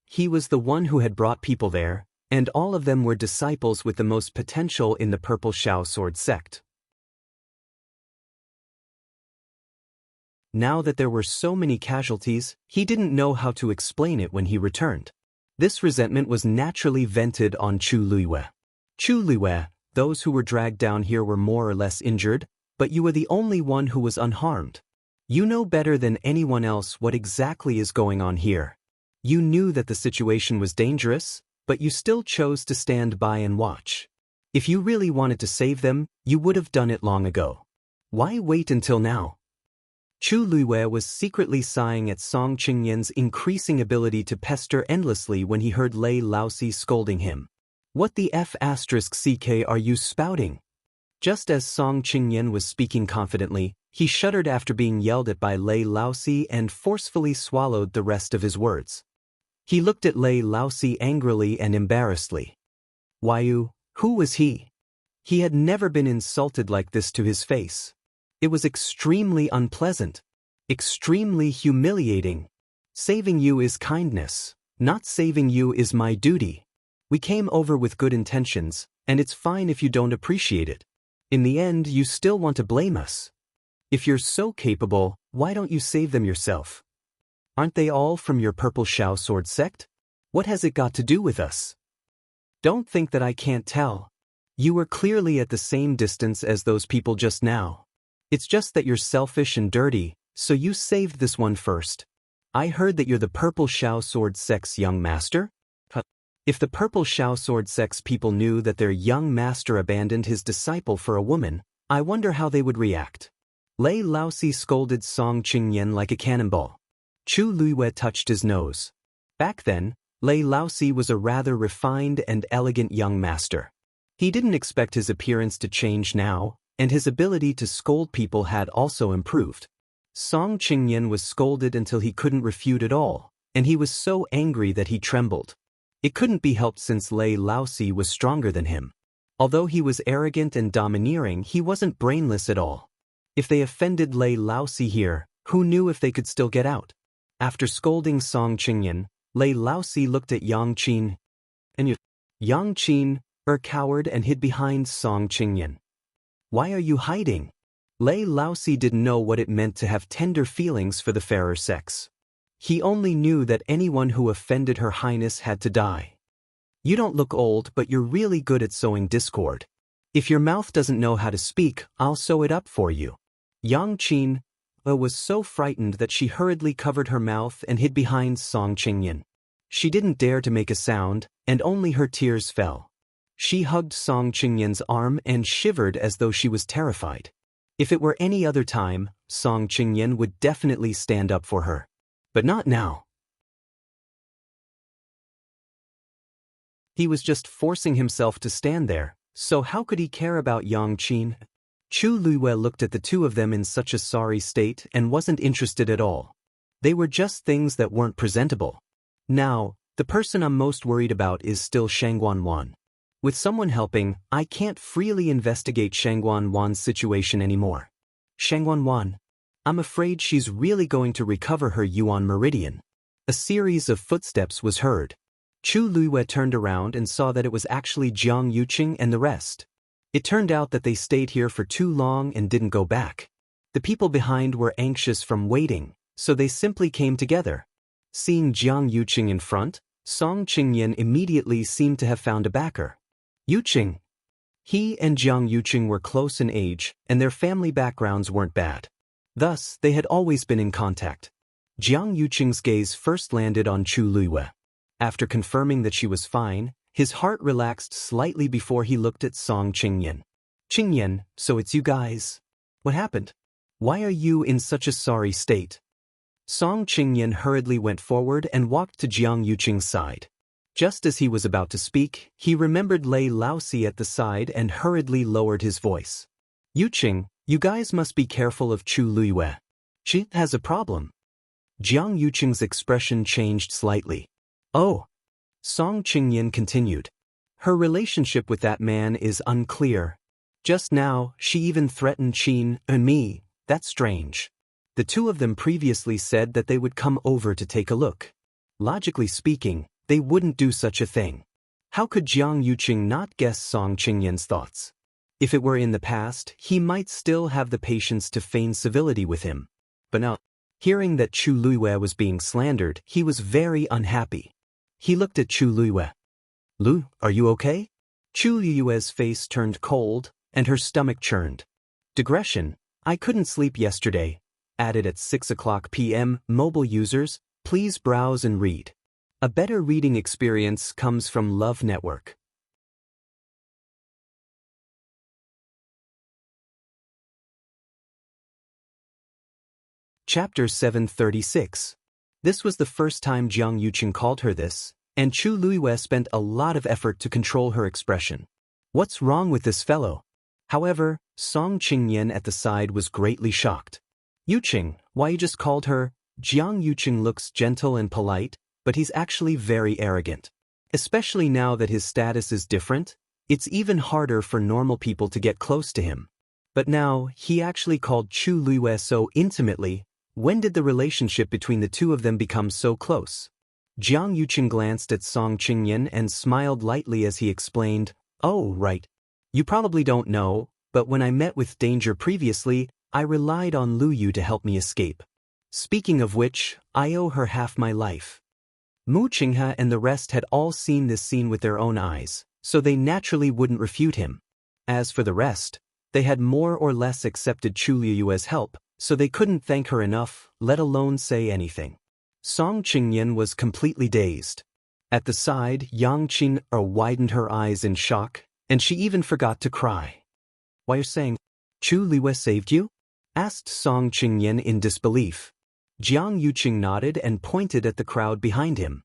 He was the one who had brought people there, and all of them were disciples with the most potential in the Purple Shao Sword sect. Now that there were so many casualties, he didn't know how to explain it when he returned. This resentment was naturally vented on Chu Luiyue. Chu Luiyue, those who were dragged down here were more or less injured, but you were the only one who was unharmed. You know better than anyone else what exactly is going on here. You knew that the situation was dangerous, but you still chose to stand by and watch. If you really wanted to save them, you would have done it long ago. Why wait until now? Chu Luiyue was secretly sighing at Song Qingyan's increasing ability to pester endlessly when he heard Lei Laosi scolding him. What the F***ck are you spouting? Just as Song Qingyan was speaking confidently, he shuddered after being yelled at by Lei Laosi and forcefully swallowed the rest of his words. He looked at Lei Laosi angrily and embarrassedly. Who was he? He had never been insulted like this to his face. It was extremely unpleasant. Extremely humiliating. Saving you is kindness. Not saving you is my duty. We came over with good intentions, and it's fine if you don't appreciate it. In the end, you still want to blame us. If you're so capable, why don't you save them yourself? Aren't they all from your Purple Shao Sword sect? What has it got to do with us? Don't think that I can't tell. You were clearly at the same distance as those people just now. It's just that you're selfish and dirty, so you saved this one first. I heard that you're the Purple Shao Sword sect's young master? If the Purple Shao Sword sect's people knew that their young master abandoned his disciple for a woman, I wonder how they would react. Lei Laosi scolded Song Qingyan like a cannonball. Chu Luiyue touched his nose. Back then, Lei Laosi was a rather refined and elegant young master. He didn't expect his appearance to change now, and his ability to scold people had also improved. Song Qingyan was scolded until he couldn't refute at all, and he was so angry that he trembled. It couldn't be helped since Lei Laosi was stronger than him. Although he was arrogant and domineering, he wasn't brainless at all. If they offended Lei Laosi here, who knew if they could still get out? After scolding Song Qingyan, Lei Laosi looked at Yang Qin. And Yang Qin, coward and hid behind Song Qingyan. Why are you hiding? Lei Laosi didn't know what it meant to have tender feelings for the fairer sex. He only knew that anyone who offended Her Highness had to die. You don't look old, but you're really good at sowing discord. If your mouth doesn't know how to speak, I'll sew it up for you. Yang Qin was so frightened that she hurriedly covered her mouth and hid behind Song Qingyan. She didn't dare to make a sound, and only her tears fell. She hugged Song Qingyan's arm and shivered as though she was terrified. If it were any other time, Song Qingyan would definitely stand up for her. But not now. He was just forcing himself to stand there, so how could he care about Yang Qin? Chu Luiyue looked at the two of them in such a sorry state and wasn't interested at all. They were just things that weren't presentable. Now, the person I'm most worried about is still Shangguan Wan. With someone helping, I can't freely investigate Shangguan Wan's situation anymore. Shangguan Wan. I'm afraid she's really going to recover her Yuan Meridian. A series of footsteps was heard. Chu Luiyue turned around and saw that it was actually Jiang Yuqing and the rest. It turned out that they stayed here for too long and didn't go back. The people behind were anxious from waiting, so they simply came together. Seeing Jiang Yuqing in front, Song Qingyan immediately seemed to have found a backer. Yuqing. He and Jiang Yuqing were close in age, and their family backgrounds weren't bad. Thus, they had always been in contact. Jiang Yuqing's gaze first landed on Chu Luiyue. After confirming that she was fine, his heart relaxed slightly before he looked at Song Qingyan. Qingyan, so it's you guys. What happened? Why are you in such a sorry state? Song Qingyan hurriedly went forward and walked to Jiang Yuqing's side. Just as he was about to speak, he remembered Lei Laosi at the side and hurriedly lowered his voice. Yuqing, you guys must be careful of Chu Luiyue. She has a problem. Jiang Yuqing's expression changed slightly. Oh. Song Qingyan continued. Her relationship with that man is unclear. Just now, she even threatened Qin and me. That's strange. The two of them previously said that they would come over to take a look. Logically speaking, they wouldn't do such a thing. How could Jiang Yuqing not guess Song Qingyan's thoughts? If it were in the past, he might still have the patience to feign civility with him. But now, hearing that Chu Luiyue was being slandered, he was very unhappy. He looked at Chu Luiyue. Lu, are you okay? Chu Luiyue's face turned cold, and her stomach churned. Digression, I couldn't sleep yesterday. Added at 6:00 p.m. Mobile users, please browse and read. A better reading experience comes from Love Network. Chapter 736. This was the first time Jiang Yuqing called her this, and Chu Luiyue spent a lot of effort to control her expression. What's wrong with this fellow? However, Song Qingyan at the side was greatly shocked. Yuqing, why you just called her? Jiang Yuqing looks gentle and polite, but he's actually very arrogant. Especially now that his status is different, it's even harder for normal people to get close to him. But now, he actually called Chu Luiyue so intimately. When did the relationship between the two of them become so close? Jiang Yuqing glanced at Song Qingyan and smiled lightly as he explained, "Oh, right. You probably don't know, but when I met with danger previously, I relied on Lu Yu to help me escape. Speaking of which, I owe her half my life." Mu Qinghe and the rest had all seen this scene with their own eyes, so they naturally wouldn't refute him. As for the rest, they had more or less accepted Chu Luiyue's help, so they couldn't thank her enough, let alone say anything. Song Qingyan was completely dazed. At the side, Yang Qin widened her eyes in shock, and she even forgot to cry. "Why, you're saying Chu Luiyue saved you?" asked Song Qingyan in disbelief. Jiang Yuqing nodded and pointed at the crowd behind him.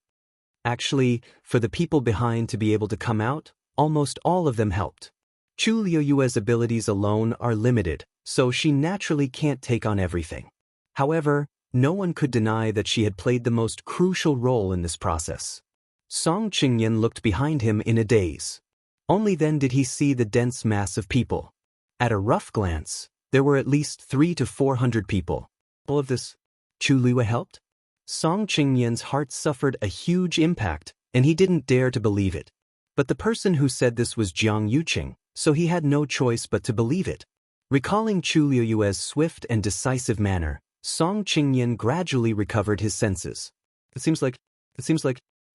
Actually, for the people behind to be able to come out, almost all of them helped. Chu Luiyue's abilities alone are limited, so she naturally can't take on everything. However, no one could deny that she had played the most crucial role in this process. Song Qingyan looked behind him in a daze. Only then did he see the dense mass of people. At a rough glance, there were at least 300 to 400 people. All of this, Chu Luiyue helped? Song Qingyan's heart suffered a huge impact, and he didn't dare to believe it. But the person who said this was Jiang Yuqing, so he had no choice but to believe it. Recalling Chu Luiyue's swift and decisive manner, Song Qingyan gradually recovered his senses. It seems like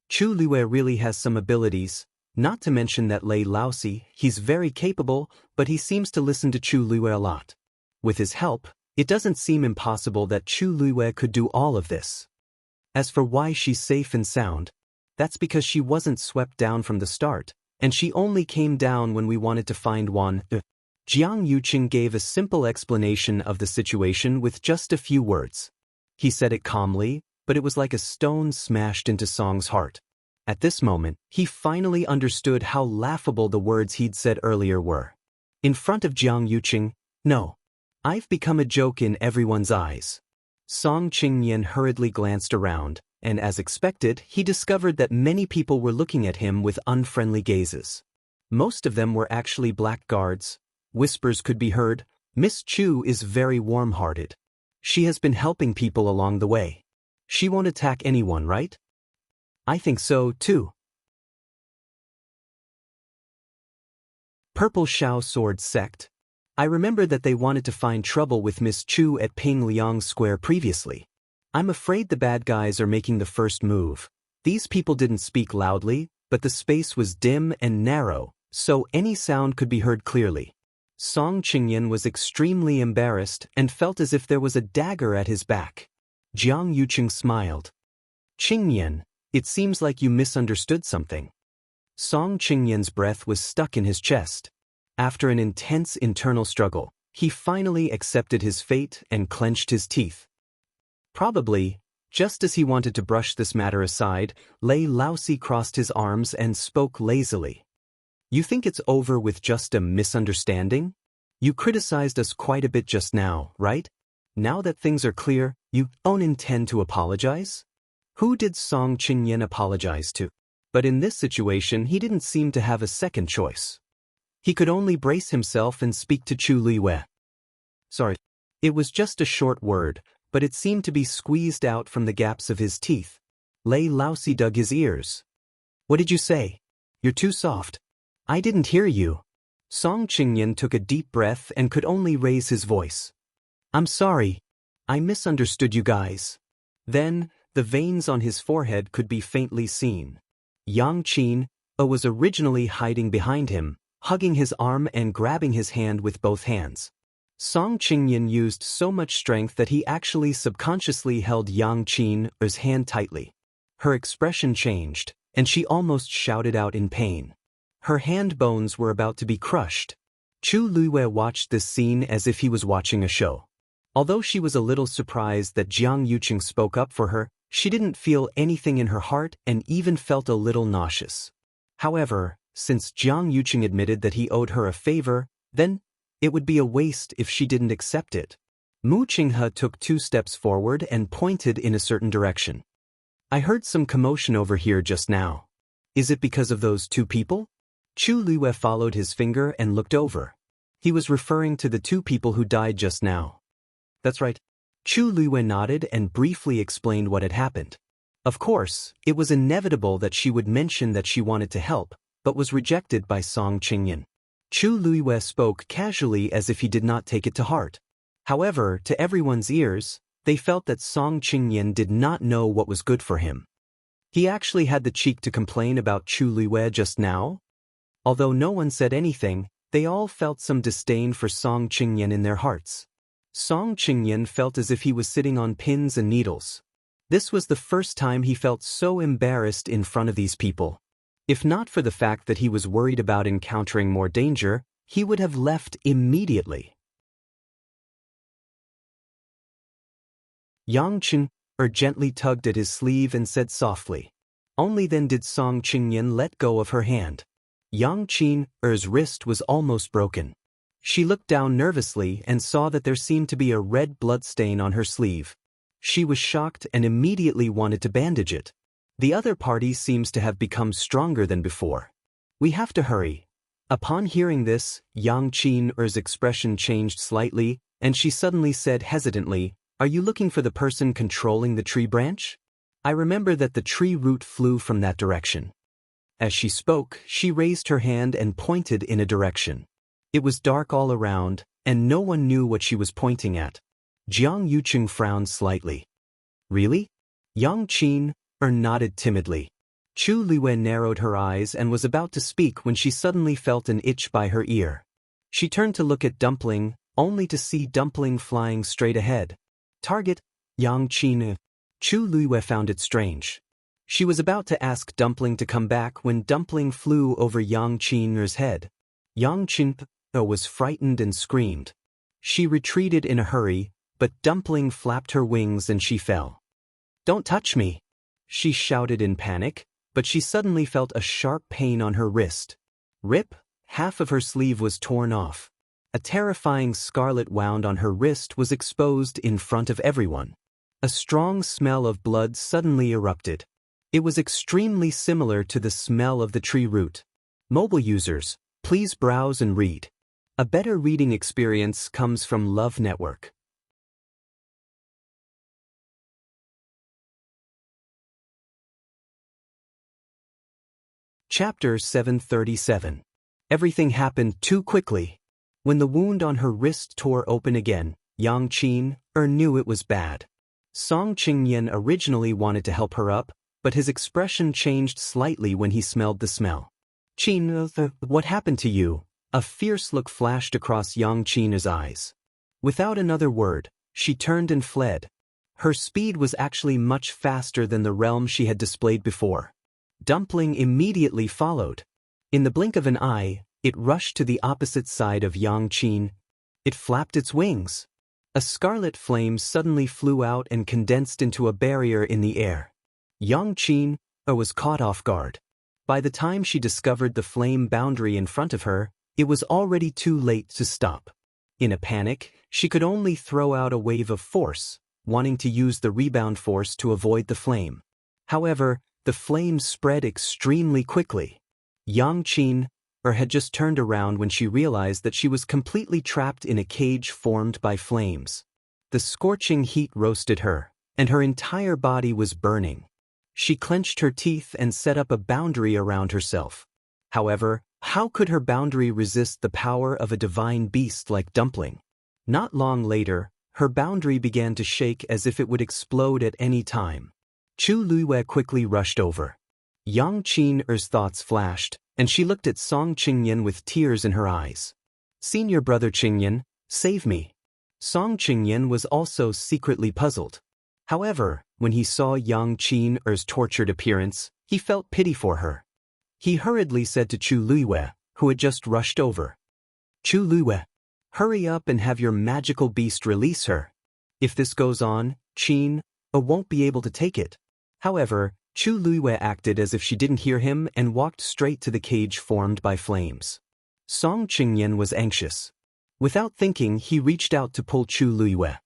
Chu Luiyue really has some abilities, not to mention that Lei Laosi, he's very capable, but he seems to listen to Chu Luiyue a lot. With his help, it doesn't seem impossible that Chu Luiyue could do all of this. As for why she's safe and sound, that's because she wasn't swept down from the start, and she only came down when we wanted to find one. Jiang Yuqing gave a simple explanation of the situation with just a few words. He said it calmly, but it was like a stone smashed into Song's heart. At this moment, he finally understood how laughable the words he'd said earlier were. In front of Jiang Yuqing, no. I've become a joke in everyone's eyes. Song Qingyan hurriedly glanced around, and as expected, he discovered that many people were looking at him with unfriendly gazes. Most of them were actually black guards. Whispers could be heard, "Miss Chu is very warm-hearted. She has been helping people along the way. She won't attack anyone, right?" "I think so, too." Purple Shao Sword Sect. I remember that they wanted to find trouble with Miss Chu at Pingliang Square previously. I'm afraid the bad guys are making the first move. These people didn't speak loudly, but the space was dim and narrow, so any sound could be heard clearly. Song Qingyan was extremely embarrassed and felt as if there was a dagger at his back. Jiang Yuqing smiled. "Qingyan, it seems like you misunderstood something." Song Qingyan's breath was stuck in his chest. After an intense internal struggle, he finally accepted his fate and clenched his teeth. Probably, just as he wanted to brush this matter aside, Lei Laosi crossed his arms and spoke lazily. "You think it's over with just a misunderstanding? You criticized us quite a bit just now, right? Now that things are clear, you don't intend to apologize?" Who did Song Qingyan apologize to? But in this situation he didn't seem to have a second choice. He could only brace himself and speak to Chu Luiwei. Sorry. It was just a short word, but it seemed to be squeezed out from the gaps of his teeth. Lei Laosi dug his ears. What did you say? You're too soft. I didn't hear you. Song Qingyan took a deep breath and could only raise his voice. I'm sorry. I misunderstood you guys. Then, the veins on his forehead could be faintly seen. Yang Qin was originally hiding behind him, hugging his arm and grabbing his hand with both hands. Song Qingyan used so much strength that he actually subconsciously held Yang Qin's hand tightly. Her expression changed, and she almost shouted out in pain. Her hand bones were about to be crushed. Chu Luiwei watched this scene as if he was watching a show. Although she was a little surprised that Jiang Yuqing spoke up for her, she didn't feel anything in her heart and even felt a little nauseous. However, since Jiang Yuqing admitted that he owed her a favor, then it would be a waste if she didn't accept it. Mu Qinghe took 2 steps forward and pointed in a certain direction. I heard some commotion over here just now. Is it because of those 2 people? Chu Luiwei followed his finger and looked over. He was referring to the 2 people who died just now. That's right. Chu Luiwei nodded and briefly explained what had happened. Of course, it was inevitable that she would mention that she wanted to help, but was rejected by Song Qingyan. Chu Luiwei spoke casually as if he did not take it to heart. However, to everyone's ears, they felt that Song Qingyan did not know what was good for him. He actually had the cheek to complain about Chu Luiwei just now? Although no one said anything, they all felt some disdain for Song Qingyan in their hearts. Song Qingyan felt as if he was sitting on pins and needles. This was the first time he felt so embarrassed in front of these people. If not for the fact that he was worried about encountering more danger, he would have left immediately. Yang Qin gently tugged at his sleeve and said softly. Only then did Song Qingyan let go of her hand. Yang Qin's wrist was almost broken. She looked down nervously and saw that there seemed to be a red blood stain on her sleeve. She was shocked and immediately wanted to bandage it. The other party seems to have become stronger than before. We have to hurry. Upon hearing this, Yang Qin's expression changed slightly, and she suddenly said hesitantly, Are you looking for the person controlling the tree branch? I remember that the tree root flew from that direction. As she spoke, she raised her hand and pointed in a direction. It was dark all around, and no one knew what she was pointing at. Jiang Yuqing frowned slightly. Really? Yang Qin nodded timidly. Chu Luiwei narrowed her eyes and was about to speak when she suddenly felt an itch by her ear. She turned to look at Dumpling, only to see Dumpling flying straight ahead. Target, Yang Qin. Chu Luiwei found it strange. She was about to ask Dumpling to come back when Dumpling flew over Yang Qin's head. Yang Qin was frightened and screamed. She retreated in a hurry, but Dumpling flapped her wings and she fell. Don't touch me! She shouted in panic, but she suddenly felt a sharp pain on her wrist. Rip! Half of her sleeve was torn off. A terrifying scarlet wound on her wrist was exposed in front of everyone. A strong smell of blood suddenly erupted. It was extremely similar to the smell of the tree root. Mobile users, please browse and read. A better reading experience comes from Love Network. Chapter 737. Everything happened too quickly. When the wound on her wrist tore open again, Yang Qin knew it was bad. Song Qingyan originally wanted to help her up, but his expression changed slightly when he smelled the smell. Qin, what happened to you? A fierce look flashed across Yang Qin's eyes. Without another word, she turned and fled. Her speed was actually much faster than the realm she had displayed before. Dumpling immediately followed. In the blink of an eye, it rushed to the opposite side of Yang Qin. It flapped its wings. A scarlet flame suddenly flew out and condensed into a barrier in the air. Yang Qin was caught off guard. By the time she discovered the flame boundary in front of her, it was already too late to stop. In a panic, she could only throw out a wave of force, wanting to use the rebound force to avoid the flame. However, the flames spread extremely quickly. Yang Qin had just turned around when she realized that she was completely trapped in a cage formed by flames. The scorching heat roasted her, and her entire body was burning. She clenched her teeth and set up a boundary around herself. However, how could her boundary resist the power of a divine beast like Dumpling? Not long later, her boundary began to shake as if it would explode at any time. Chu Luiyue quickly rushed over. Yang Qin's thoughts flashed, and she looked at Song Qingyan with tears in her eyes. "Senior brother Qingyan, save me." Song Qingyan was also secretly puzzled. However, when he saw Yang Qin's tortured appearance, he felt pity for her. He hurriedly said to Chu Luiyue, who had just rushed over, "Chu Luiyue, hurry up and have your magical beast release her. If this goes on, Qin won't be able to take it." However, Chu Luiyue acted as if she didn't hear him and walked straight to the cage formed by flames. Song Qingyan was anxious. Without thinking, he reached out to pull Chu Luiyue.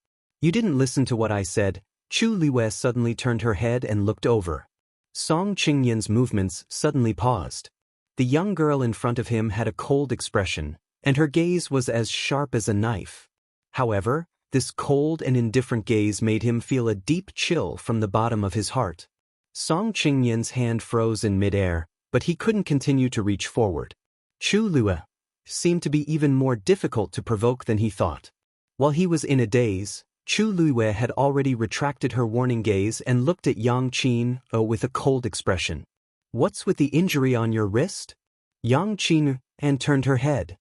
"You didn't listen to what I said." Chu Luiyue suddenly turned her head and looked over. Song Qingyan's movements suddenly paused. The young girl in front of him had a cold expression, and her gaze was as sharp as a knife. However, this cold and indifferent gaze made him feel a deep chill from the bottom of his heart. Song Qingyan's hand froze in midair, but he couldn't continue to reach forward. Chu Luiyue seemed to be even more difficult to provoke than he thought. While he was in a daze, Chu Luiyue had already retracted her warning gaze and looked at Yang Qin with a cold expression. "What's with the injury on your wrist?" Yang Qin turned her head.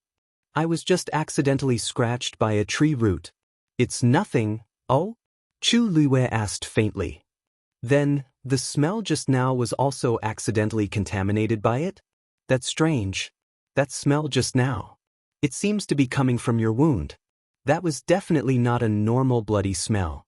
"I was just accidentally scratched by a tree root." "It's nothing, oh?" Chu Luiyue asked faintly. "Then, the smell just now was also accidentally contaminated by it? That's strange. That smell just now. It seems to be coming from your wound. That was definitely not a normal bloody smell."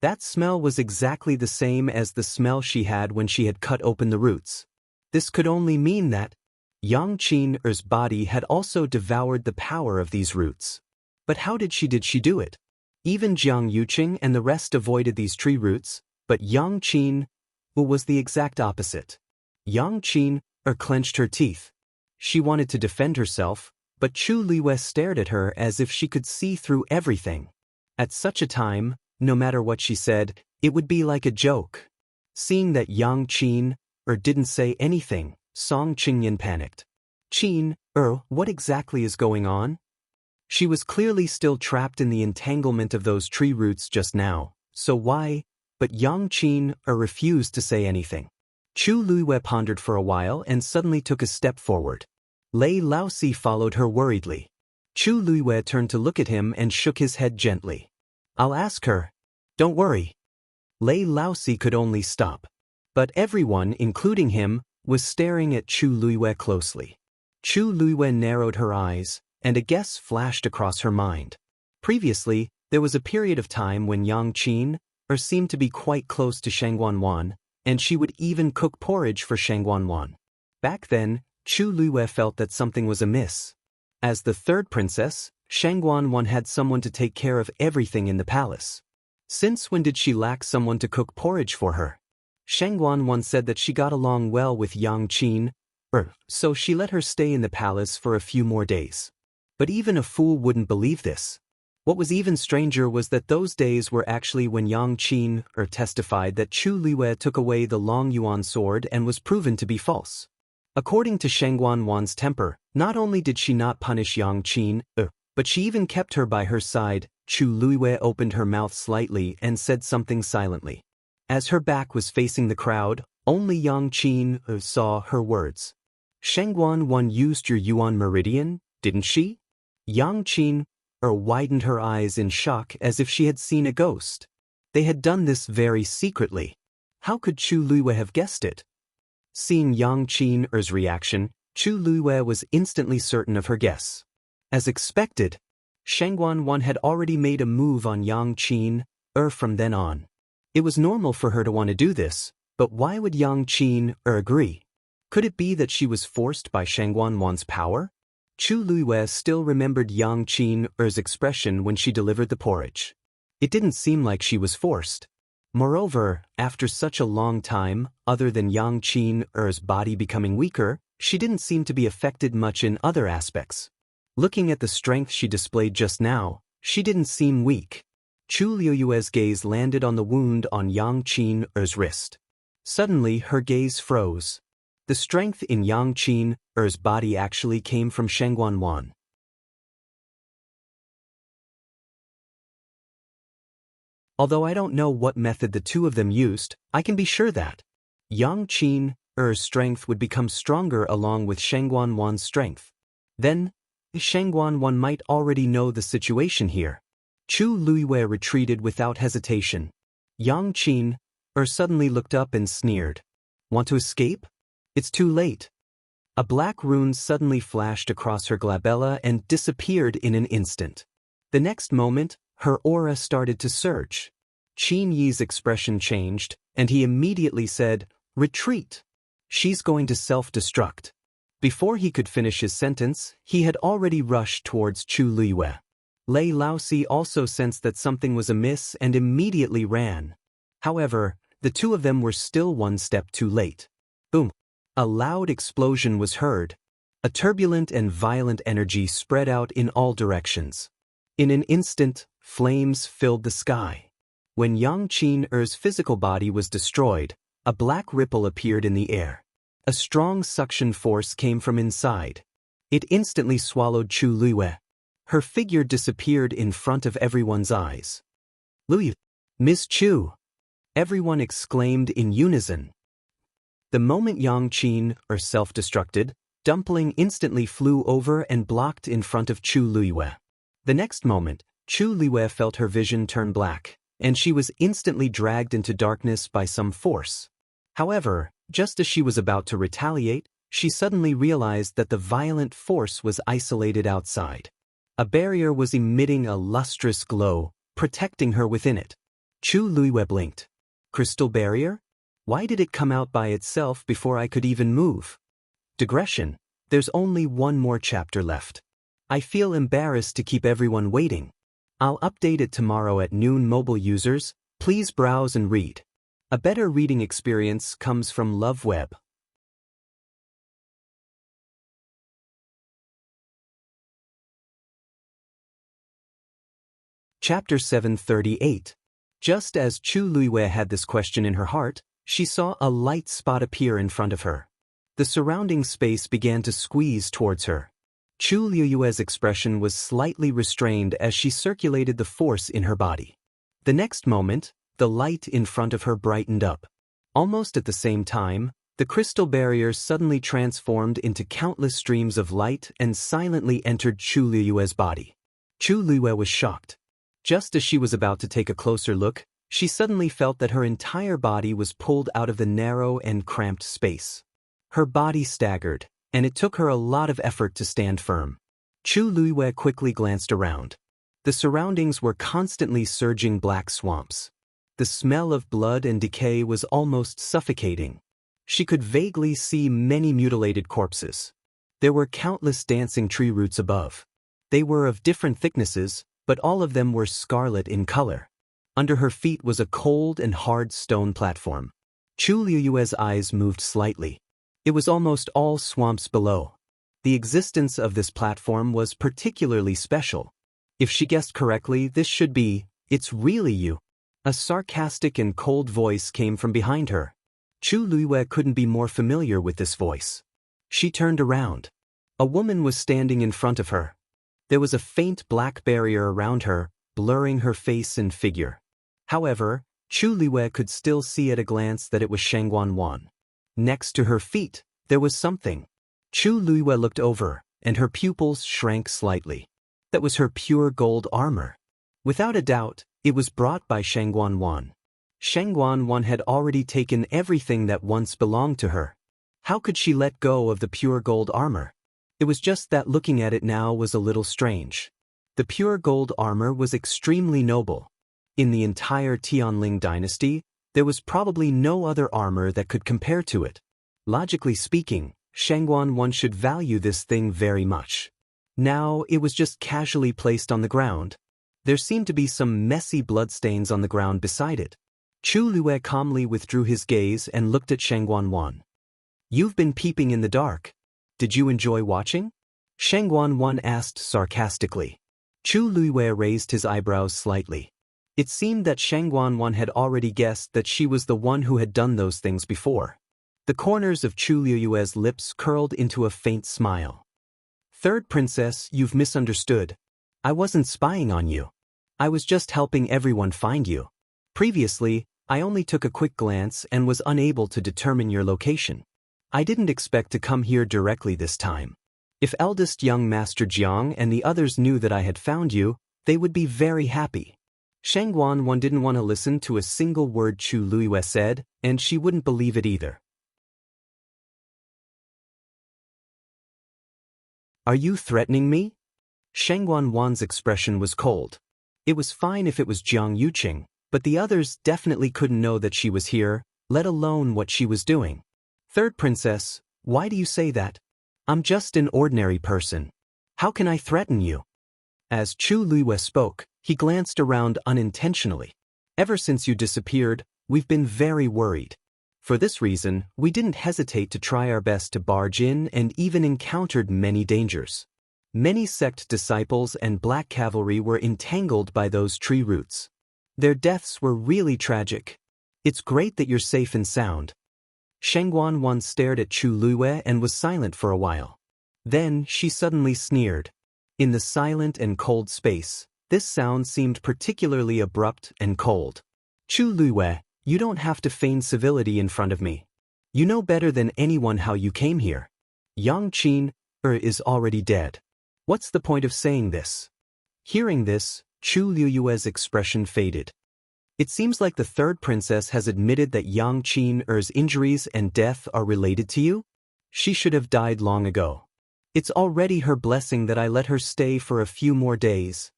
That smell was exactly the same as the smell she had when she had cut open the roots. This could only mean that Yang Qin's body had also devoured the power of these roots. But how did she do it? Even Jiang Yuqing and the rest avoided these tree roots, but Yang Qin was the exact opposite. Yang Qin clenched her teeth. She wanted to defend herself, but Chu Luiyue stared at her as if she could see through everything. At such a time, no matter what she said, it would be like a joke. Seeing that Yang Qin didn't say anything, Song Qingyan panicked. "Qin, what exactly is going on?" She was clearly still trapped in the entanglement of those tree roots just now, so why? But Yang Qin refused to say anything. Chu Luiyue pondered for a while and suddenly took a step forward. Lei Laosi followed her worriedly. Chu Luiyue turned to look at him and shook his head gently. "I'll ask her. Don't worry." Lei Laosi could only stop. But everyone, including him, was staring at Chu Luiyue closely. Chu Luiyue narrowed her eyes, and a guess flashed across her mind. Previously, there was a period of time when Yang Qin seemed to be quite close to Shangguanwan, and she would even cook porridge for Shangguanwan. Back then, Chu Luiyue felt that something was amiss. As the third princess, Shangguanwan had someone to take care of everything in the palace. Since when did she lack someone to cook porridge for her? Shangguanwan said that she got along well with Yang Qin, so she let her stay in the palace for a few more days. But even a fool wouldn't believe this. What was even stranger was that those days were actually when Yang Qin testified that Chu Luiyue took away the Long Yuan sword and was proven to be false. According to Shangguanwan's temper, not only did she not punish Yang Qin, but she even kept her by her side. Chu Luiyue opened her mouth slightly and said something silently. As her back was facing the crowd, only Yang Qin saw her words. "Shangguanwan used your Yuan meridian, didn't she?" Yang Qin widened her eyes in shock as if she had seen a ghost. They had done this very secretly. How could Chu Luiyue have guessed it? Seeing Yang Qin's reaction, Chu Luiyue was instantly certain of her guess. As expected, Shangguanwan had already made a move on Yang Qin from then on. It was normal for her to want to do this, but why would Yang Qin agree? Could it be that she was forced by Shangguanwan's power? Chu Luiyue still remembered Yang Qin's expression when she delivered the porridge. It didn't seem like she was forced. Moreover, after such a long time, other than Yang Qin-er's body becoming weaker, she didn't seem to be affected much in other aspects. Looking at the strength she displayed just now, she didn't seem weak. Chu Liuyue's gaze landed on the wound on Yang Qin-er's wrist. Suddenly, her gaze froze. The strength in Yang Qin-er's body actually came from Shengguan Wan. Although I don't know what method the two of them used, I can be sure that Yang Qin-er's strength would become stronger along with Shengguan Wan's strength. Then, Shengguan Wan might already know the situation here. Chu Luiyue retreated without hesitation. Yang Qin-er suddenly looked up and sneered. Want to escape? It's too late. A black rune suddenly flashed across her glabella and disappeared in an instant. The next moment, her aura started to surge. Qin Yi's expression changed, and he immediately said, "Retreat. She's going to self-destruct." Before he could finish his sentence, he had already rushed towards Chu Luiyue. Lei Laosi also sensed that something was amiss and immediately ran. However, the two of them were still one step too late. Boom! A loud explosion was heard. A turbulent and violent energy spread out in all directions. In an instant, flames filled the sky. When Yang Qin-er's physical body was destroyed, a black ripple appeared in the air. A strong suction force came from inside. It instantly swallowed Chu Luiyue. Her figure disappeared in front of everyone's eyes. "Luiyue! Miss Chu!" everyone exclaimed in unison. The moment Yang Qin-er self-destructed, Dumpling instantly flew over and blocked in front of Chu Luiyue. The next moment, Chu Luiyue felt her vision turn black, and she was instantly dragged into darkness by some force. However, just as she was about to retaliate, she suddenly realized that the violent force was isolated outside. A barrier was emitting a lustrous glow, protecting her within it. Chu Luiyue blinked. Crystal barrier? Why did it come out by itself before I could even move? Digression. There's only one more chapter left. I feel embarrassed to keep everyone waiting. I'll update it tomorrow at noon. Mobile users, please browse and read. A better reading experience comes from LoveWeb. Chapter 738. Just as Chu Luiyue had this question in her heart, she saw a light spot appear in front of her. The surrounding space began to squeeze towards her. Chu Luiyue's expression was slightly restrained as she circulated the force in her body. The next moment, the light in front of her brightened up. Almost at the same time, the crystal barrier suddenly transformed into countless streams of light and silently entered Chu Luiyue's body. Chu Luiyue was shocked. Just as she was about to take a closer look, she suddenly felt that her entire body was pulled out of the narrow and cramped space. Her body staggered, and it took her a lot of effort to stand firm. Chu Luiyue quickly glanced around. The surroundings were constantly surging black swamps. The smell of blood and decay was almost suffocating. She could vaguely see many mutilated corpses. There were countless dancing tree roots above. They were of different thicknesses, but all of them were scarlet in color. Under her feet was a cold and hard stone platform. Chu Liuyue's eyes moved slightly. It was almost all swamps below. The existence of this platform was particularly special. If she guessed correctly, this should be, "It's really you." A sarcastic and cold voice came from behind her. Chu Luiyue couldn't be more familiar with this voice. She turned around. A woman was standing in front of her. There was a faint black barrier around her, blurring her face and figure. However, Chu Luiyue could still see at a glance that it was Shengguan Wan. Next to her feet, there was something. Chu Luiyue looked over, and her pupils shrank slightly. That was her pure gold armor. Without a doubt, it was brought by Shengguan Wan. Shengguan Wan had already taken everything that once belonged to her. How could she let go of the pure gold armor? It was just that looking at it now was a little strange. The pure gold armor was extremely noble. In the entire Tianling dynasty, there was probably no other armor that could compare to it. Logically speaking, Shengguan Wan should value this thing very much. Now it was just casually placed on the ground. There seemed to be some messy bloodstains on the ground beside it. Chu Lue calmly withdrew his gaze and looked at Sheng Guanwan. You've been peeping in the dark. Did you enjoy watching? Sheng Guanwan asked sarcastically. Chu Lue raised his eyebrows slightly. It seemed that Sheng Guanwan had already guessed that she was the one who had done those things before. The corners of Chu Lue's lips curled into a faint smile. Third princess, you've misunderstood. I wasn't spying on you. I was just helping everyone find you. Previously, I only took a quick glance and was unable to determine your location. I didn't expect to come here directly this time. If eldest young Master Jiang and the others knew that I had found you, they would be very happy. Sheng Guanwan didn't want to listen to a single word Chu Lue said, and she wouldn't believe it either. Are you threatening me? Sheng Guanwan's expression was cold. It was fine if it was Jiang Yuqing, but the others definitely couldn't know that she was here, let alone what she was doing. Third princess, why do you say that? I'm just an ordinary person. How can I threaten you? As Chu Lue spoke, he glanced around unintentionally. Ever since you disappeared, we've been very worried. For this reason, we didn't hesitate to try our best to barge in and even encountered many dangers. Many sect disciples and black cavalry were entangled by those tree roots. Their deaths were really tragic. It's great that you're safe and sound. Sheng Guanwan stared at Chu Lue and was silent for a while. Then she suddenly sneered. In the silent and cold space, this sound seemed particularly abrupt and cold. Chu Lue, you don't have to feign civility in front of me. You know better than anyone how you came here. Yang Qin is already dead. What's the point of saying this? Hearing this, Chu Lue's expression faded. It seems like the third princess has admitted that Yang Qin's injuries and death are related to you? She should have died long ago. It's already her blessing that I let her stay for a few more days.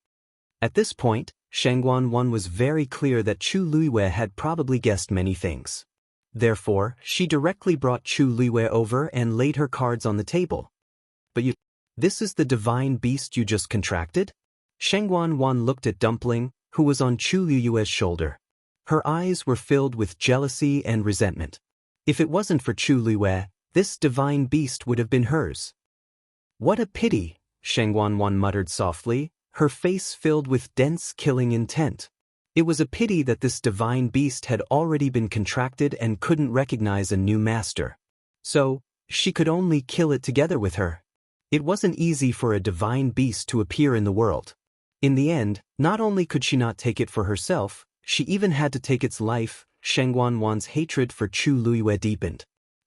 At this point, Sheng Guanwan was very clear that Chu Lue had probably guessed many things. Therefore, she directly brought Chu Lue over and laid her cards on the table. But this is the divine beast you just contracted? Sheng Guanwan looked at Dumpling, who was on Chu Lue's shoulder. Her eyes were filled with jealousy and resentment. If it wasn't for Chu Lue, this divine beast would have been hers. What a pity, Sheng Guanwan muttered softly, her face filled with dense killing intent. It was a pity that this divine beast had already been contracted and couldn't recognize a new master. So, she could only kill it together with her. It wasn't easy for a divine beast to appear in the world. In the end, not only could she not take it for herself, she even had to take its life. Sheng Guanwan's hatred for Chu Lue deepened.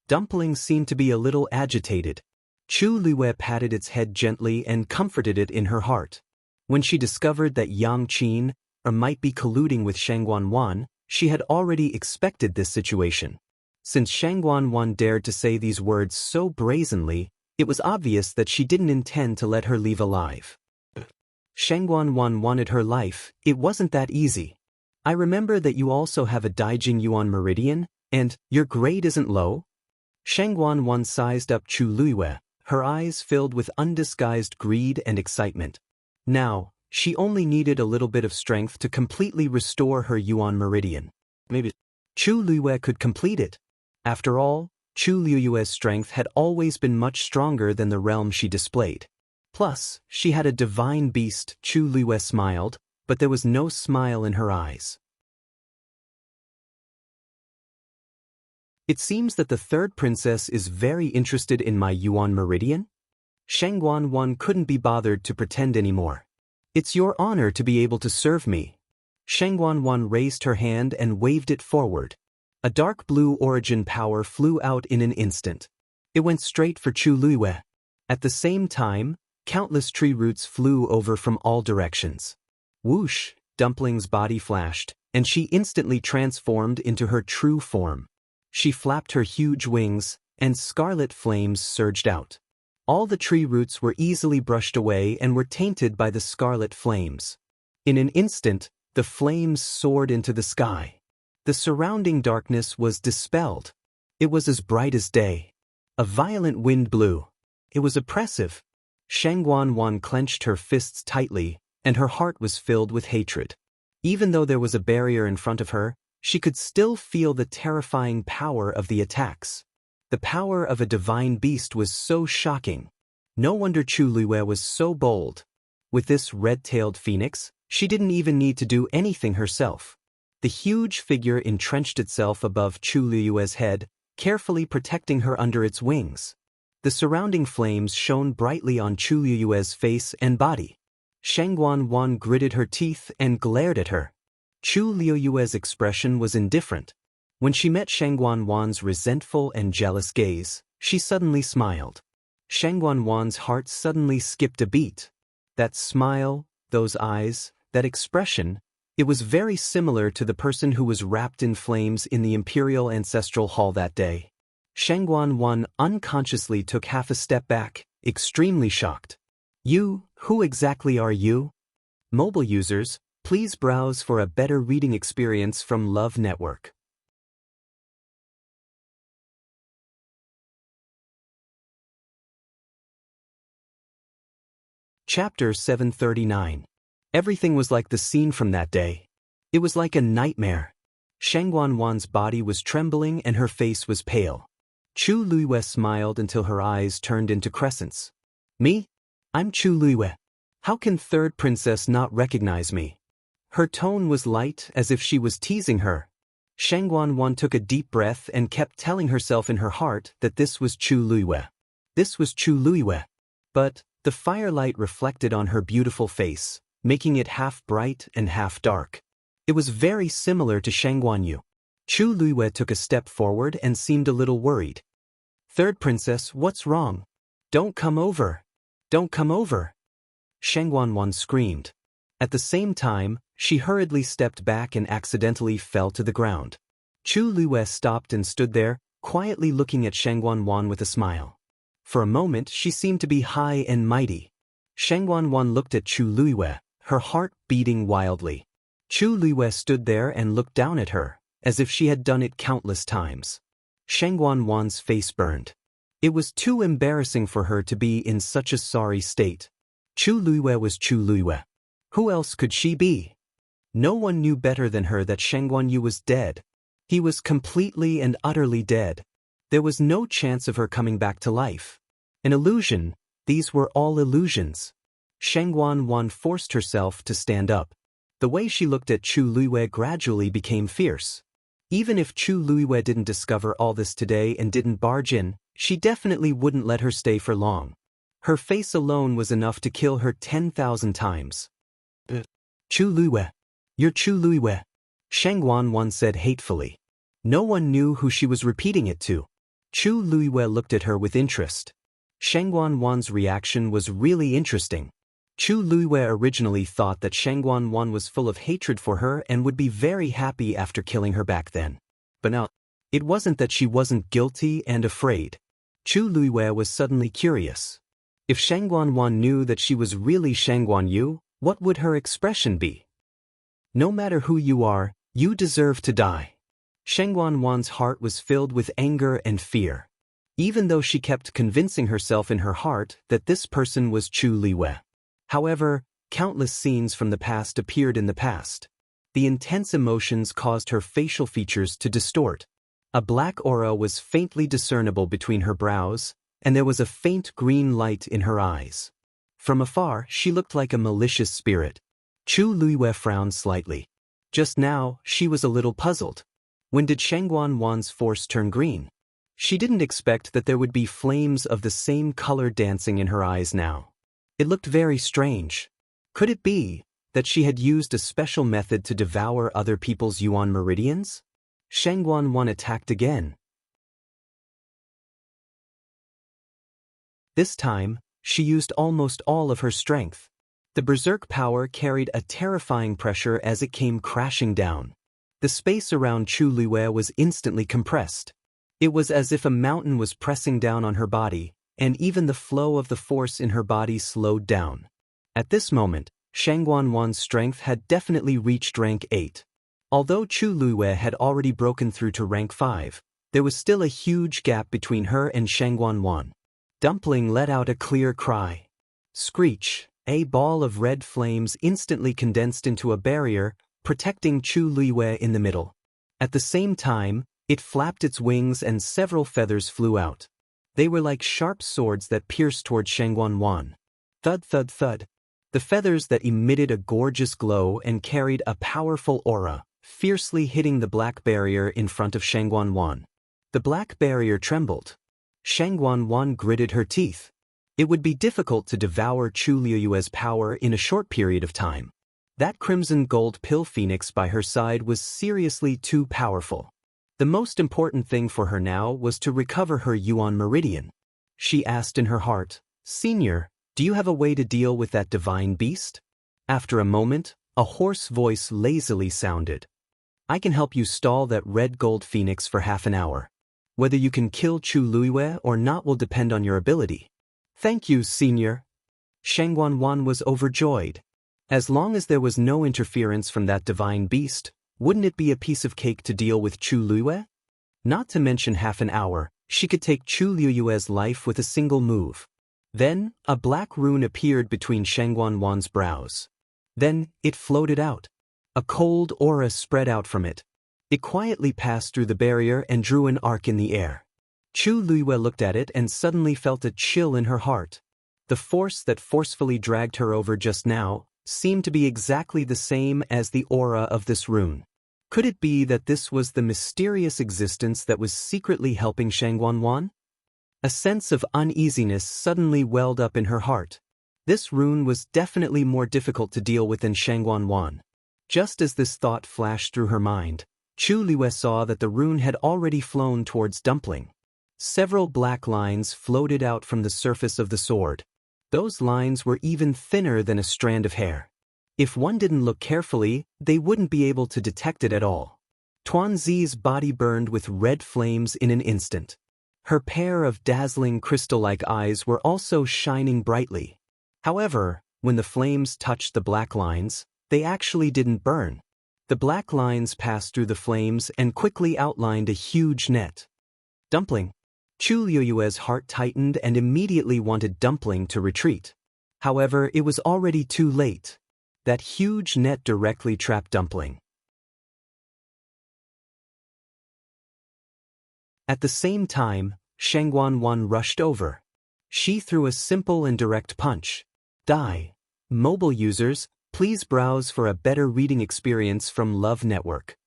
Dumpling seemed to be a little agitated. Chu Lue patted its head gently and comforted it in her heart. When she discovered that Yang Qin might be colluding with Sheng Guanwan, she had already expected this situation. Since Sheng Guanwan dared to say these words so brazenly, it was obvious that she didn't intend to let her leave alive. Sheng Guanwan wanted her life. It wasn't that easy. I remember that you also have a Daijing Yuan meridian, and your grade isn't low? Sheng Guanwan sized up Chu Lue, her eyes filled with undisguised greed and excitement. Now, she only needed a little bit of strength to completely restore her Yuan meridian. Maybe Chu Lue could complete it. After all, Chu Lue's strength had always been much stronger than the realm she displayed. Plus, she had a divine beast. Chu Lue smiled, but there was no smile in her eyes. It seems that the third princess is very interested in my Yuan meridian? Sheng Guanwan couldn't be bothered to pretend anymore. It's your honor to be able to serve me. Sheng Guanwan raised her hand and waved it forward. A dark blue origin power flew out in an instant. It went straight for Chu Lue. At the same time, countless tree roots flew over from all directions. Whoosh, Dumpling's body flashed, and she instantly transformed into her true form. She flapped her huge wings, and scarlet flames surged out. All the tree roots were easily brushed away and were tainted by the scarlet flames. In an instant, the flames soared into the sky. The surrounding darkness was dispelled. It was as bright as day. A violent wind blew. It was oppressive. Sheng Guanwan clenched her fists tightly, and her heart was filled with hatred. Even though there was a barrier in front of her, she could still feel the terrifying power of the attacks. The power of a divine beast was so shocking. No wonder Chu Luiyue was so bold. With this red-tailed phoenix, she didn't even need to do anything herself. The huge figure entrenched itself above Chu Luiyue's head, carefully protecting her under its wings. The surrounding flames shone brightly on Chu Luiyue's face and body. Shangguan Wan gritted her teeth and glared at her. Chu Luiyue's expression was indifferent. When she met Shangguan Wan's resentful and jealous gaze, she suddenly smiled. Shangguan Wan's heart suddenly skipped a beat. That smile, those eyes, that expression, it was very similar to the person who was wrapped in flames in the Imperial Ancestral Hall that day. Shangguan Wan unconsciously took half a step back, extremely shocked. "You, who exactly are you?" Mobile users, please browse for a better reading experience from Love Network. Chapter 739. Everything was like the scene from that day. It was like a nightmare. Shangguan Wan's body was trembling and her face was pale. Chu Luiyue smiled until her eyes turned into crescents. "Me? I'm Chu Luiyue. How can third princess not recognize me?" Her tone was light, as if she was teasing her. Shangguan Wan took a deep breath and kept telling herself in her heart that this was Chu Luiyue. This was Chu Luiyue. But the firelight reflected on her beautiful face, making it half bright and half dark. It was very similar to Shangguan Yu. Chu Luiyue took a step forward and seemed a little worried. "Third princess, what's wrong? Don't come over. Don't come over." Shangguan Wan screamed. At the same time, she hurriedly stepped back and accidentally fell to the ground. Chu Luiyue stopped and stood there, quietly looking at Shangguan Wan with a smile. For a moment she seemed to be high and mighty. Shangguan Wan looked at Chu Luiyue, her heart beating wildly. Chu Luiyue stood there and looked down at her, as if she had done it countless times. Shangguan Wan's face burned. It was too embarrassing for her to be in such a sorry state. Chu Luiyue was Chu Luiyue. Who else could she be? No one knew better than her that Shangguan Yu was dead. He was completely and utterly dead. There was no chance of her coming back to life. An illusion, these were all illusions. Shangguan Wan forced herself to stand up. The way she looked at Chu Luiyue gradually became fierce. Even if Chu Luiyue didn't discover all this today and didn't barge in, she definitely wouldn't let her stay for long. Her face alone was enough to kill her 10,000 times. "Chu Luiyue. You're Chu Luiyue," Shangguan Wan said hatefully. No one knew who she was repeating it to. Chu Luiyue looked at her with interest. Shangguan Wan's reaction was really interesting. Chu Luiyue originally thought that Shangguan Wan was full of hatred for her and would be very happy after killing her back then. But now, it wasn't that she wasn't guilty and afraid. Chu Luiyue was suddenly curious. If Shangguan Wan knew that she was really Shangguan Yu, what would her expression be? "No matter who you are, you deserve to die." Shangguan Wan's heart was filled with anger and fear. Even though she kept convincing herself in her heart that this person was Chu Luiyue. However, countless scenes from the past appeared in the past. The intense emotions caused her facial features to distort. A black aura was faintly discernible between her brows, and there was a faint green light in her eyes. From afar, she looked like a malicious spirit. Chu Luiyue frowned slightly. Just now, she was a little puzzled. When did Shangguan Wan's force turn green? She didn't expect that there would be flames of the same color dancing in her eyes now. It looked very strange. Could it be that she had used a special method to devour other people's yuan meridians? Shangguan Wan attacked again. This time, she used almost all of her strength. The berserk power carried a terrifying pressure as it came crashing down. The space around Chu Luiyue was instantly compressed. It was as if a mountain was pressing down on her body, and even the flow of the force in her body slowed down. At this moment, Shangguan Wan's strength had definitely reached rank 8. Although Chu Luiyue had already broken through to rank 5, there was still a huge gap between her and Shangguan Wan. Dumpling let out a clear cry. Screech, A ball of red flames instantly condensed into a barrier, protecting Chu Luiyue in the middle. At the same time, it flapped its wings and several feathers flew out. They were like sharp swords that pierced toward Shangguan. Thud thud thud. The feathers that emitted a gorgeous glow and carried a powerful aura, fiercely hitting the black barrier in front of Shangguan. The black barrier trembled. Shangguan gritted her teeth. It would be difficult to devour Chu Luiyue's power in a short period of time. That crimson gold pill phoenix by her side was seriously too powerful. The most important thing for her now was to recover her Yuan meridian. She asked in her heart, "Senior, do you have a way to deal with that divine beast?" After a moment, a hoarse voice lazily sounded. "I can help you stall that red gold phoenix for half an hour. Whether you can kill Chu Luiyue or not will depend on your ability." "Thank you, Senior." Shangguan was overjoyed. As long as there was no interference from that divine beast, wouldn't it be a piece of cake to deal with Chu Luiyue? Not to mention half an hour, she could take Chu Luiyue's life with a single move. Then, a black rune appeared between Shangguan's brows. Then, it floated out. A cold aura spread out from it. It quietly passed through the barrier and drew an arc in the air. Chu Luiyue looked at it and suddenly felt a chill in her heart. The force that forcefully dragged her over just now seemed to be exactly the same as the aura of this rune. Could it be that this was the mysterious existence that was secretly helping Shangguan? A sense of uneasiness suddenly welled up in her heart. This rune was definitely more difficult to deal with than Shangguan. Just as this thought flashed through her mind, Chu Luiyue saw that the rune had already flown towards Dumpling. Several black lines floated out from the surface of the sword. Those lines were even thinner than a strand of hair. If one didn't look carefully, they wouldn't be able to detect it at all. Tuanzi's body burned with red flames in an instant. Her pair of dazzling crystal-like eyes were also shining brightly. However, when the flames touched the black lines, they actually didn't burn. The black lines passed through the flames and quickly outlined a huge net. Dumpling. Chu Luiyue's heart tightened and immediately wanted Dumpling to retreat. However, it was already too late. That huge net directly trapped Dumpling. At the same time, Shangguan rushed over. She threw a simple and direct punch. Die. Mobile users, please browse for a better reading experience from Love Network.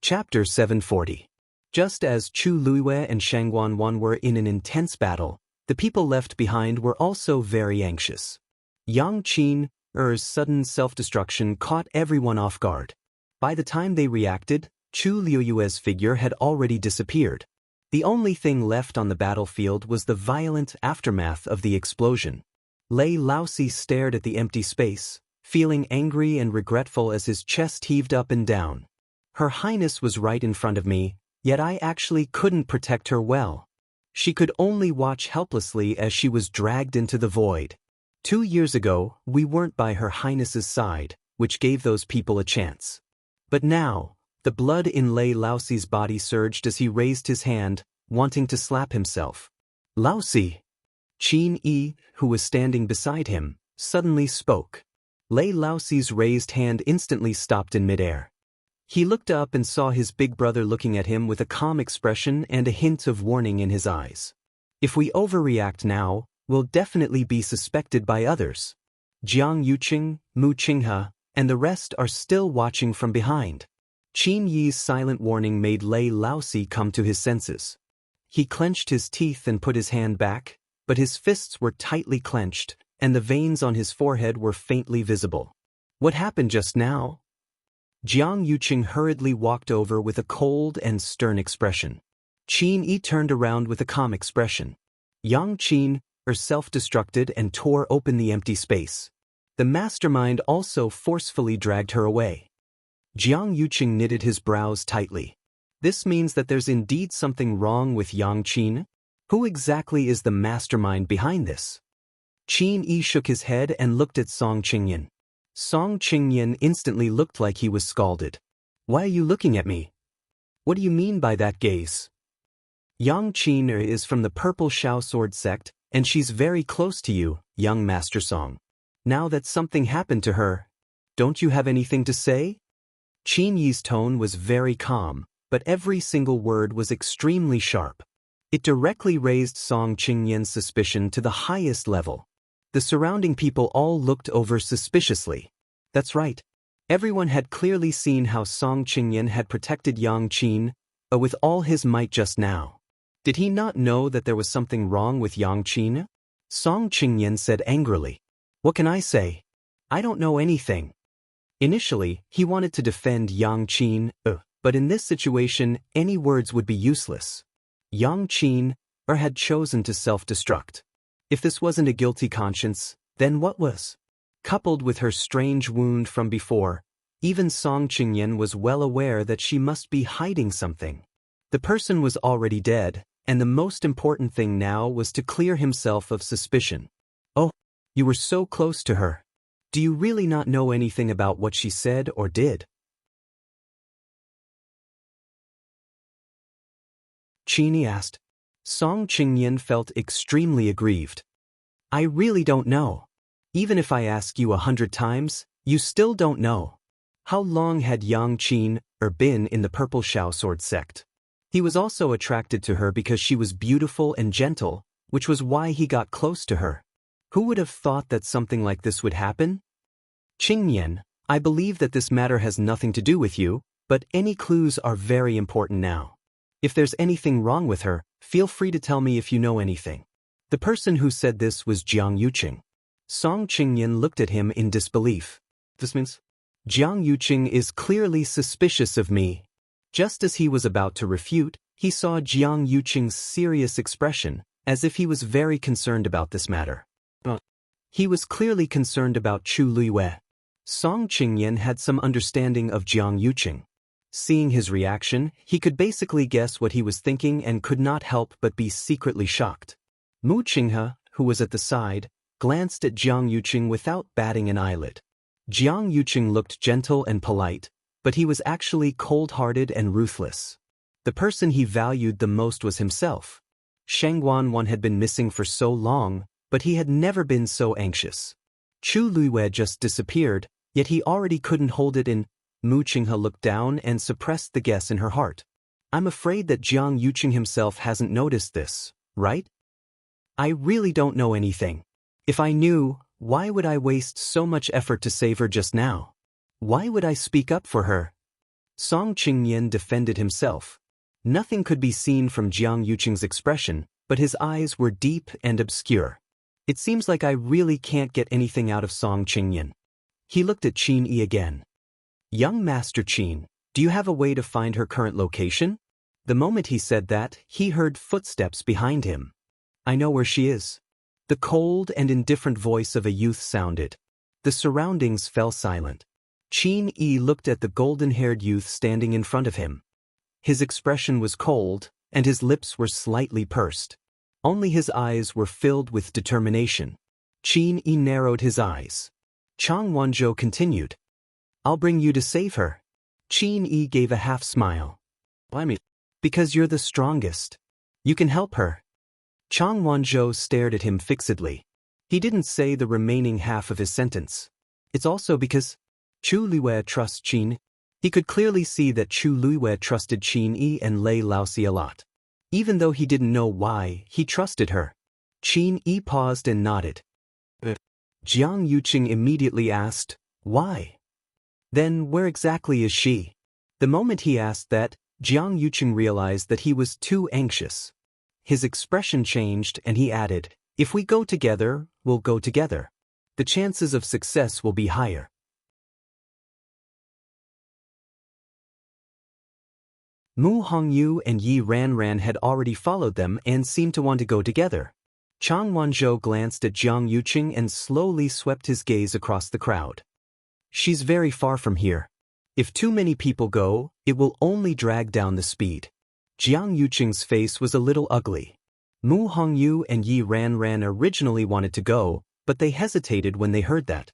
Chapter 740. Just as Chu Luiyue and Shangguan were in an intense battle, the people left behind were also very anxious. Yang Qin's sudden self-destruction caught everyone off guard. By the time they reacted, Chu Luiyue's figure had already disappeared. The only thing left on the battlefield was the violent aftermath of the explosion. Lei Laosi stared at the empty space, feeling angry and regretful as his chest heaved up and down. Her Highness was right in front of me, yet I actually couldn't protect her well. She could only watch helplessly as she was dragged into the void. 2 years ago, we weren't by Her Highness's side, which gave those people a chance. But now, the blood in Lei Laosi's body surged as he raised his hand, wanting to slap himself. Laosi! Qin Yi, who was standing beside him, suddenly spoke. Lei Laosi's raised hand instantly stopped in midair. He looked up and saw his big brother looking at him with a calm expression and a hint of warning in his eyes. If we overreact now, we'll definitely be suspected by others. Jiang Yuqing, Mu Qinghe, and the rest are still watching from behind. Qin Yi's silent warning made Lei Laosi come to his senses. He clenched his teeth and put his hand back, but his fists were tightly clenched, and the veins on his forehead were faintly visible. What happened just now? Jiang Yuqing hurriedly walked over with a cold and stern expression. Qin Yi turned around with a calm expression. Yang Qin self-destructed and tore open the empty space. The mastermind also forcefully dragged her away. Jiang Yuqing knitted his brows tightly. This means that there's indeed something wrong with Yang Qin? Who exactly is the mastermind behind this? Qin Yi shook his head and looked at Song Qingyan. Song Qingyan instantly looked like he was scalded. Why are you looking at me? What do you mean by that gaze? Yang Qin is from the Purple Shao Sword sect, and she's very close to you, young Master Song. Now that something happened to her, don't you have anything to say? Qin Yi's tone was very calm, but every single word was extremely sharp. It directly raised Song Qingyan's suspicion to the highest level. The surrounding people all looked over suspiciously. That's right. Everyone had clearly seen how Song Qingyan had protected Yang Qin, with all his might just now. Did he not know that there was something wrong with Yang Qin? Song Qingyan said angrily. What can I say? I don't know anything. Initially, he wanted to defend Yang Qin, but in this situation, any words would be useless. Yang Qin had chosen to self-destruct. If this wasn't a guilty conscience, then what was? Coupled with her strange wound from before, even Song Qingyan was well aware that she must be hiding something. The person was already dead, and the most important thing now was to clear himself of suspicion. Oh, you were so close to her. Do you really not know anything about what she said or did? Qin asked. Song Qingyan felt extremely aggrieved. I really don't know. Even if I ask you 100 times, you still don't know. How long had Yang Qin been in the Purple Shao Sword sect? He was also attracted to her because she was beautiful and gentle, which was why he got close to her. Who would have thought that something like this would happen? Qingyan, I believe that this matter has nothing to do with you, but any clues are very important now. If there's anything wrong with her, feel free to tell me if you know anything. The person who said this was Jiang Yuqing. Song Qingyan looked at him in disbelief. This means? Jiang Yuqing is clearly suspicious of me. Just as he was about to refute, he saw Jiang Yuqing's serious expression, as if he was very concerned about this matter. He was clearly concerned about Chu Luiyue. Song Qingyan had some understanding of Jiang Yuqing. Seeing his reaction, he could basically guess what he was thinking and could not help but be secretly shocked. Mu Qinghe, who was at the side, glanced at Jiang Yuqing without batting an eyelid. Jiang Yuqing looked gentle and polite, but he was actually cold-hearted and ruthless. The person he valued the most was himself. Shangguan had been missing for so long, but he had never been so anxious. Chu Luiyue just disappeared, yet he already couldn't hold it in. Mu Qinghe looked down and suppressed the guess in her heart. I'm afraid that Jiang Yuqing himself hasn't noticed this, right? I really don't know anything. If I knew, why would I waste so much effort to save her just now? Why would I speak up for her? Song Qingyan defended himself. Nothing could be seen from Jiang Yuqing's expression, but his eyes were deep and obscure. It seems like I really can't get anything out of Song Qingyan. He looked at Qin Yi again. Young Master Qin, do you have a way to find her current location? The moment he said that, he heard footsteps behind him. I know where she is. The cold and indifferent voice of a youth sounded. The surroundings fell silent. Qin Yi looked at the golden-haired youth standing in front of him. His expression was cold, and his lips were slightly pursed. Only his eyes were filled with determination. Qin Yi narrowed his eyes. Chang Wanzhou continued. I'll bring you to save her. Qin Yi gave a half-smile. Why me? Because you're the strongest. You can help her. Chang Wanzhou stared at him fixedly. He didn't say the remaining half of his sentence. It's also because Chu Luiyue trusts Qin. He could clearly see that Chu Luiyue trusted Qin Yi and Lei Laoxi a lot. Even though he didn't know why, he trusted her. Qin Yi paused and nodded. Jiang Yuqing immediately asked, why? Then where exactly is she? The moment he asked that, Jiang Yuqing realized that he was too anxious. His expression changed and he added, if we go together, we'll go together. The chances of success will be higher. Mu Hongyu and Yi Ranran had already followed them and seemed to want to go together. Chang Wanzhou glanced at Jiang Yuqing and slowly swept his gaze across the crowd. She's very far from here. If too many people go, it will only drag down the speed. Jiang Yuqing's face was a little ugly. Mu Hongyu and Yi Ranran originally wanted to go, but they hesitated when they heard that.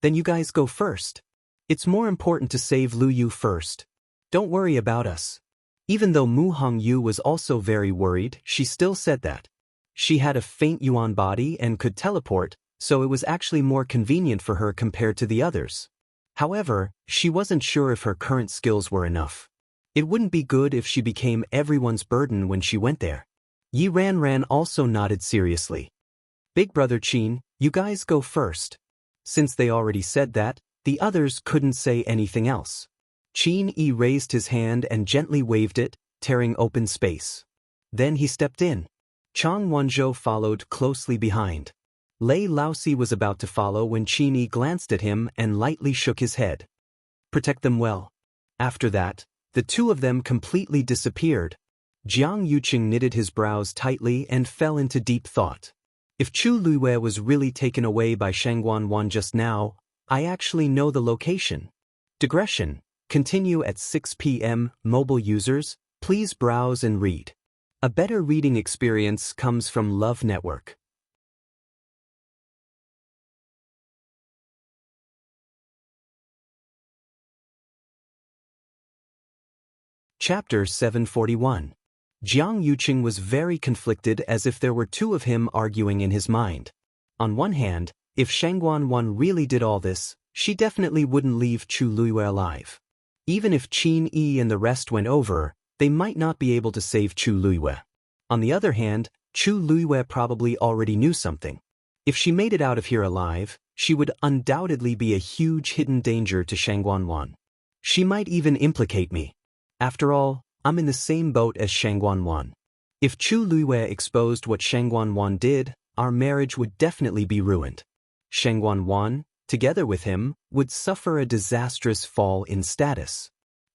Then you guys go first. It's more important to save Lu Yu first. Don't worry about us. Even though Mu Hongyu was also very worried, she still said that she had a faint yuan body and could teleport, so it was actually more convenient for her compared to the others. However, she wasn't sure if her current skills were enough. It wouldn't be good if she became everyone's burden when she went there. Yi Ran also nodded seriously. Big brother Qin, you guys go first. Since they already said that, the others couldn't say anything else. Qin Yi raised his hand and gently waved it, tearing open space. Then he stepped in. Chang Wenzhou followed closely behind. Lei Laosi was about to follow when Qin Yi glanced at him and lightly shook his head. Protect them well. After that, the two of them completely disappeared. Jiang Yuqing knitted his brows tightly and fell into deep thought. If Chu Luiwei was really taken away by Shangguan Wan just now, I actually know the location. Digression. Continue at 6 p.m. Mobile users, please browse and read. A better reading experience comes from Love Network. Chapter 741. Jiang Yuqing was very conflicted, as if there were two of him arguing in his mind. On one hand, if Shangguan Wan really did all this, she definitely wouldn't leave Chu Luiwei alive. Even if Qin Yi and the rest went over, they might not be able to save Chu Luiwei. On the other hand, Chu Luiwei probably already knew something. If she made it out of here alive, she would undoubtedly be a huge hidden danger to Shangguan Wan. She might even implicate me. After all, I'm in the same boat as Shangguan Wan. If Chu Luiwei exposed what Shangguan Wan did, our marriage would definitely be ruined. Shangguan Wan, together with him, would suffer a disastrous fall in status.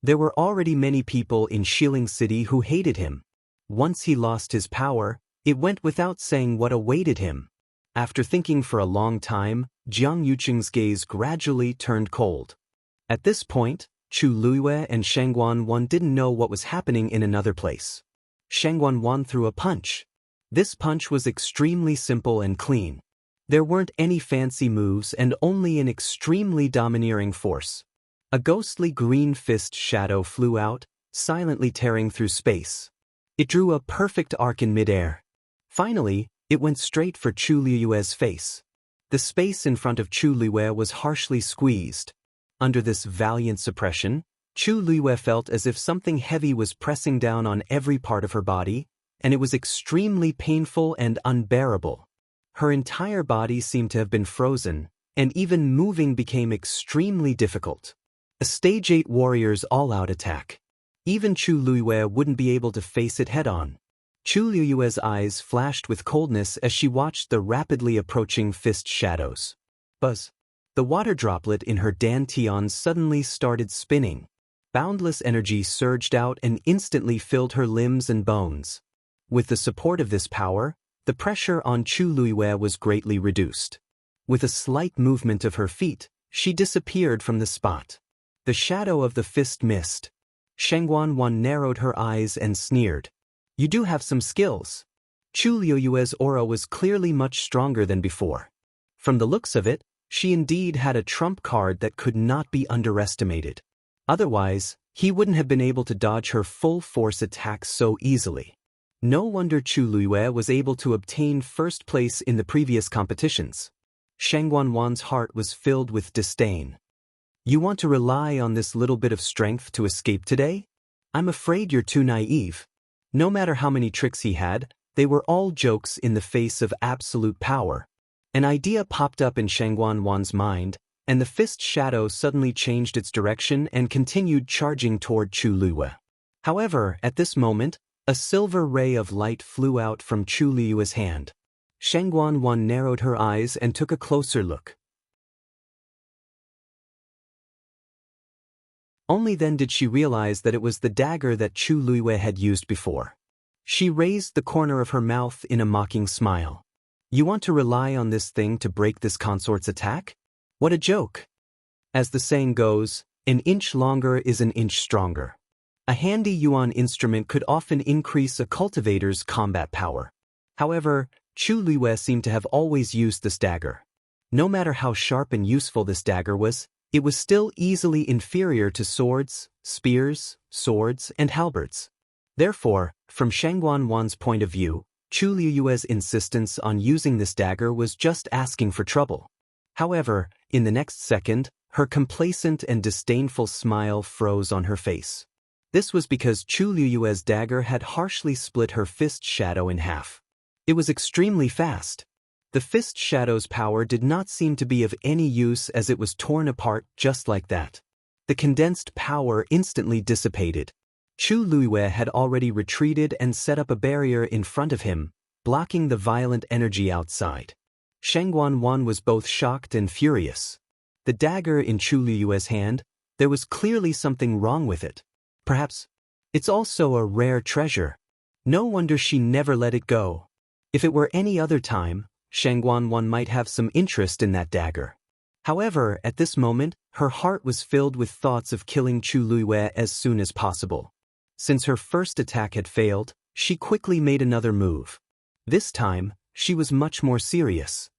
There were already many people in Xiling City who hated him. Once he lost his power, it went without saying what awaited him. After thinking for a long time, Jiang Yuqing's gaze gradually turned cold. At this point, Chu Luiwei and Shangguan Wan didn't know what was happening in another place. Shangguan Wan threw a punch. This punch was extremely simple and clean. There weren't any fancy moves and only an extremely domineering force. A ghostly green fist shadow flew out, silently tearing through space. It drew a perfect arc in midair. Finally, it went straight for Chu Luiwei's face. The space in front of Chu Luiwei was harshly squeezed. Under this valiant suppression, Chu Luiwei felt as if something heavy was pressing down on every part of her body, and it was extremely painful and unbearable. Her entire body seemed to have been frozen, and even moving became extremely difficult. A Stage 8 warrior's all-out attack. Even Chu Luiwei wouldn't be able to face it head-on. Chu Luiwei's eyes flashed with coldness as she watched the rapidly approaching fist shadows. Buzz. The water droplet in her dantian suddenly started spinning. Boundless energy surged out and instantly filled her limbs and bones. With the support of this power, the pressure on Chu Luiwei was greatly reduced. With a slight movement of her feet, she disappeared from the spot. The shadow of the fist missed. Shangguan Wan narrowed her eyes and sneered. You do have some skills. Chu Luiwei's aura was clearly much stronger than before. From the looks of it, she indeed had a trump card that could not be underestimated. Otherwise, he wouldn't have been able to dodge her full-force attacks so easily. No wonder Chu Luiwei was able to obtain first place in the previous competitions. Shangguan Wan's heart was filled with disdain. You want to rely on this little bit of strength to escape today? I'm afraid you're too naive. No matter how many tricks he had, they were all jokes in the face of absolute power. An idea popped up in Shangguan Wan's mind, and the fist shadow suddenly changed its direction and continued charging toward Chu Luiwei. However, at this moment, a silver ray of light flew out from Chu Luiwei's hand. Shangguan Wan narrowed her eyes and took a closer look. Only then did she realize that it was the dagger that Chu Luiwei had used before. She raised the corner of her mouth in a mocking smile. You want to rely on this thing to break this consort's attack? What a joke! As the saying goes, an inch longer is an inch stronger. A handy yuan instrument could often increase a cultivator's combat power. However, Chu Luiwei seemed to have always used this dagger. No matter how sharp and useful this dagger was, it was still easily inferior to swords, spears, swords, and halberds. Therefore, from Shangguan Wan's point of view, Chu Liyue's insistence on using this dagger was just asking for trouble. However, in the next second, her complacent and disdainful smile froze on her face. This was because Chu Liyue's dagger had harshly split her fist shadow in half. It was extremely fast. The fist shadow's power did not seem to be of any use as it was torn apart just like that. The condensed power instantly dissipated. Chu Liyue had already retreated and set up a barrier in front of him, blocking the violent energy outside. Shangguan Wan was both shocked and furious. The dagger in Chu Liyue's hand, there was clearly something wrong with it. Perhaps it's also a rare treasure. No wonder she never let it go. If it were any other time, Shangguan Wan might have some interest in that dagger. However, at this moment, her heart was filled with thoughts of killing Chu Liyue as soon as possible. Since her first attack had failed, she quickly made another move. This time, she was much more serious.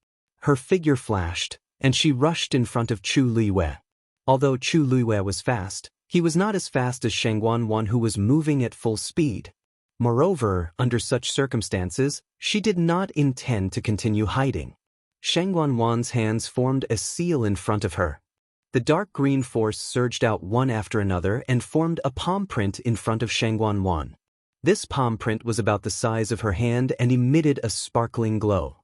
Her figure flashed, and she rushed in front of Chu Liyue. Although Chu Liyue was fast, he was not as fast as Shangguan Wan, who was moving at full speed. Moreover, under such circumstances, she did not intend to continue hiding. Shangguan Wan's hands formed a seal in front of her. The dark green force surged out one after another and formed a palm print in front of Shangguan Wan. This palm print was about the size of her hand and emitted a sparkling glow.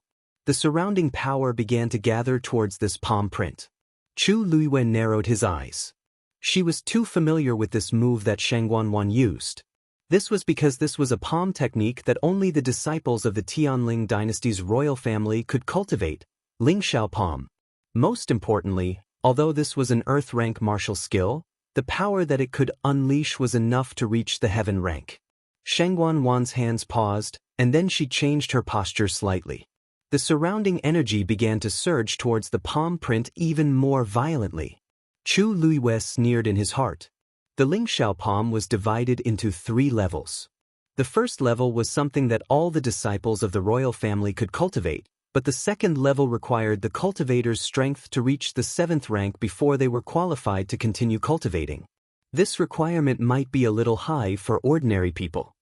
The surrounding power began to gather towards this palm print. Chu Liyue narrowed his eyes. She was too familiar with this move that Shangguan Wan used. This was because this was a palm technique that only the disciples of the Tianling dynasty's royal family could cultivate, Lingxiao palm. Most importantly, although this was an earth rank martial skill, the power that it could unleash was enough to reach the heaven rank. Shangguan Wan's hands paused, and then she changed her posture slightly. The surrounding energy began to surge towards the palm print even more violently. Chu Liyue sneered in his heart. The Lingxiao palm was divided into 3 levels. The first level was something that all the disciples of the royal family could cultivate, but the second level required the cultivator's strength to reach the 7th rank before they were qualified to continue cultivating. This requirement might be a little high for ordinary people.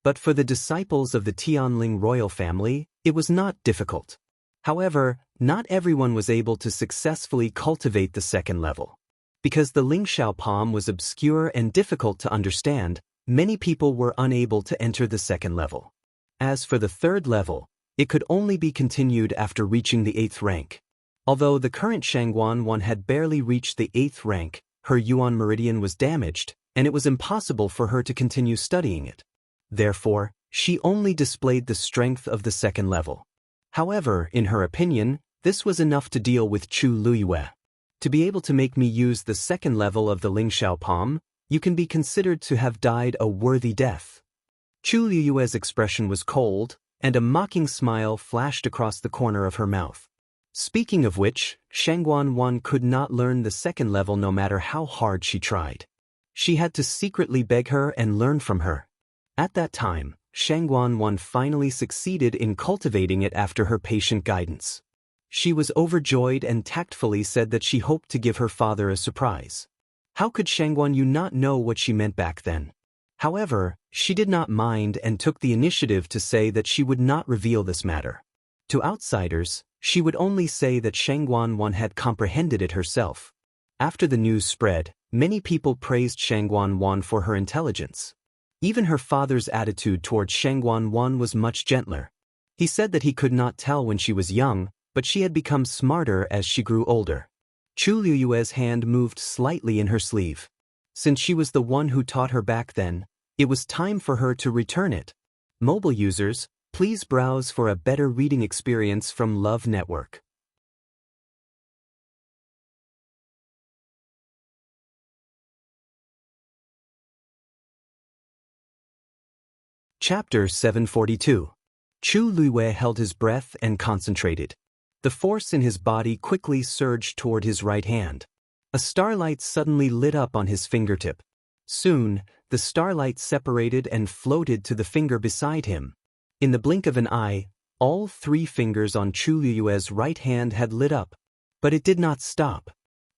But for the disciples of the Tianling royal family, it was not difficult. However, not everyone was able to successfully cultivate the second level. Because the Lingxiao palm was obscure and difficult to understand, many people were unable to enter the second level. As for the third level, it could only be continued after reaching the 8th rank. Although the current Shangguan Wan had barely reached the 8th rank, her Yuan meridian was damaged, and it was impossible for her to continue studying it. Therefore, she only displayed the strength of the second level. However, in her opinion, this was enough to deal with Chu Liyue. To be able to make me use the second level of the Lingxiao palm, you can be considered to have died a worthy death. Chu Liyue's expression was cold, and a mocking smile flashed across the corner of her mouth. Speaking of which, Shangguan Wan could not learn the second level no matter how hard she tried. She had to secretly beg her and learn from her. At that time, Shangguan Wan finally succeeded in cultivating it after her patient guidance. She was overjoyed and tactfully said that she hoped to give her father a surprise. How could Shangguan Yu not know what she meant back then? However, she did not mind and took the initiative to say that she would not reveal this matter. To outsiders, she would only say that Shangguan Wan had comprehended it herself. After the news spread, many people praised Shangguan Wan for her intelligence. Even her father's attitude towards Shangguan Wan was much gentler. He said that he could not tell when she was young, but she had become smarter as she grew older. Chu Liyue's hand moved slightly in her sleeve. Since she was the one who taught her back then, it was time for her to return it. Mobile users, please browse for a better reading experience from Love Network. Chapter 742. Chu Liyue held his breath and concentrated. The force in his body quickly surged toward his right hand. A starlight suddenly lit up on his fingertip. Soon, the starlight separated and floated to the finger beside him. In the blink of an eye, all 3 fingers on Chu Liyue's right hand had lit up. But it did not stop.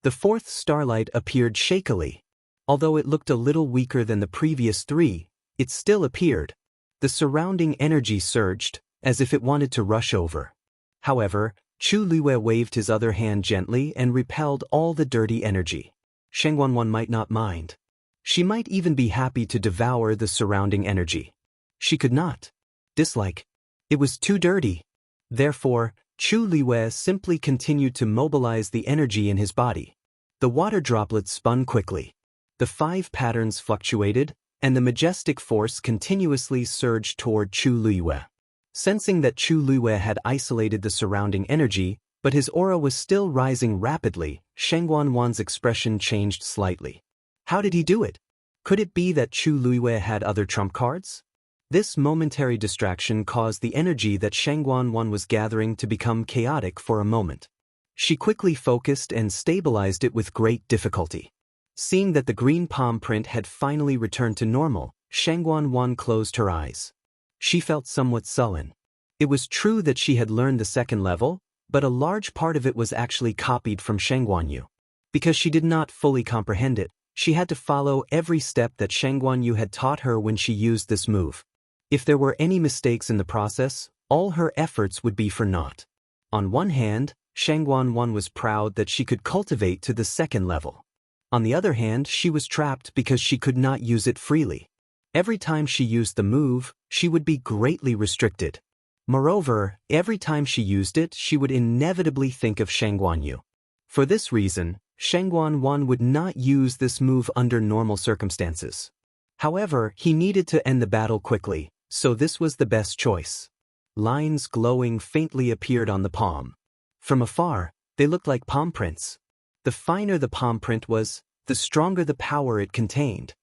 The fourth starlight appeared shakily. Although it looked a little weaker than the previous three, it still appeared. The surrounding energy surged, as if it wanted to rush over. However, Chu Luiwei waved his other hand gently and repelled all the dirty energy. Sheng Wanwan might not mind. She might even be happy to devour the surrounding energy. She could not dislike. It was too dirty. Therefore, Chu Luiwei simply continued to mobilize the energy in his body. The water droplets spun quickly. The 5 patterns fluctuated, and the majestic force continuously surged toward Chu Luiwei. Sensing that Chu Luiwei had isolated the surrounding energy, but his aura was still rising rapidly, Sheng Wanwan's expression changed slightly. How did he do it? Could it be that Chu Luiwei had other trump cards? This momentary distraction caused the energy that Sheng Wanwan was gathering to become chaotic for a moment. She quickly focused and stabilized it with great difficulty. Seeing that the green palm print had finally returned to normal, Sheng Wanwan closed her eyes. She felt somewhat sullen. It was true that she had learned the second level, but a large part of it was actually copied from Sheng Guanyu. Because she did not fully comprehend it, she had to follow every step that Sheng Guanyu had taught her when she used this move. If there were any mistakes in the process, all her efforts would be for naught. On one hand, Sheng Guanwan was proud that she could cultivate to the second level. On the other hand, she was trapped because she could not use it freely. Every time she used the move, she would be greatly restricted. Moreover, every time she used it, she would inevitably think of Sheng Guanyu. For this reason, Sheng Guanwan would not use this move under normal circumstances. However, he needed to end the battle quickly, so this was the best choice. Lines glowing faintly appeared on the palm. From afar, they looked like palm prints. The finer the palm print was, the stronger the power it contained.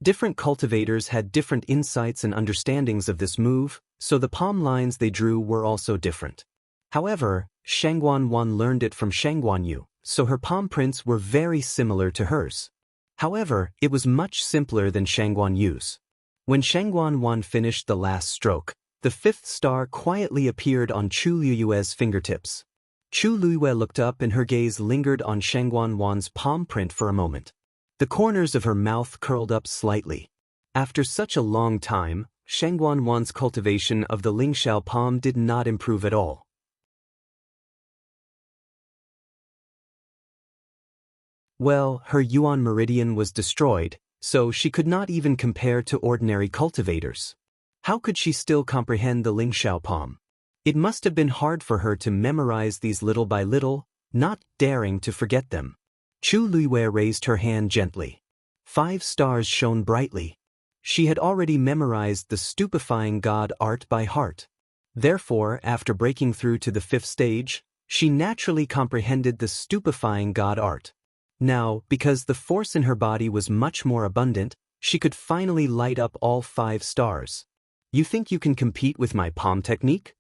Different cultivators had different insights and understandings of this move, so the palm lines they drew were also different. However, Sheng Guanwan learned it from Sheng Guanyu, so her palm prints were very similar to hers. However, it was much simpler than Sheng Guanyu's. When Sheng Guanwan finished the last stroke, the 5th star quietly appeared on Chu Luiwei's fingertips. Chu Luiwei looked up and her gaze lingered on Sheng Guanwan's palm print for a moment. The corners of her mouth curled up slightly. After such a long time, Sheng Guanwan's cultivation of the Lingxiao palm did not improve at all. Well, her Yuan meridian was destroyed, so she could not even compare to ordinary cultivators. How could she still comprehend the Lingxiao palm? It must have been hard for her to memorize these little by little, not daring to forget them. Chu Luiwei raised her hand gently. 5 stars shone brightly. She had already memorized the stupefying god art by heart. Therefore, after breaking through to the 5th stage, she naturally comprehended the stupefying god art. Now, because the force in her body was much more abundant, she could finally light up all 5 stars. You think you can compete with my palm technique?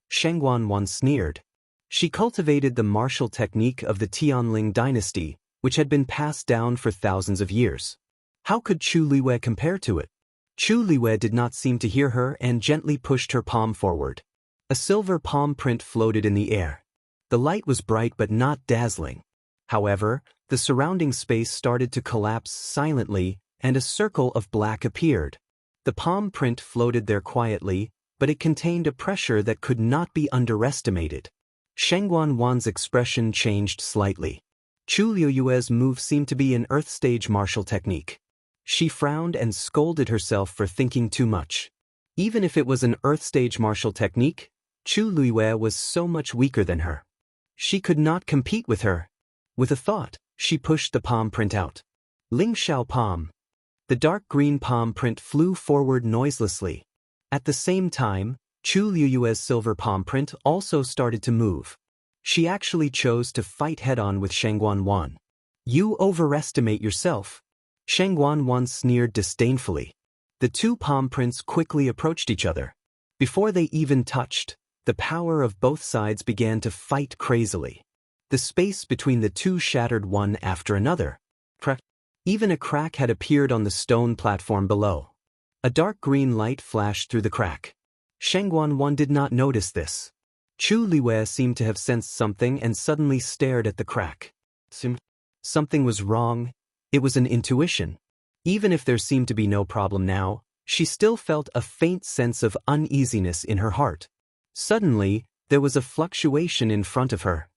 Sheng Guanwan sneered. She cultivated the martial technique of the Tianling dynasty, which had been passed down for thousands of years. How could Chu Luiwei compare to it? Chu Luiwei did not seem to hear her and gently pushed her palm forward. A silver palm print floated in the air. The light was bright but not dazzling. However, the surrounding space started to collapse silently, and a circle of black appeared. The palm print floated there quietly, but it contained a pressure that could not be underestimated. Sheng Guanwan's expression changed slightly. Chu Luiwei's move seemed to be an earth stage martial technique. She frowned and scolded herself for thinking too much. Even if it was an earth stage martial technique, Chu Luiwei was so much weaker than her. She could not compete with her. With a thought, she pushed the palm print out. Lingxiao palm. The dark green palm print flew forward noiselessly. At the same time, Chu Luiwei's silver palm print also started to move. She actually chose to fight head-on with Sheng Guanwan. You overestimate yourself. Sheng Guanwan sneered disdainfully. The 2 palm prints quickly approached each other. Before they even touched, the power of both sides began to fight crazily. The space between the 2 shattered one after another. Even a crack had appeared on the stone platform below. A dark green light flashed through the crack. Sheng Guanwan did not notice this. Chu Luiwei seemed to have sensed something and suddenly stared at the crack. Something was wrong. It was an intuition. Even if there seemed to be no problem now, she still felt a faint sense of uneasiness in her heart. Suddenly, there was a fluctuation in front of her.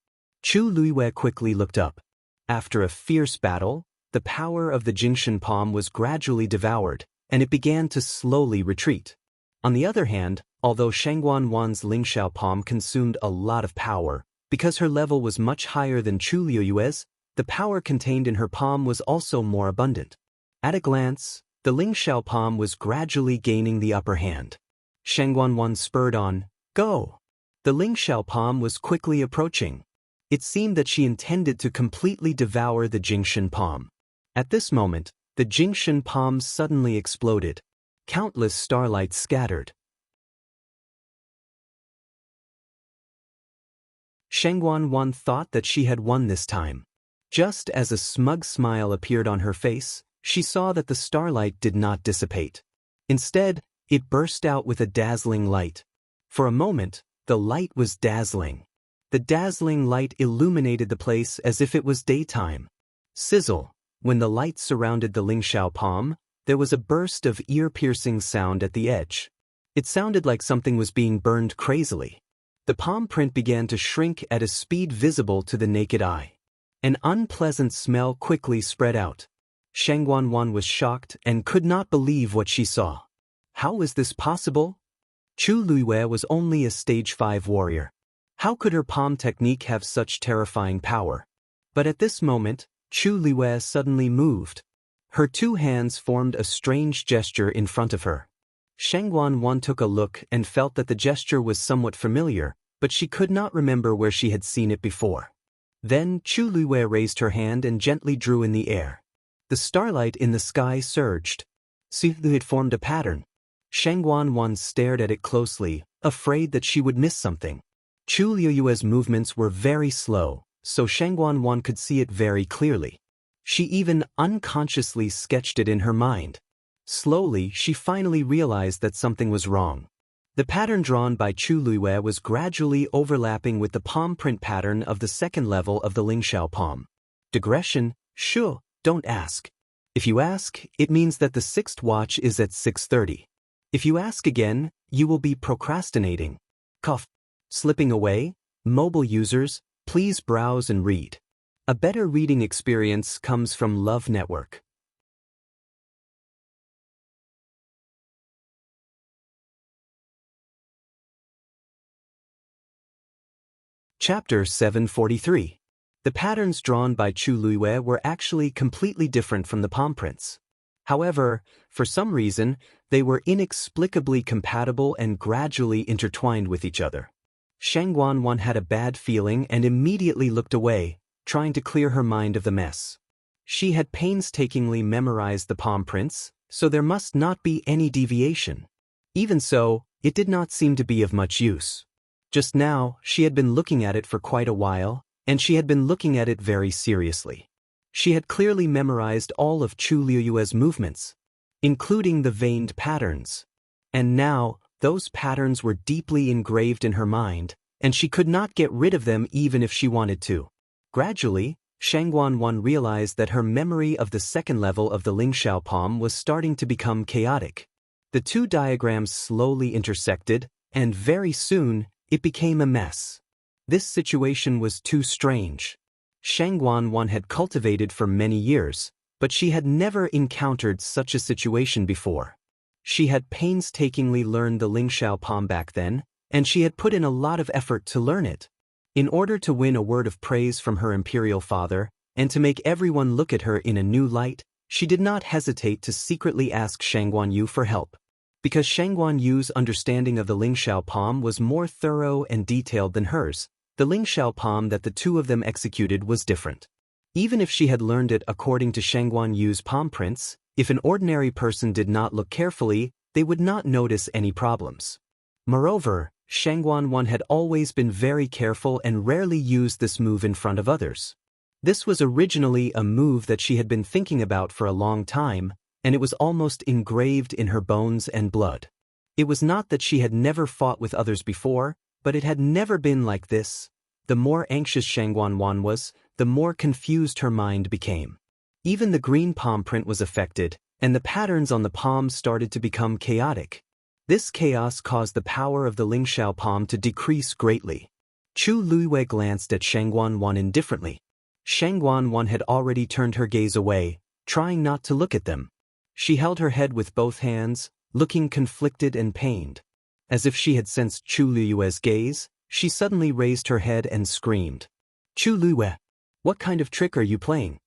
Chu Luiwei quickly looked up. After a fierce battle, the power of the Jingshan palm was gradually devoured, and it began to slowly retreat. On the other hand, although Shangguan Wan's Lingxiao palm consumed a lot of power, because her level was much higher than Chu Liuyue's, the power contained in her palm was also more abundant. At a glance, the Lingxiao palm was gradually gaining the upper hand. Shangguan Wan spurred on, "Go!" The Lingxiao palm was quickly approaching. It seemed that she intended to completely devour the Jingshan palm. At this moment, the Jingshan palm suddenly exploded. Countless starlight scattered. Shangguan Wan thought that she had won this time. Just as a smug smile appeared on her face, she saw that the starlight did not dissipate. Instead, it burst out with a dazzling light. For a moment, the light was dazzling. The dazzling light illuminated the place as if it was daytime. Sizzle. When the light surrounded the Lingxiao palm, there was a burst of ear-piercing sound at the edge. It sounded like something was being burned crazily. The palm print began to shrink at a speed visible to the naked eye. An unpleasant smell quickly spread out. Shangguan Wan was shocked and could not believe what she saw. How was this possible? Chu Luiwei was only a stage 5 warrior. How could her palm technique have such terrifying power? But at this moment, Chu Luiwei suddenly moved. Her two hands formed a strange gesture in front of her. Shangguan Wan took a look and felt that the gesture was somewhat familiar, but she could not remember where she had seen it before. Then Chu Luiwei raised her hand and gently drew in the air. The starlight in the sky surged. It formed a pattern. Shangguan Wan stared at it closely, afraid that she would miss something. Chu Liuyue's movements were very slow, so Shangguan Wan could see it very clearly. She even unconsciously sketched it in her mind. Slowly, she finally realized that something was wrong. The pattern drawn by Chu Luiwei was gradually overlapping with the palm print pattern of the second level of the Lingxiao palm. Digression, sure, don't ask. If you ask, it means that the sixth watch is at 6:30. If you ask again, you will be procrastinating. Cough. Slipping away, mobile users, please browse and read. A better reading experience comes from Love Network. Chapter 743. The patterns drawn by Chu Luiwei were actually completely different from the palm prints. However, for some reason, they were inexplicably compatible and gradually intertwined with each other. Shangguan Wan had a bad feeling and immediately looked away, trying to clear her mind of the mess. She had painstakingly memorized the palm prints, so there must not be any deviation. Even so, it did not seem to be of much use. Just now, she had been looking at it for quite a while, and she had been looking at it very seriously. She had clearly memorized all of Chu Liuyue's movements, including the veined patterns. And now, those patterns were deeply engraved in her mind, and she could not get rid of them even if she wanted to. Gradually, Shangguan Wan realized that her memory of the second level of the Lingxiao palm was starting to become chaotic. The two diagrams slowly intersected, and very soon, it became a mess. This situation was too strange. Shangguan Wan had cultivated for many years, but she had never encountered such a situation before. She had painstakingly learned the Lingxiao palm back then, and she had put in a lot of effort to learn it. In order to win a word of praise from her imperial father, and to make everyone look at her in a new light, she did not hesitate to secretly ask Shangguan Yu for help. Because Shangguan Yu's understanding of the Lingxiao palm was more thorough and detailed than hers, the Lingxiao palm that the two of them executed was different. Even if she had learned it according to Shangguan Yu's palm prints, if an ordinary person did not look carefully, they would not notice any problems. Moreover, Shangguan Wan had always been very careful and rarely used this move in front of others. This was originally a move that she had been thinking about for a long time, and it was almost engraved in her bones and blood. It was not that she had never fought with others before, but it had never been like this. The more anxious Shangguan Wan was, the more confused her mind became. Even the green palm print was affected, and the patterns on the palms started to become chaotic. This chaos caused the power of the Lingxiao palm to decrease greatly. Chu Luiwei glanced at Shang Guanwan indifferently. Shang Guanwan had already turned her gaze away, trying not to look at them. She held her head with both hands, looking conflicted and pained. As if she had sensed Chu Luiwei's gaze, she suddenly raised her head and screamed. Chu Luiwei, what kind of trick are you playing?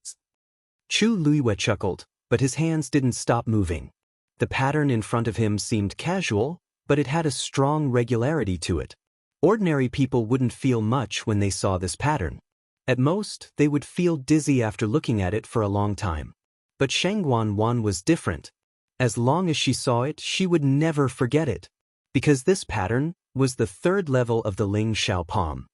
Chu Luiwei chuckled, but his hands didn't stop moving. The pattern in front of him seemed casual, but it had a strong regularity to it. Ordinary people wouldn't feel much when they saw this pattern. At most, they would feel dizzy after looking at it for a long time. But Shang Guanwan was different. As long as she saw it, she would never forget it. Because this pattern was the third level of the Ling Xiao palm.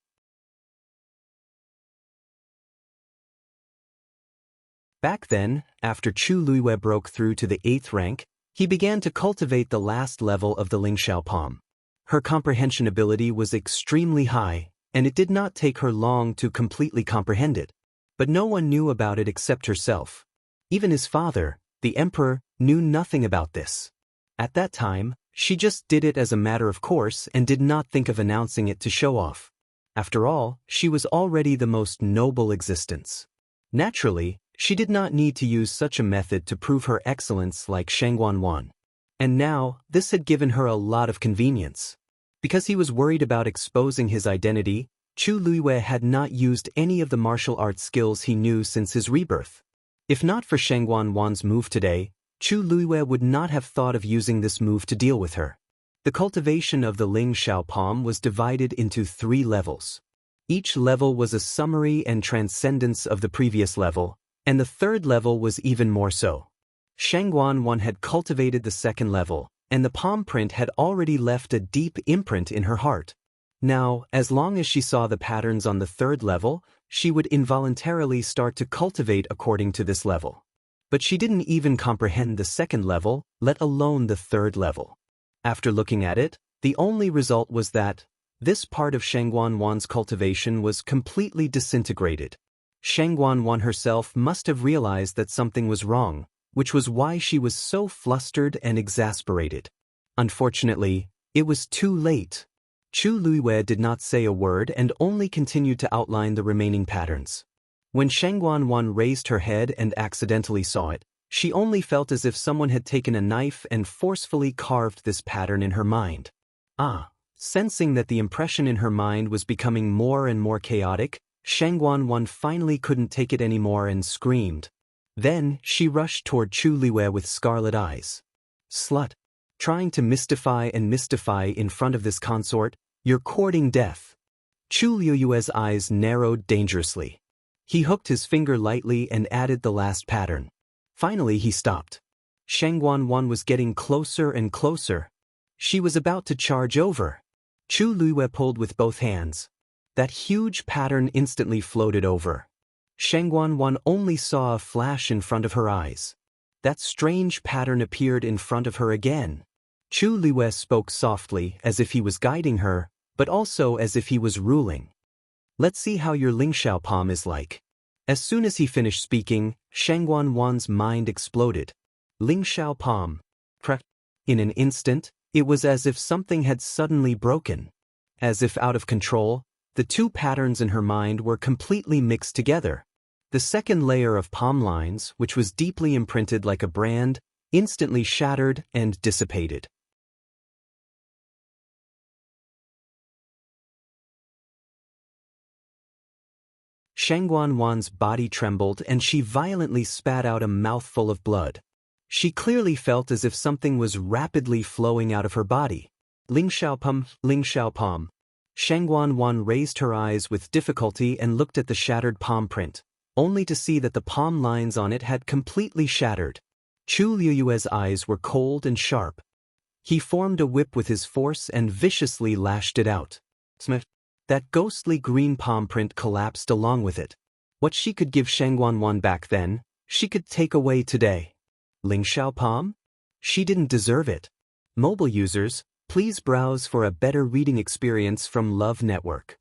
Back then, after Chu Luiwei broke through to the 8th rank, he began to cultivate the last level of the Ling Xiao palm. Her comprehension ability was extremely high, and it did not take her long to completely comprehend it. But no one knew about it except herself. Even his father, the emperor, knew nothing about this. At that time, she just did it as a matter of course and did not think of announcing it to show off. After all, she was already the most noble existence. Naturally, she did not need to use such a method to prove her excellence like Shang Guanwan. And now, this had given her a lot of convenience. Because he was worried about exposing his identity, Chu Luiwei had not used any of the martial arts skills he knew since his rebirth. If not for Shang Guanwan's move today, Chu Luiwei would not have thought of using this move to deal with her. The cultivation of the Ling Xiao palm was divided into 3 levels. Each level was a summary and transcendence of the previous level, and the 3rd level was even more so. Shang Guanwan had cultivated the 2nd level, and the palm print had already left a deep imprint in her heart. Now, as long as she saw the patterns on the 3rd level, she would involuntarily start to cultivate according to this level. But she didn't even comprehend the 2nd level, let alone the 3rd level. After looking at it, the only result was that this part of Shang Guanwan's cultivation was completely disintegrated. Shang Guanwan herself must have realized that something was wrong, which was why she was so flustered and exasperated. Unfortunately, it was too late. Chu Luiwei did not say a word and only continued to outline the remaining patterns. When Shang Guanwan raised her head and accidentally saw it, she only felt as if someone had taken a knife and forcefully carved this pattern in her mind. Sensing that the impression in her mind was becoming more and more chaotic, Shang Guanwan finally couldn't take it anymore and screamed. Then, she rushed toward Chu Luiwei with scarlet eyes. Slut! Trying to mystify in front of this consort, you're courting death. Chu Luiwei's eyes narrowed dangerously. He hooked his finger lightly and added the last pattern. Finally he stopped. Shang Guanwan was getting closer and closer. She was about to charge over. Chu Luiwei pulled with both hands. That huge pattern instantly floated over. Shang Guanwan only saw a flash in front of her eyes. That strange pattern appeared in front of her again. Chu Luiwei spoke softly as if he was guiding her, but also as if he was ruling. Let's see how your Lingxiao palm is like. As soon as he finished speaking, Shang Guanwan's mind exploded. Lingxiao palm. In an instant, it was as if something had suddenly broken. As if out of control, the 2 patterns in her mind were completely mixed together. The 2nd layer of palm lines, which was deeply imprinted like a brand, instantly shattered and dissipated. Shang Guanwan's body trembled and she violently spat out a mouthful of blood. She clearly felt as if something was rapidly flowing out of her body. Lingxiao palm, Lingxiao palm. Shang Guanwan raised her eyes with difficulty and looked at the shattered palm print, only to see that the palm lines on it had completely shattered. Chu Luiwei's eyes were cold and sharp. He formed a whip with his force and viciously lashed it out. That ghostly green palm print collapsed along with it. What she could give Shang Guanwan back then, she could take away today. Lingxiao palm? She didn't deserve it. Mobile users, please browse for a better reading experience from Love Network.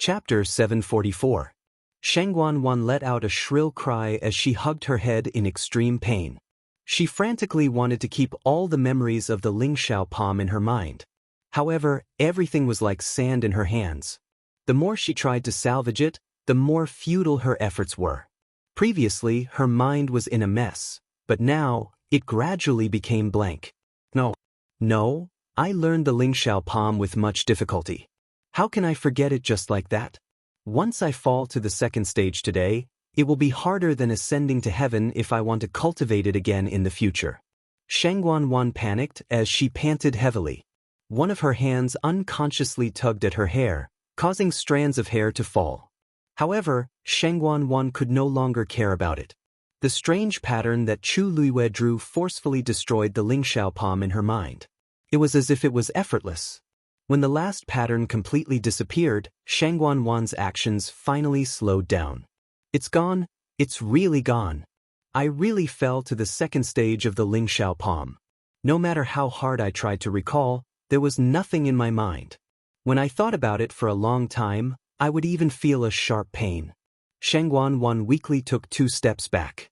Chapter 744. Shangguan let out a shrill cry as she hugged her head in extreme pain. She frantically wanted to keep all the memories of the Lingxiao palm in her mind. However, everything was like sand in her hands. The more she tried to salvage it, the more futile her efforts were. Previously, her mind was in a mess, but now, it gradually became blank. No, I learned the Lingxiao palm with much difficulty. How can I forget it just like that? Once I fall to the second stage today, it will be harder than ascending to heaven if I want to cultivate it again in the future. Shangguan panicked as she panted heavily. One of her hands unconsciously tugged at her hair, causing strands of hair to fall. However, Shangguan could no longer care about it. The strange pattern that Chu Luiyue drew forcefully destroyed the Lingxiao palm in her mind. It was as if it was effortless. When the last pattern completely disappeared, Shangguan's actions finally slowed down. It's gone, it's really gone. I really fell to the second stage of the Lingxiao palm. No matter how hard I tried to recall, there was nothing in my mind. When I thought about it for a long time, I would even feel a sharp pain. Shangguan weakly took 2 steps back.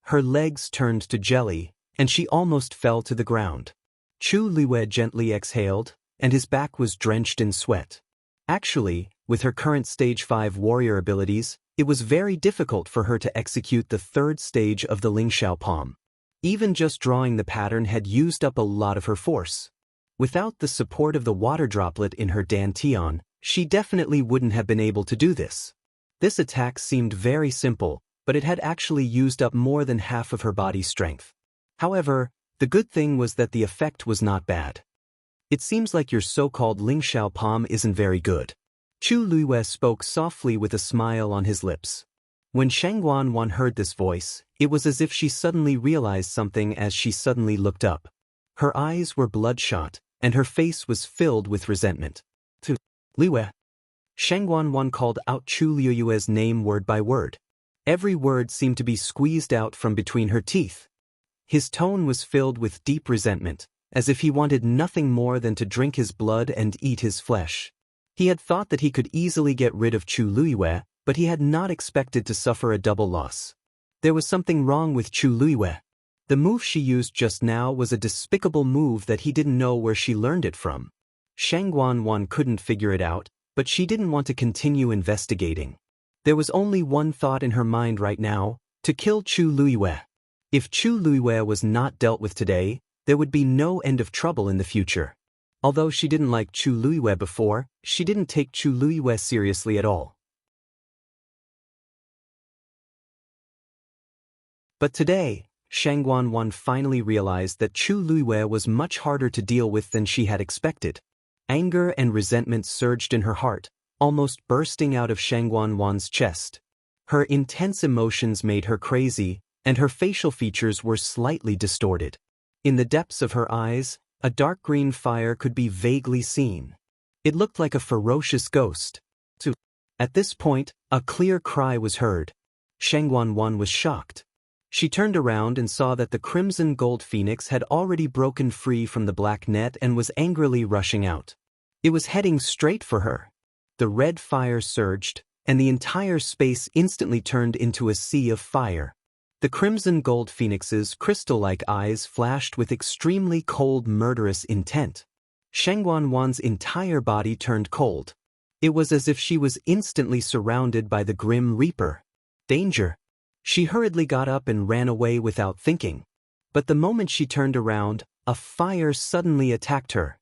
Her legs turned to jelly, and she almost fell to the ground. Chu Luiyue gently exhaled, and his back was drenched in sweat. Actually, with her current stage 5 warrior abilities, it was very difficult for her to execute the 3rd stage of the Lingxiao palm. Even just drawing the pattern had used up a lot of her force. Without the support of the water droplet in her dantian, she definitely wouldn't have been able to do this. This attack seemed very simple, but it had actually used up more than half of her body's strength. However, the good thing was that the effect was not bad. It seems like your so-called Lingxiao palm isn't very good. Chu Luiyue spoke softly with a smile on his lips. When Shangguan heard this voice, it was as if she suddenly realized something as she suddenly looked up. Her eyes were bloodshot, and her face was filled with resentment. To Luiyue. Shangguan called out Chu Luiyue's name word by word. Every word seemed to be squeezed out from between her teeth. His tone was filled with deep resentment, as if he wanted nothing more than to drink his blood and eat his flesh. He had thought that he could easily get rid of Chu Luiyue, but he had not expected to suffer a double loss. There was something wrong with Chu Luiyue. The move she used just now was a despicable move that he didn't know where she learned it from. Shangguan couldn't figure it out, but she didn't want to continue investigating. There was only one thought in her mind right now: to kill Chu Luiyue. If Chu Luiyue was not dealt with today, there would be no end of trouble in the future. Although she didn't like Chu Luiyue before, she didn't take Chu Luiyue seriously at all. But today, Shangguan finally realized that Chu Luiyue was much harder to deal with than she had expected. Anger and resentment surged in her heart, almost bursting out of Shangguan's chest. Her intense emotions made her crazy, and her facial features were slightly distorted. In the depths of her eyes, a dark green fire could be vaguely seen. It looked like a ferocious ghost. At this point, a clear cry was heard. Shangguan was shocked. She turned around and saw that the crimson gold phoenix had already broken free from the black net and was angrily rushing out. It was heading straight for her. The red fire surged, and the entire space instantly turned into a sea of fire. The crimson gold phoenix's crystal-like eyes flashed with extremely cold, murderous intent. Shangguan's entire body turned cold. It was as if she was instantly surrounded by the Grim Reaper. Danger! She hurriedly got up and ran away without thinking. But the moment she turned around, a fire suddenly attacked her.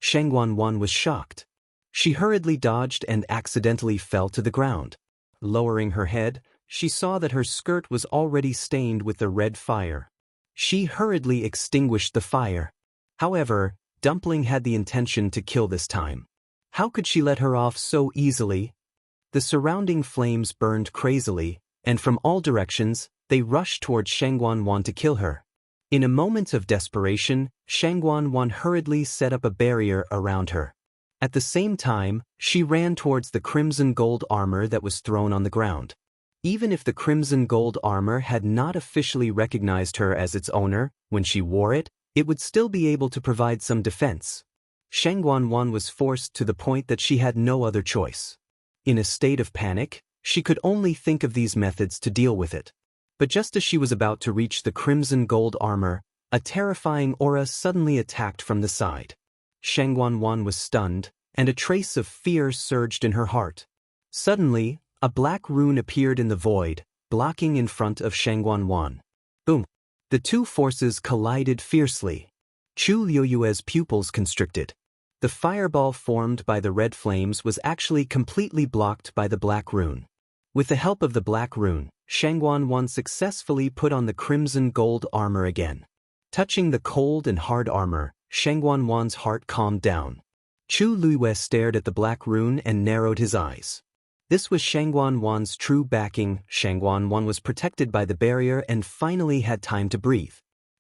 Shangguan was shocked. She hurriedly dodged and accidentally fell to the ground. Lowering her head, she saw that her skirt was already stained with the red fire. She hurriedly extinguished the fire. However, Dumpling had the intention to kill this time. How could she let her off so easily? The surrounding flames burned crazily, and from all directions, they rushed towards Shangguan to kill her. In a moment of desperation, Shangguan hurriedly set up a barrier around her. At the same time, she ran towards the crimson gold armor that was thrown on the ground. Even if the crimson gold armor had not officially recognized her as its owner, when she wore it, it would still be able to provide some defense. Shangguan was forced to the point that she had no other choice. In a state of panic, she could only think of these methods to deal with it. But just as she was about to reach the crimson gold armor, a terrifying aura suddenly attacked from the side. Shang Wanwan was stunned, and a trace of fear surged in her heart. Suddenly, a black rune appeared in the void, blocking in front of Shang Wanwan. Boom! The two forces collided fiercely. Chu Liuyue's pupils constricted. The fireball formed by the red flames was actually completely blocked by the black rune. With the help of the black rune, Shang Wanwan successfully put on the crimson gold armor again. Touching the cold and hard armor, Shang Wanwan's heart calmed down. Chu Liyue stared at the black rune and narrowed his eyes. This was Shang Wanwan's true backing. Shang Wanwan was protected by the barrier and finally had time to breathe.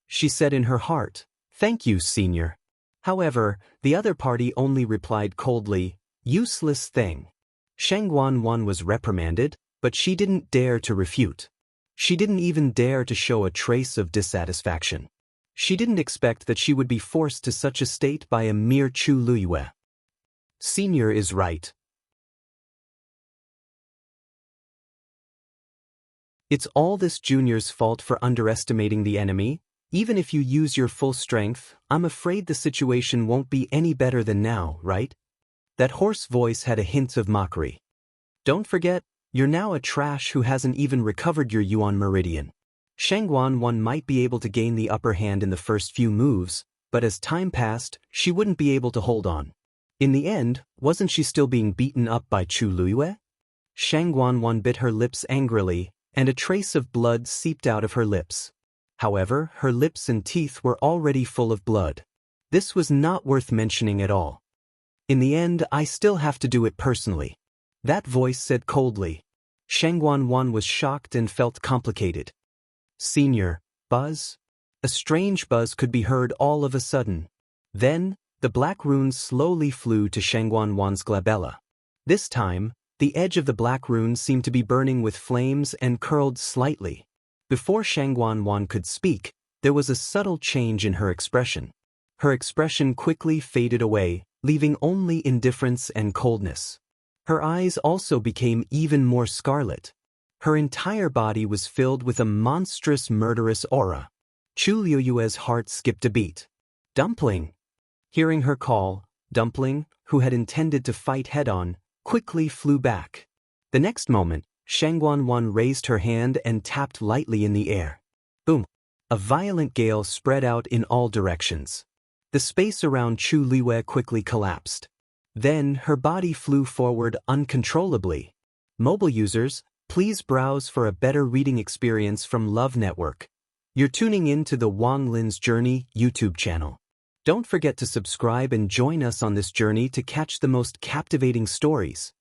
She said in her heart, "Thank you, senior." However, the other party only replied coldly, "Useless thing." Shang Wanwan was reprimanded, but she didn't dare to refute. She didn't even dare to show a trace of dissatisfaction. She didn't expect that she would be forced to such a state by a mere Chu Liyue. Senior is right. It's all this junior's fault for underestimating the enemy. Even if you use your full strength, I'm afraid the situation won't be any better than now, right? That hoarse voice had a hint of mockery. Don't forget, you're now a trash who hasn't even recovered your Yuan Meridian. Shang Wanwan might be able to gain the upper hand in the first few moves, but as time passed, she wouldn't be able to hold on. In the end, wasn't she still being beaten up by Chu Liyue? Shang Wanwan bit her lips angrily, and a trace of blood seeped out of her lips. However, her lips and teeth were already full of blood. This was not worth mentioning at all. In the end, I still have to do it personally. That voice said coldly. Shang Wanwan was shocked and felt complicated. Senior, buzz? A strange buzz could be heard all of a sudden. Then, the black rune slowly flew to Shang Wanwan's glabella. This time, the edge of the black rune seemed to be burning with flames and curled slightly. Before Shang Wanwan could speak, there was a subtle change in her expression. Her expression quickly faded away, leaving only indifference and coldness. Her eyes also became even more scarlet. Her entire body was filled with a monstrous murderous aura. Chu Liuyue's heart skipped a beat. Dumpling! Hearing her call, Dumpling, who had intended to fight head-on, quickly flew back. The next moment, Shang Wanwan raised her hand and tapped lightly in the air. Boom! A violent gale spread out in all directions. The space around Chu Liyue quickly collapsed. Then her body flew forward uncontrollably. Mobile users, please browse for a better reading experience from Love Network. You're tuning in to the Wang Lin's Journey YouTube channel. Don't forget to subscribe and join us on this journey to catch the most captivating stories.